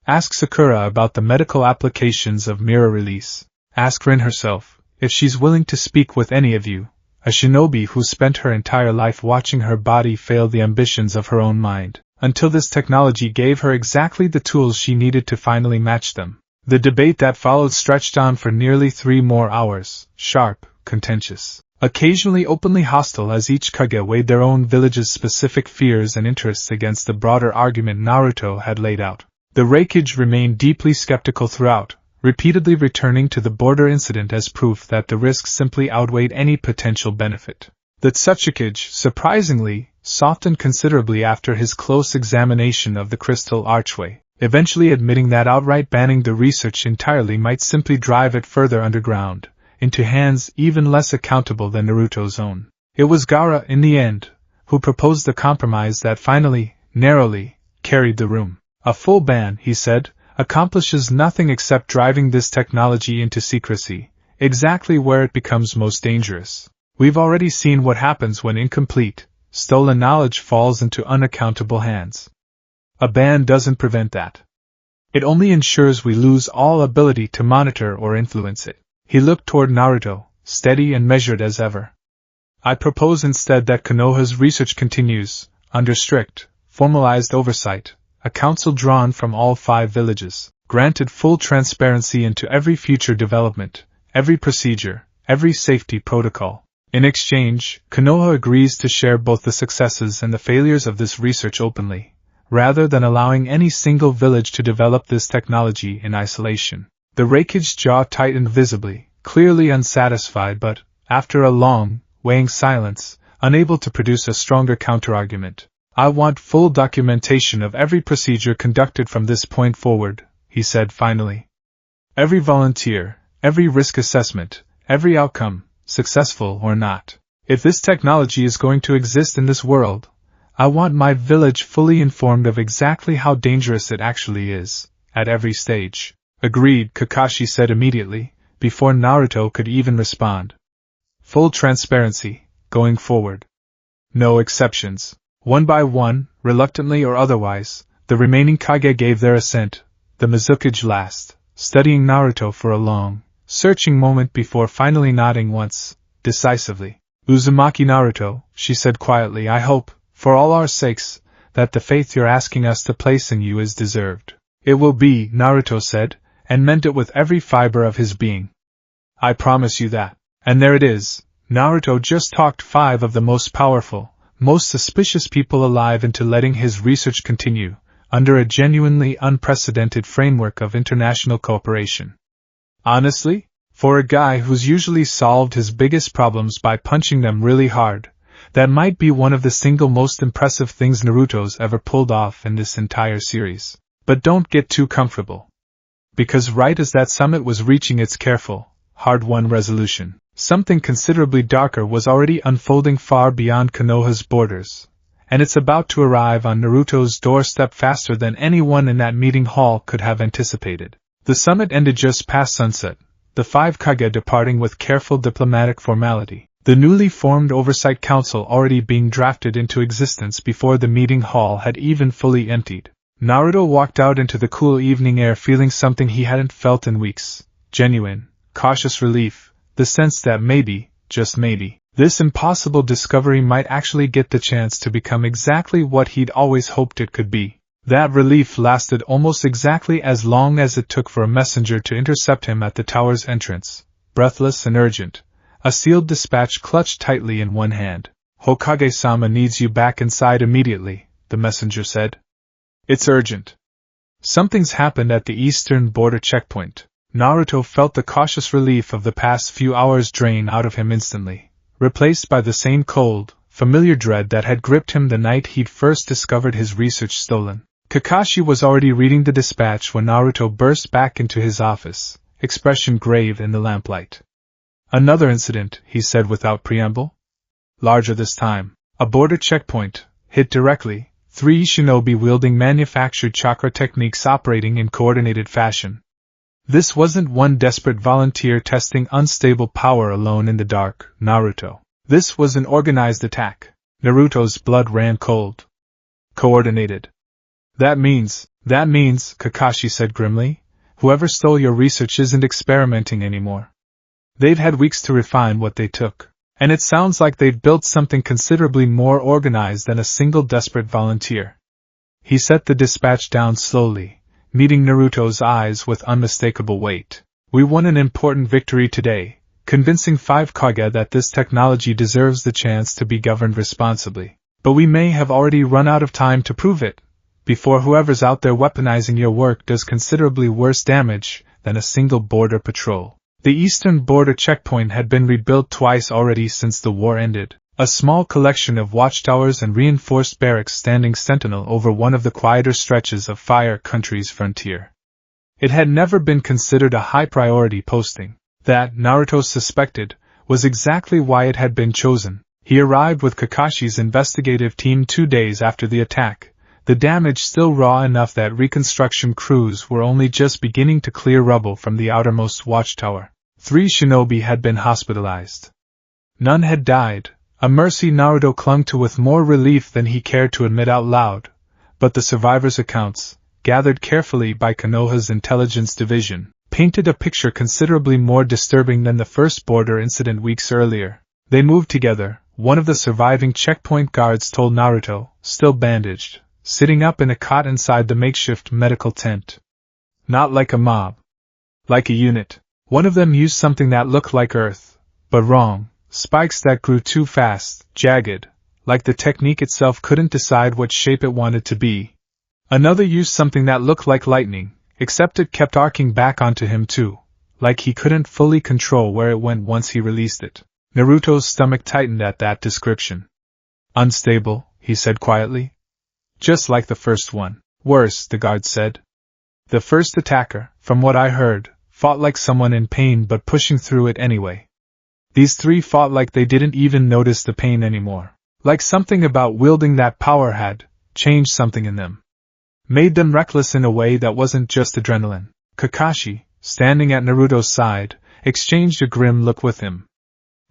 Ask Sakura about the medical applications of mirror release. Ask Rin herself, if she's willing to speak with any of you, a shinobi who spent her entire life watching her body fail the ambitions of her own mind, until this technology gave her exactly the tools she needed to finally match them. The debate that followed stretched on for nearly 3 more hours, sharp, contentious, occasionally openly hostile as each Kage weighed their own village's specific fears and interests against the broader argument Naruto had laid out. The Reikage remained deeply skeptical throughout, repeatedly returning to the border incident as proof that the risks simply outweighed any potential benefit. The Tsuchikage, surprisingly, softened considerably after his close examination of the crystal archway, eventually admitting that outright banning the research entirely might simply drive it further underground, into hands even less accountable than Naruto's own. It was Gaara, in the end, who proposed the compromise that finally, narrowly, carried the room. A full ban, he said, accomplishes nothing except driving this technology into secrecy, exactly where it becomes most dangerous. We've already seen what happens when incomplete, stolen knowledge falls into unaccountable hands. A ban doesn't prevent that. It only ensures we lose all ability to monitor or influence it. He looked toward Naruto, steady and measured as ever. I propose instead that Konoha's research continues, under strict, formalized oversight, a council drawn from all 5 villages, granted full transparency into every future development, every procedure, every safety protocol. In exchange, Konoha agrees to share both the successes and the failures of this research openly, rather than allowing any single village to develop this technology in isolation. The Reikage's jaw tightened visibly, clearly unsatisfied but, after a long, weighing silence, unable to produce a stronger counterargument. I want full documentation of every procedure conducted from this point forward, he said finally. Every volunteer, every risk assessment, every outcome, successful or not. If this technology is going to exist in this world, I want my village fully informed of exactly how dangerous it actually is, at every stage. Agreed, Kakashi said immediately, before Naruto could even respond. Full transparency, going forward. No exceptions. One by one, reluctantly or otherwise, the remaining Kage gave their assent, the Mizukage last, studying Naruto for a long, searching moment before finally nodding once, decisively. Uzumaki Naruto, she said quietly, I hope, for all our sakes, that the faith you're asking us to place in you is deserved. It will be, Naruto said, and meant it with every fiber of his being. I promise you that. And there it is, Naruto just talked 5 of the most powerful, most suspicious people alive into letting his research continue, under a genuinely unprecedented framework of international cooperation. Honestly, for a guy who's usually solved his biggest problems by punching them really hard, that might be one of the single most impressive things Naruto's ever pulled off in this entire series. But don't get too comfortable. Because right as that summit was reaching its careful, hard-won resolution, something considerably darker was already unfolding far beyond Konoha's borders, and it's about to arrive on Naruto's doorstep faster than anyone in that meeting hall could have anticipated. The summit ended just past sunset, the 5 Kage departing with careful diplomatic formality, the newly formed Oversight Council already being drafted into existence before the meeting hall had even fully emptied. Naruto walked out into the cool evening air feeling something he hadn't felt in weeks, genuine, cautious relief, the sense that maybe, just maybe, this impossible discovery might actually get the chance to become exactly what he'd always hoped it could be. That relief lasted almost exactly as long as it took for a messenger to intercept him at the tower's entrance, breathless and urgent, a sealed dispatch clutched tightly in one hand. Hokage-sama needs you back inside immediately, the messenger said. It's urgent. Something's happened at the eastern border checkpoint. Naruto felt the cautious relief of the past few hours drain out of him instantly, replaced by the same cold, familiar dread that had gripped him the night he'd first discovered his research stolen. Kakashi was already reading the dispatch when Naruto burst back into his office, expression grave in the lamplight. Another incident, he said without preamble. Larger this time. A border checkpoint, hit directly, 3 shinobi wielding manufactured chakra techniques operating in coordinated fashion. This wasn't one desperate volunteer testing unstable power alone in the dark, Naruto. This was an organized attack. Naruto's blood ran cold. Coordinated. That means, Kakashi said grimly, whoever stole your research isn't experimenting anymore. They've had weeks to refine what they took. And it sounds like they've built something considerably more organized than a single desperate volunteer. He set the dispatch down slowly, meeting Naruto's eyes with unmistakable weight. We won an important victory today, convincing 5 Kage that this technology deserves the chance to be governed responsibly. But we may have already run out of time to prove it, before whoever's out there weaponizing your work does considerably worse damage than a single border patrol. The eastern border checkpoint had been rebuilt twice already since the war ended, a small collection of watchtowers and reinforced barracks standing sentinel over one of the quieter stretches of Fire Country's frontier. It had never been considered a high-priority posting. That, Naruto suspected, was exactly why it had been chosen. He arrived with Kakashi's investigative team 2 days after the attack, the damage still raw enough that reconstruction crews were only just beginning to clear rubble from the outermost watchtower. 3 shinobi had been hospitalized. None had died, a mercy Naruto clung to with more relief than he cared to admit out loud, but the survivors' accounts, gathered carefully by Konoha's intelligence division, painted a picture considerably more disturbing than the first border incident weeks earlier. They moved together, one of the surviving checkpoint guards told Naruto, still bandaged, sitting up in a cot inside the makeshift medical tent. Not like a mob. Like a unit. One of them used something that looked like earth, but wrong, spikes that grew too fast, jagged, like the technique itself couldn't decide what shape it wanted to be. Another used something that looked like lightning, except it kept arcing back onto him too, like he couldn't fully control where it went once he released it. Naruto's stomach tightened at that description. Unstable, he said quietly. Just like the first one. Worse, the guard said. The first attacker, from what I heard, fought like someone in pain but pushing through it anyway. These 3 fought like they didn't even notice the pain anymore. Like something about wielding that power had changed something in them. Made them reckless in a way that wasn't just adrenaline. Kakashi, standing at Naruto's side, exchanged a grim look with him.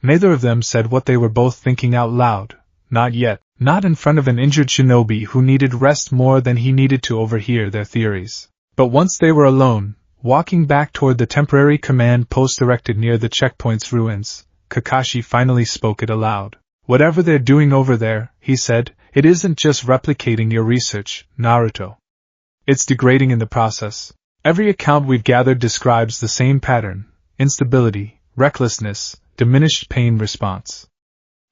Neither of them said what they were both thinking out loud. Not yet. Not in front of an injured shinobi who needed rest more than he needed to overhear their theories. But once they were alone, walking back toward the temporary command post erected near the checkpoint's ruins, Kakashi finally spoke it aloud. Whatever they're doing over there, he said, it isn't just replicating your research, Naruto. It's degrading in the process. Every account we've gathered describes the same pattern: instability, recklessness, diminished pain response.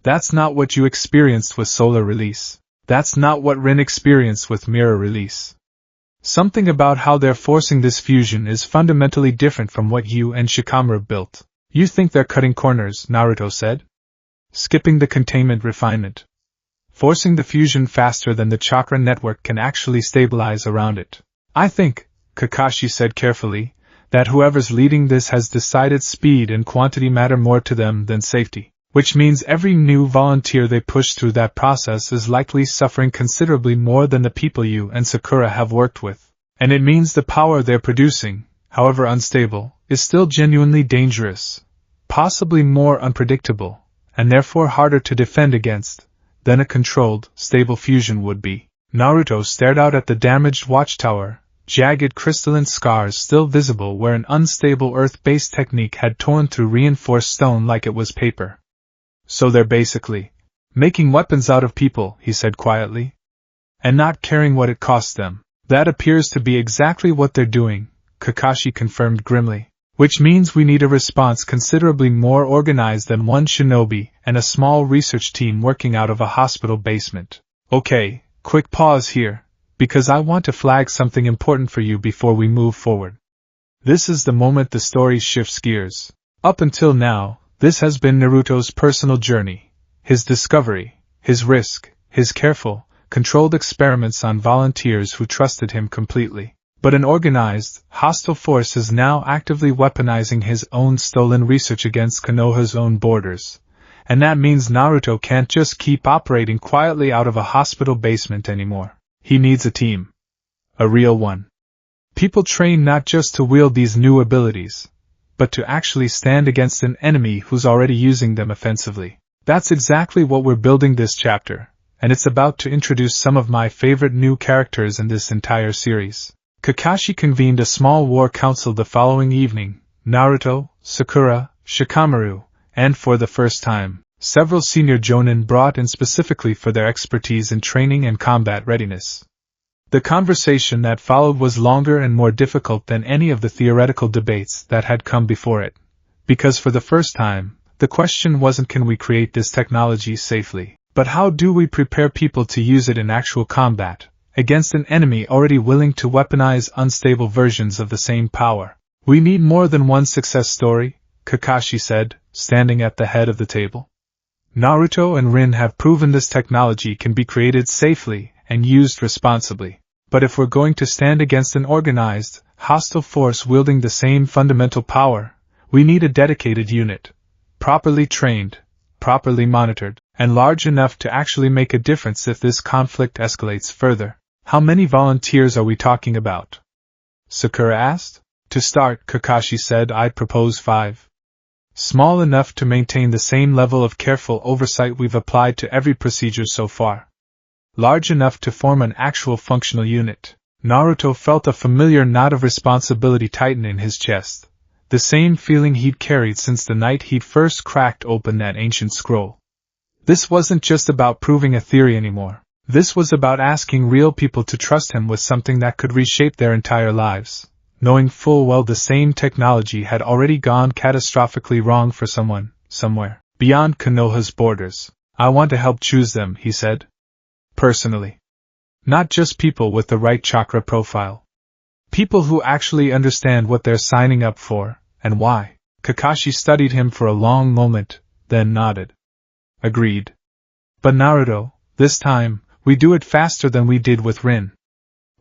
That's not what you experienced with solar release. That's not what Rin experienced with mirror release. Something about how they're forcing this fusion is fundamentally different from what you and Shikamaru built. You think they're cutting corners, Naruto said. Skipping the containment refinement. Forcing the fusion faster than the chakra network can actually stabilize around it. I think, Kakashi said carefully, that whoever's leading this has decided speed and quantity matter more to them than safety, which means every new volunteer they push through that process is likely suffering considerably more than the people you and Sakura have worked with. And it means the power they're producing, however unstable, is still genuinely dangerous, possibly more unpredictable, and therefore harder to defend against than a controlled, stable fusion would be. Naruto stared out at the damaged watchtower, jagged crystalline scars still visible where an unstable earth-based technique had torn through reinforced stone like it was paper. So they're basically making weapons out of people, he said quietly. And not caring what it costs them. That appears to be exactly what they're doing, Kakashi confirmed grimly. Which means we need a response considerably more organized than one shinobi and a small research team working out of a hospital basement. Okay, quick pause here, because I want to flag something important for you before we move forward. This is the moment the story shifts gears. Up until now, this has been Naruto's personal journey, his discovery, his risk, his careful, controlled experiments on volunteers who trusted him completely. But an organized, hostile force is now actively weaponizing his own stolen research against Konoha's own borders. And that means Naruto can't just keep operating quietly out of a hospital basement anymore. He needs a team. A real one. People train not just to wield these new abilities, but to actually stand against an enemy who's already using them offensively. That's exactly what we're building this chapter, and it's about to introduce some of my favorite new characters in this entire series. Kakashi convened a small war council the following evening. Naruto, Sakura, Shikamaru, and for the first time, several senior jonin brought in specifically for their expertise in training and combat readiness. The conversation that followed was longer and more difficult than any of the theoretical debates that had come before it, because for the first time, the question wasn't can we create this technology safely, but how do we prepare people to use it in actual combat, against an enemy already willing to weaponize unstable versions of the same power. We need more than one success story, Kakashi said, standing at the head of the table. Naruto and Rin have proven this technology can be created safely and used responsibly. But if we're going to stand against an organized, hostile force wielding the same fundamental power, we need a dedicated unit, properly trained, properly monitored, and large enough to actually make a difference if this conflict escalates further. How many volunteers are we talking about? Sakura asked. To start, Kakashi said, I'd propose 5. Small enough to maintain the same level of careful oversight we've applied to every procedure so far. Large enough to form an actual functional unit. Naruto felt a familiar knot of responsibility tighten in his chest, the same feeling he'd carried since the night he'd first cracked open that ancient scroll. This wasn't just about proving a theory anymore. This was about asking real people to trust him with something that could reshape their entire lives, knowing full well the same technology had already gone catastrophically wrong for someone, somewhere, beyond Konoha's borders. I want to help choose them, he said. Personally. Not just people with the right chakra profile. People who actually understand what they're signing up for, and why. Kakashi studied him for a long moment, then nodded. Agreed. But Naruto, this time, we do it faster than we did with Rin.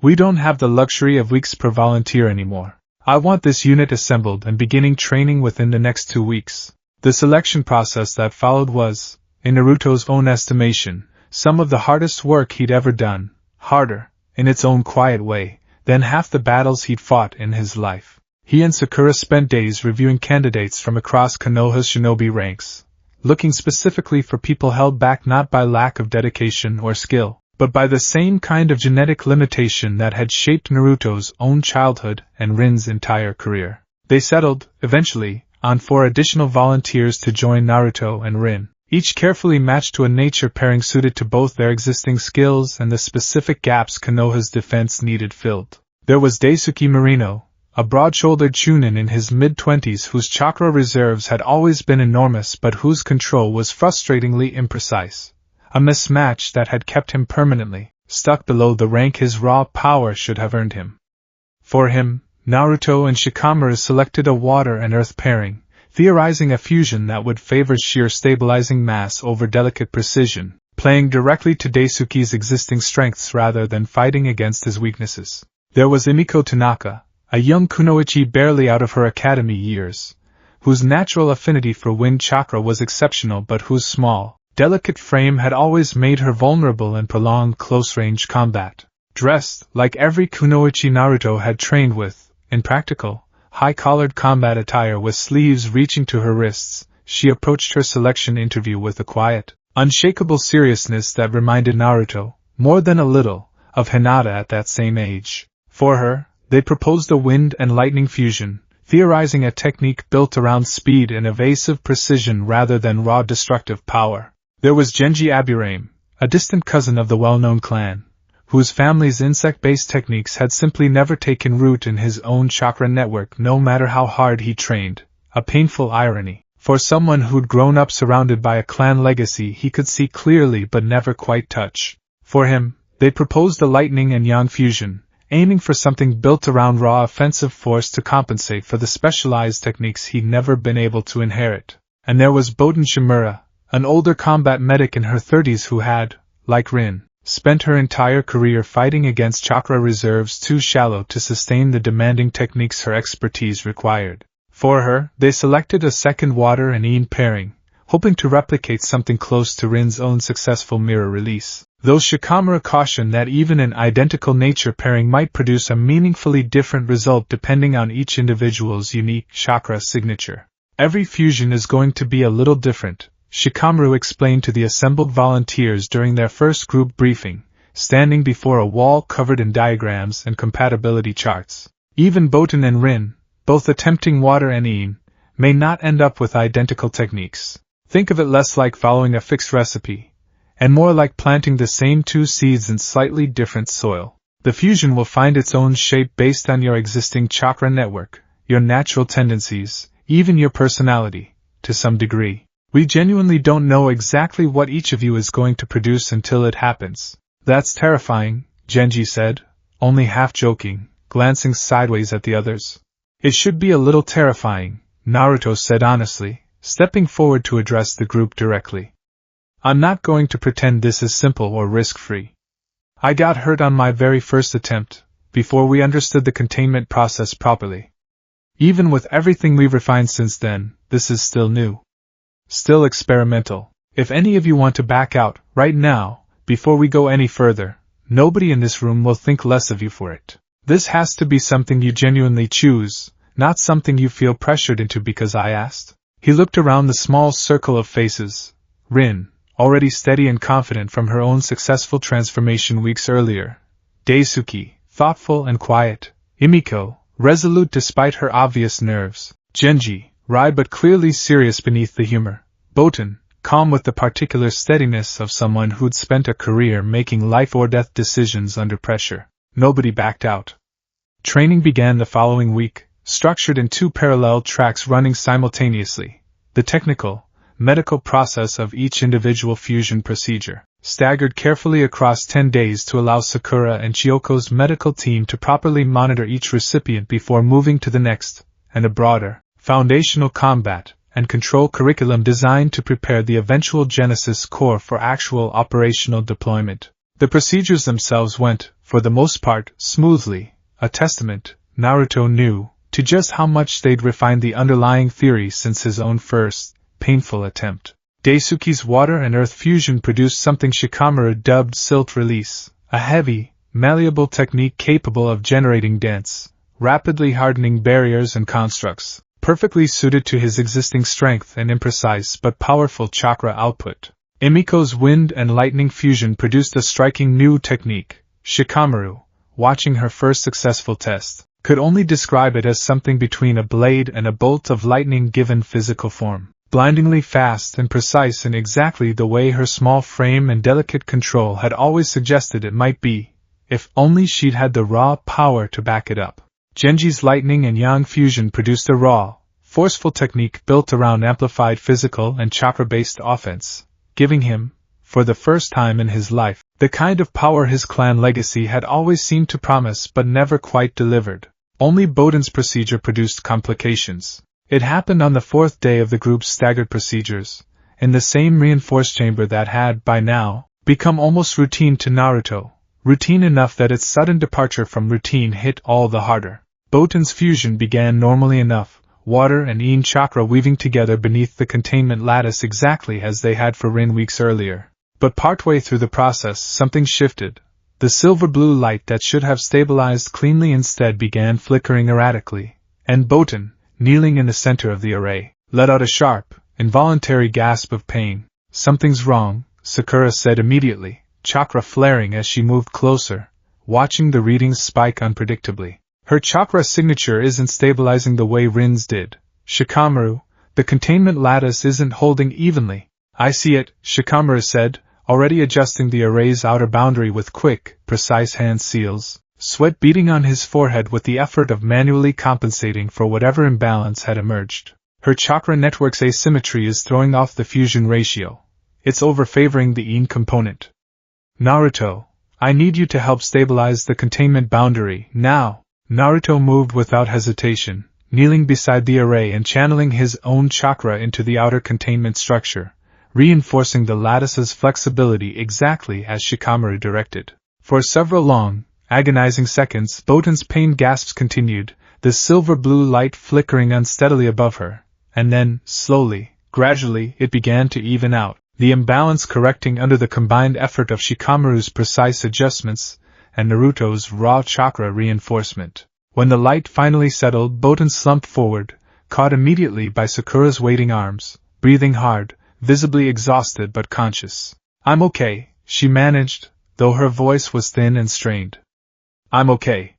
We don't have the luxury of weeks per volunteer anymore. I want this unit assembled and beginning training within the next 2 weeks. The selection process that followed was, in Naruto's own estimation, some of the hardest work he'd ever done, harder, in its own quiet way, than half the battles he'd fought in his life. He and Sakura spent days reviewing candidates from across Konoha's shinobi ranks, looking specifically for people held back not by lack of dedication or skill, but by the same kind of genetic limitation that had shaped Naruto's own childhood and Rin's entire career. They settled, eventually, on 4 additional volunteers to join Naruto and Rin, each carefully matched to a nature pairing suited to both their existing skills and the specific gaps Konoha's defense needed filled. There was Daisuke Marino, a broad-shouldered chunin in his mid-20s whose chakra reserves had always been enormous but whose control was frustratingly imprecise, a mismatch that had kept him permanently stuck below the rank his raw power should have earned him. For him, Naruto and Shikamaru selected a water and earth pairing, theorizing a fusion that would favor sheer stabilizing mass over delicate precision, playing directly to Daisuke's existing strengths rather than fighting against his weaknesses. There was Emiko Tanaka, a young kunoichi barely out of her academy years, whose natural affinity for wind chakra was exceptional but whose small, delicate frame had always made her vulnerable in prolonged close-range combat. Dressed like every kunoichi Naruto had trained with, in practical, high-collared combat attire with sleeves reaching to her wrists, she approached her selection interview with a quiet, unshakable seriousness that reminded Naruto, more than a little, of Hinata at that same age. For her, they proposed a wind and lightning fusion, theorizing a technique built around speed and evasive precision rather than raw destructive power. There was Genji Aburame, a distant cousin of the well-known clan, whose family's insect-based techniques had simply never taken root in his own chakra network no matter how hard he trained, a painful irony, for someone who'd grown up surrounded by a clan legacy he could see clearly but never quite touch. For him, they proposed a lightning and yang fusion, aiming for something built around raw offensive force to compensate for the specialized techniques he'd never been able to inherit. And there was Boten Shimura, an older combat medic in her 30s who had, like Rin, spent her entire career fighting against chakra reserves too shallow to sustain the demanding techniques her expertise required. For her, they selected a second water and yin pairing, hoping to replicate something close to Rin's own successful mirror release. Though Shikamaru cautioned that even an identical nature pairing might produce a meaningfully different result depending on each individual's unique chakra signature. Every fusion is going to be a little different, Shikamaru explained to the assembled volunteers during their first group briefing, standing before a wall covered in diagrams and compatibility charts. Even Boten and Rin, both attempting water and yin, may not end up with identical techniques. Think of it less like following a fixed recipe, and more like planting the same two seeds in slightly different soil. The fusion will find its own shape based on your existing chakra network, your natural tendencies, even your personality, to some degree. We genuinely don't know exactly what each of you is going to produce until it happens. That's terrifying, Genji said, only half joking, glancing sideways at the others. It should be a little terrifying, Naruto said honestly, stepping forward to address the group directly. I'm not going to pretend this is simple or risk-free. I got hurt on my very first attempt, before we understood the containment process properly. Even with everything we've refined since then, this is still new. Still experimental. If any of you want to back out, right now, before we go any further, nobody in this room will think less of you for it. This has to be something you genuinely choose, not something you feel pressured into because I asked. He looked around the small circle of faces. Rin, already steady and confident from her own successful transformation weeks earlier. Daisuke, thoughtful and quiet. Emiko, resolute despite her obvious nerves. Genji, wry but clearly serious beneath the humor. Boten, calm with the particular steadiness of someone who'd spent a career making life-or-death decisions under pressure. Nobody backed out. Training began the following week, structured in 2 parallel tracks running simultaneously. The technical, medical process of each individual fusion procedure, staggered carefully across 10 days to allow Sakura and Chiyoko's medical team to properly monitor each recipient before moving to the next, and a broader, foundational combat and control curriculum designed to prepare the eventual Genesis Core for actual operational deployment. The procedures themselves went, for the most part, smoothly, a testament, Naruto knew, to just how much they'd refined the underlying theory since his own first, painful attempt. Daisuke's water and earth fusion produced something Shikamaru dubbed silt release, a heavy, malleable technique capable of generating dense, rapidly hardening barriers and constructs, perfectly suited to his existing strength and imprecise but powerful chakra output. Emiko's wind and lightning fusion produced a striking new technique. Shikamaru, watching her first successful test, could only describe it as something between a blade and a bolt of lightning given physical form. Blindingly fast and precise in exactly the way her small frame and delicate control had always suggested it might be, if only she'd had the raw power to back it up. Genji's lightning and yang fusion produced a raw, forceful technique built around amplified physical and chakra-based offense, giving him, for the first time in his life, the kind of power his clan legacy had always seemed to promise but never quite delivered. Only Boden's procedure produced complications. It happened on the 4th day of the group's staggered procedures, in the same reinforced chamber that had, by now, become almost routine to Naruto, routine enough that its sudden departure from routine hit all the harder. Boten's fusion began normally enough, water and yin chakra weaving together beneath the containment lattice exactly as they had for Rin weeks earlier. But partway through the process something shifted. The silver-blue light that should have stabilized cleanly instead began flickering erratically, and Boten, kneeling in the center of the array, let out a sharp, involuntary gasp of pain. Something's wrong, Sakura said immediately, chakra flaring as she moved closer, watching the readings spike unpredictably. Her chakra signature isn't stabilizing the way Rin's did. Shikamaru, the containment lattice isn't holding evenly. I see it, Shikamaru said, already adjusting the array's outer boundary with quick, precise hand seals, sweat beading on his forehead with the effort of manually compensating for whatever imbalance had emerged. Her chakra network's asymmetry is throwing off the fusion ratio. It's overfavoring the yin component. Naruto, I need you to help stabilize the containment boundary, now. Naruto moved without hesitation, kneeling beside the array and channeling his own chakra into the outer containment structure, reinforcing the lattice's flexibility exactly as Shikamaru directed. For several long, agonizing seconds, Botan's pained gasps continued, the silver-blue light flickering unsteadily above her, and then, slowly, gradually, it began to even out, the imbalance correcting under the combined effort of Shikamaru's precise adjustments and Naruto's raw chakra reinforcement. When the light finally settled, Botan slumped forward, caught immediately by Sakura's waiting arms, breathing hard, visibly exhausted but conscious. "I'm okay," she managed, though her voice was thin and strained. "I'm okay."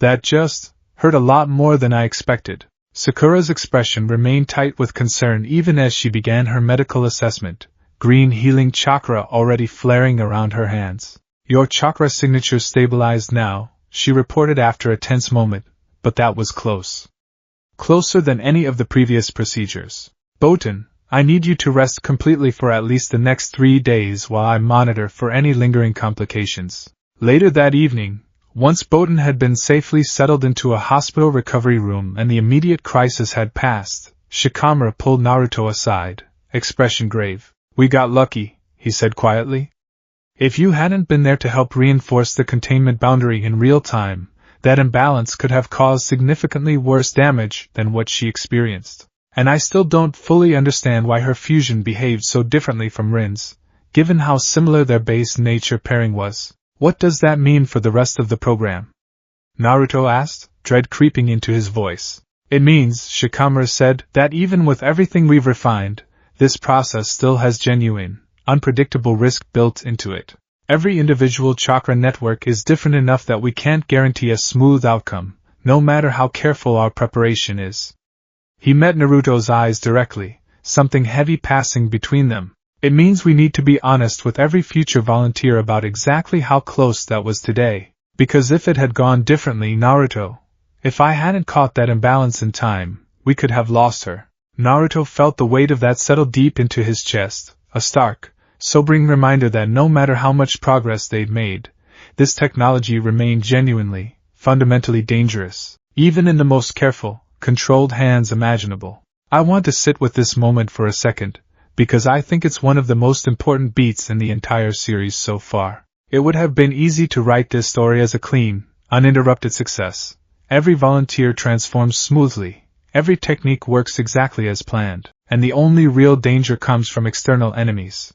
That just hurt a lot more than I expected. Sakura's expression remained tight with concern even as she began her medical assessment, green healing chakra already flaring around her hands. "Your chakra signature stabilized now," she reported after a tense moment, but that was close. Closer than any of the previous procedures. "Botan, I need you to rest completely for at least the next 3 days while I monitor for any lingering complications." Later that evening, once Botan had been safely settled into a hospital recovery room and the immediate crisis had passed, Shikamaru pulled Naruto aside, expression grave. "We got lucky," he said quietly. "If you hadn't been there to help reinforce the containment boundary in real time, that imbalance could have caused significantly worse damage than what she experienced. And I still don't fully understand why her fusion behaved so differently from Rin's, given how similar their base nature pairing was. What does that mean for the rest of the program?" Naruto asked, dread creeping into his voice. "It means," Shikamaru said, "that even with everything we've refined, this process still has genuine, unpredictable risk built into it. Every individual chakra network is different enough that we can't guarantee a smooth outcome, no matter how careful our preparation is." He met Naruto's eyes directly, something heavy passing between them. "It means we need to be honest with every future volunteer about exactly how close that was today, because if it had gone differently, Naruto, if I hadn't caught that imbalance in time, we could have lost her." Naruto felt the weight of that settle deep into his chest, a stark, sobering reminder that no matter how much progress they'd made, this technology remained genuinely, fundamentally dangerous, even in the most careful, controlled hands imaginable. I want to sit with this moment for a second, because I think it's one of the most important beats in the entire series so far. It would have been easy to write this story as a clean, uninterrupted success. Every volunteer transforms smoothly, every technique works exactly as planned, and the only real danger comes from external enemies.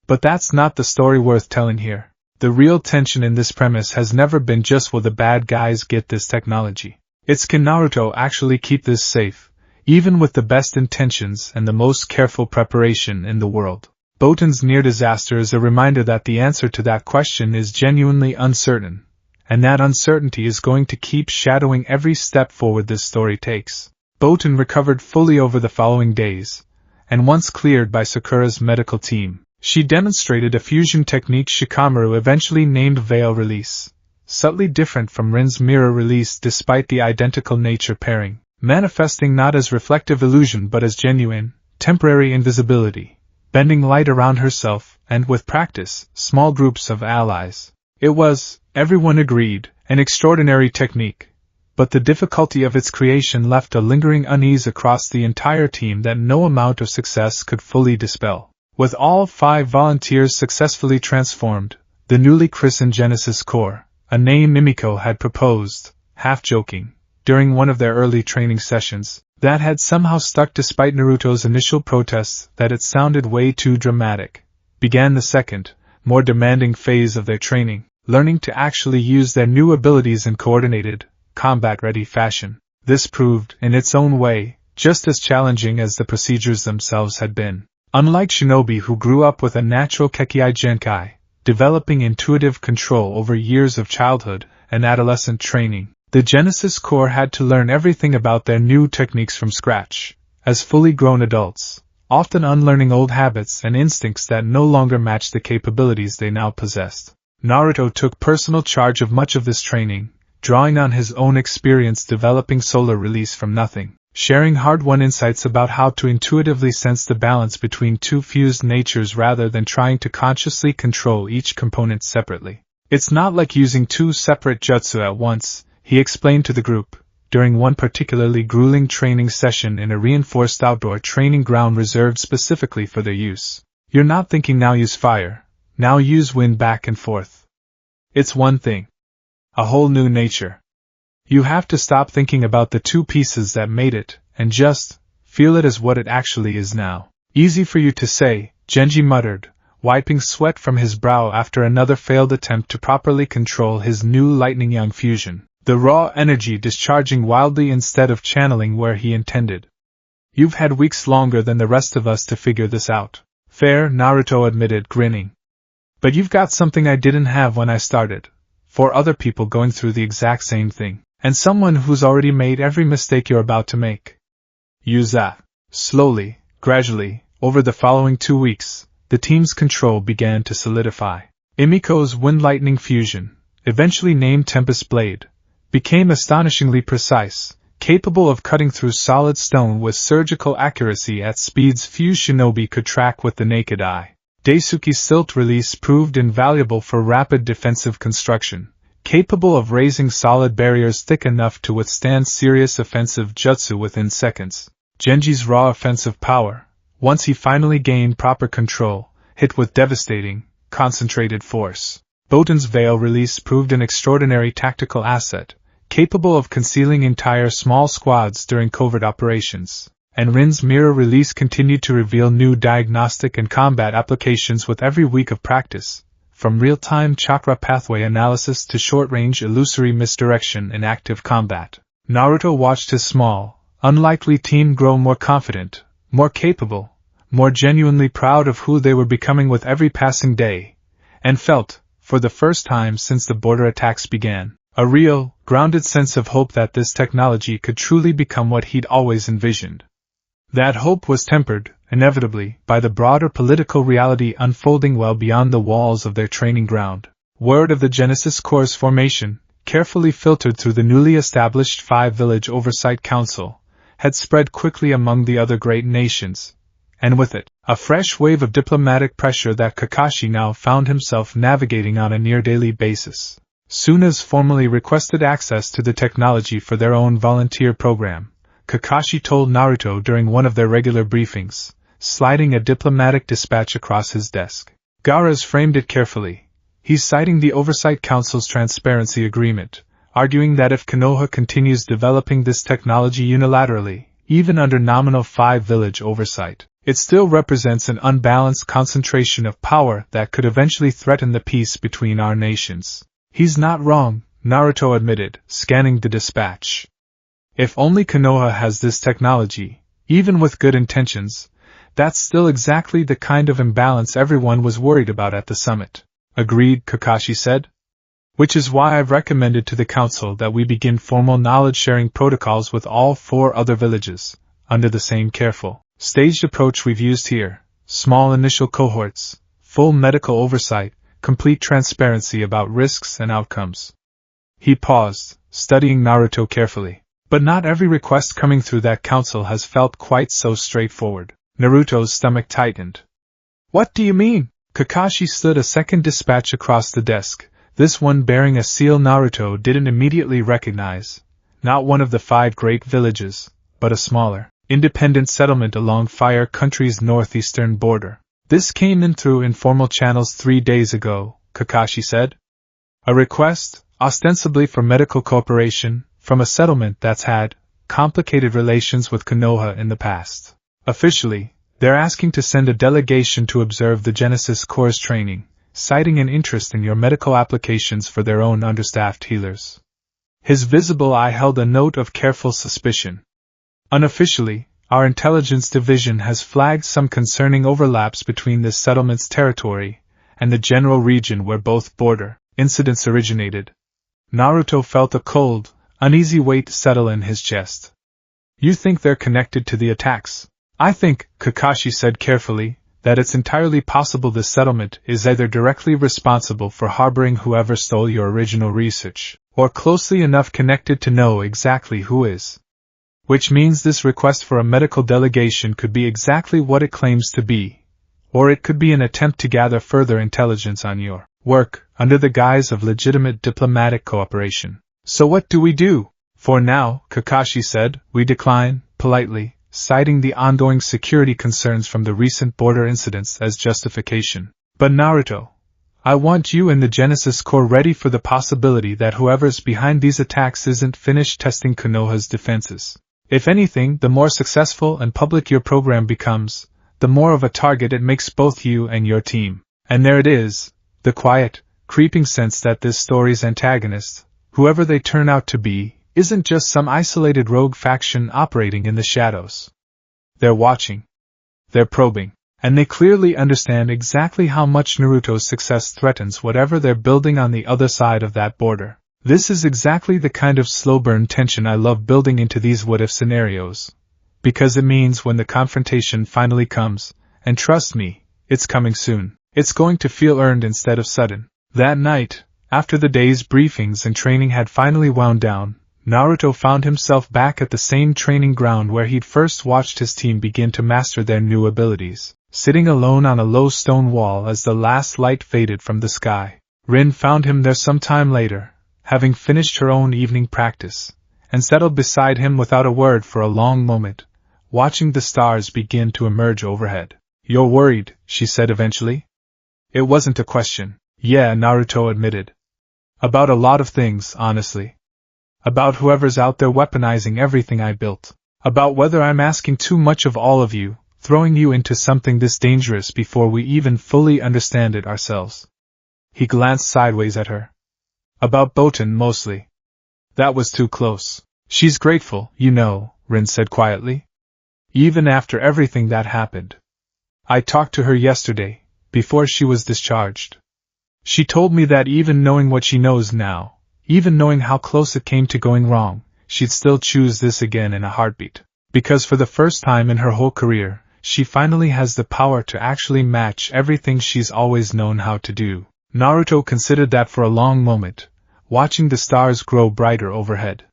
But that's not the story worth telling here. The real tension in this premise has never been just will the bad guys get this technology. It's can Naruto actually keep this safe, even with the best intentions and the most careful preparation in the world. Botan's near disaster is a reminder that the answer to that question is genuinely uncertain, and that uncertainty is going to keep shadowing every step forward this story takes. Botan recovered fully over the following days, and once cleared by Sakura's medical team, she demonstrated a fusion technique Shikamaru eventually named Veil Release, subtly different from Rin's Mirror Release despite the identical nature pairing, manifesting not as reflective illusion but as genuine, temporary invisibility, bending light around herself, and with practice, small groups of allies. It was, everyone agreed, an extraordinary technique, but the difficulty of its creation left a lingering unease across the entire team that no amount of success could fully dispel. With all 5 volunteers successfully transformed, the newly christened Genesis Corps, a name Mimiko had proposed, half-joking, during one of their early training sessions, that had somehow stuck despite Naruto's initial protests that it sounded way too dramatic, began the second, more demanding phase of their training, learning to actually use their new abilities in coordinated, combat-ready fashion. This proved, in its own way, just as challenging as the procedures themselves had been. Unlike shinobi who grew up with a natural Kekkei Genkai, developing intuitive control over years of childhood and adolescent training, the Genesis Corps had to learn everything about their new techniques from scratch, as fully grown adults, often unlearning old habits and instincts that no longer matched the capabilities they now possessed. Naruto took personal charge of much of this training, drawing on his own experience developing solar release from nothing, sharing hard-won insights about how to intuitively sense the balance between two fused natures rather than trying to consciously control each component separately. "It's not like using 2 separate jutsu at once," he explained to the group, during one particularly grueling training session in a reinforced outdoor training ground reserved specifically for their use. You're not thinking now use fire, now use wind back and forth. It's one thing. A whole new nature. You have to stop thinking about the two pieces that made it, and just feel it as what it actually is now. Easy for you to say, Genji muttered, wiping sweat from his brow after another failed attempt to properly control his new lightning young fusion, the raw energy discharging wildly instead of channeling where he intended. You've had weeks longer than the rest of us to figure this out. Fair, Naruto admitted, grinning. But you've got something I didn't have when I started. 4 other people going through the exact same thing. And someone who's already made every mistake you're about to make. Use that. Slowly, gradually, over the following 2 weeks, the team's control began to solidify. Emiko's Wind Lightning Fusion, eventually named Tempest Blade, became astonishingly precise, capable of cutting through solid stone with surgical accuracy at speeds few shinobi could track with the naked eye. Daisuke's Silt Release proved invaluable for rapid defensive construction, capable of raising solid barriers thick enough to withstand serious offensive jutsu within seconds. Genji's raw offensive power, once he finally gained proper control, hit with devastating, concentrated force. Boten's Veil Release proved an extraordinary tactical asset, capable of concealing entire small squads during covert operations. And Rin's Mirror Release continued to reveal new diagnostic and combat applications with every week of practice. From real-time chakra pathway analysis to short-range illusory misdirection in active combat. Naruto watched his small, unlikely team grow more confident, more capable, more genuinely proud of who they were becoming with every passing day, and felt, for the first time since the border attacks began, a real, grounded sense of hope that this technology could truly become what he'd always envisioned. That hope was tempered, inevitably, by the broader political reality unfolding well beyond the walls of their training ground. Word of the Genesis Corps' formation, carefully filtered through the newly established 5-village Oversight Council, had spread quickly among the other great nations, and with it, a fresh wave of diplomatic pressure that Kakashi now found himself navigating on a near-daily basis. Sunas formally requested access to the technology for their own volunteer program, Kakashi told Naruto during one of their regular briefings, sliding a diplomatic dispatch across his desk. Gaara's framed it carefully. He's citing the Oversight Council's transparency agreement, arguing that if Konoha continues developing this technology unilaterally, even under nominal 5-village oversight, it still represents an unbalanced concentration of power that could eventually threaten the peace between our nations. He's not wrong, Naruto admitted, scanning the dispatch. If only Konoha has this technology, even with good intentions, that's still exactly the kind of imbalance everyone was worried about at the summit. Agreed, Kakashi said. Which is why I've recommended to the council that we begin formal knowledge-sharing protocols with all 4 other villages, under the same careful, staged approach we've used here, small initial cohorts, full medical oversight, complete transparency about risks and outcomes. He paused, studying Naruto carefully. But not every request coming through that council has felt quite so straightforward. Naruto's stomach tightened. What do you mean? Kakashi slid a second dispatch across the desk, this one bearing a seal Naruto didn't immediately recognize. Not one of the 5 great villages, but a smaller, independent settlement along Fire Country's northeastern border. This came in through informal channels 3 days ago, Kakashi said. A request, ostensibly for medical cooperation, from a settlement that's had complicated relations with Konoha in the past. Officially, they're asking to send a delegation to observe the Genesis Corps training, citing an interest in your medical applications for their own understaffed healers. His visible eye held a note of careful suspicion. Unofficially, our intelligence division has flagged some concerning overlaps between this settlement's territory and the general region where both border incidents originated. Naruto felt a cold, uneasy weight settle in his chest. You think they're connected to the attacks? I think, Kakashi said carefully, that it's entirely possible this settlement is either directly responsible for harboring whoever stole your original research, or closely enough connected to know exactly who is. Which means this request for a medical delegation could be exactly what it claims to be, or it could be an attempt to gather further intelligence on your work, under the guise of legitimate diplomatic cooperation. So what do we do? For now, Kakashi said, we decline, politely, citing the ongoing security concerns from the recent border incidents as justification. But Naruto, I want you and the Genesis Corps ready for the possibility that whoever's behind these attacks isn't finished testing Konoha's defenses. If anything, the more successful and public your program becomes, the more of a target it makes both you and your team. And there it is, the quiet, creeping sense that this story's antagonist, whoever they turn out to be, isn't just some isolated rogue faction operating in the shadows. They're watching. They're probing. And they clearly understand exactly how much Naruto's success threatens whatever they're building on the other side of that border. This is exactly the kind of slow-burn tension I love building into these what-if scenarios. Because it means when the confrontation finally comes, and trust me, it's coming soon, it's going to feel earned instead of sudden. That night, after the day's briefings and training had finally wound down, Naruto found himself back at the same training ground where he'd first watched his team begin to master their new abilities. Sitting alone on a low stone wall as the last light faded from the sky, Rin found him there some time later, having finished her own evening practice, and settled beside him without a word for a long moment, watching the stars begin to emerge overhead. You're worried, she said eventually. It wasn't a question. Yeah, Naruto admitted. About a lot of things, honestly. About whoever's out there weaponizing everything I built. About whether I'm asking too much of all of you, throwing you into something this dangerous before we even fully understand it ourselves. He glanced sideways at her. About Botan mostly. That was too close. She's grateful, you know, Rin said quietly. Even after everything that happened. I talked to her yesterday, before she was discharged. She told me that even knowing what she knows now, even knowing how close it came to going wrong, she'd still choose this again in a heartbeat. Because for the first time in her whole career, she finally has the power to actually match everything she's always known how to do. Naruto considered that for a long moment, watching the stars grow brighter overhead.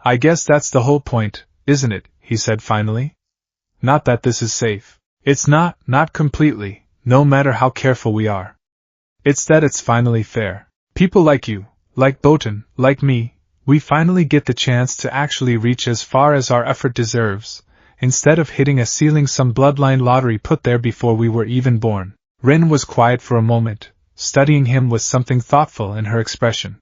I guess that's the whole point, isn't it? He said finally. Not that this is safe. It's not completely, no matter how careful we are. It's that it's finally fair. People like you, like Botan, like me, we finally get the chance to actually reach as far as our effort deserves, instead of hitting a ceiling some bloodline lottery put there before we were even born. Rin was quiet for a moment, studying him with something thoughtful in her expression.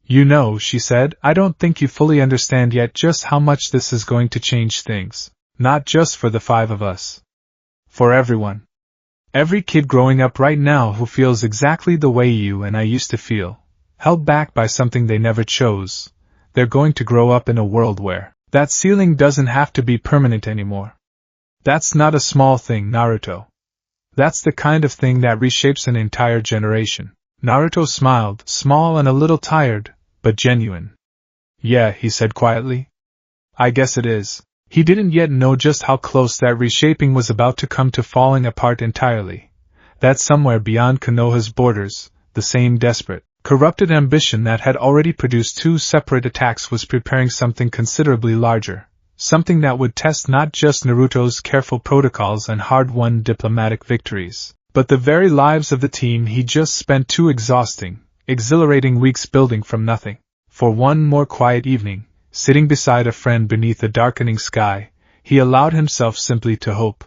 You know, she said, I don't think you fully understand yet just how much this is going to change things. Not just for the five of us. For everyone. Every kid growing up right now who feels exactly the way you and I used to feel, held back by something they never chose, they're going to grow up in a world where that ceiling doesn't have to be permanent anymore. That's not a small thing, Naruto. That's the kind of thing that reshapes an entire generation. Naruto smiled, small and a little tired, but genuine. Yeah, he said quietly. I guess it is. He didn't yet know just how close that reshaping was about to come to falling apart entirely. That somewhere beyond Konoha's borders, the same desperate, corrupted ambition that had already produced two separate attacks was preparing something considerably larger, something that would test not just Naruto's careful protocols and hard-won diplomatic victories, but the very lives of the team he just spent 2 exhausting, exhilarating weeks building from nothing. For one more quiet evening, sitting beside a friend beneath a darkening sky, he allowed himself simply to hope.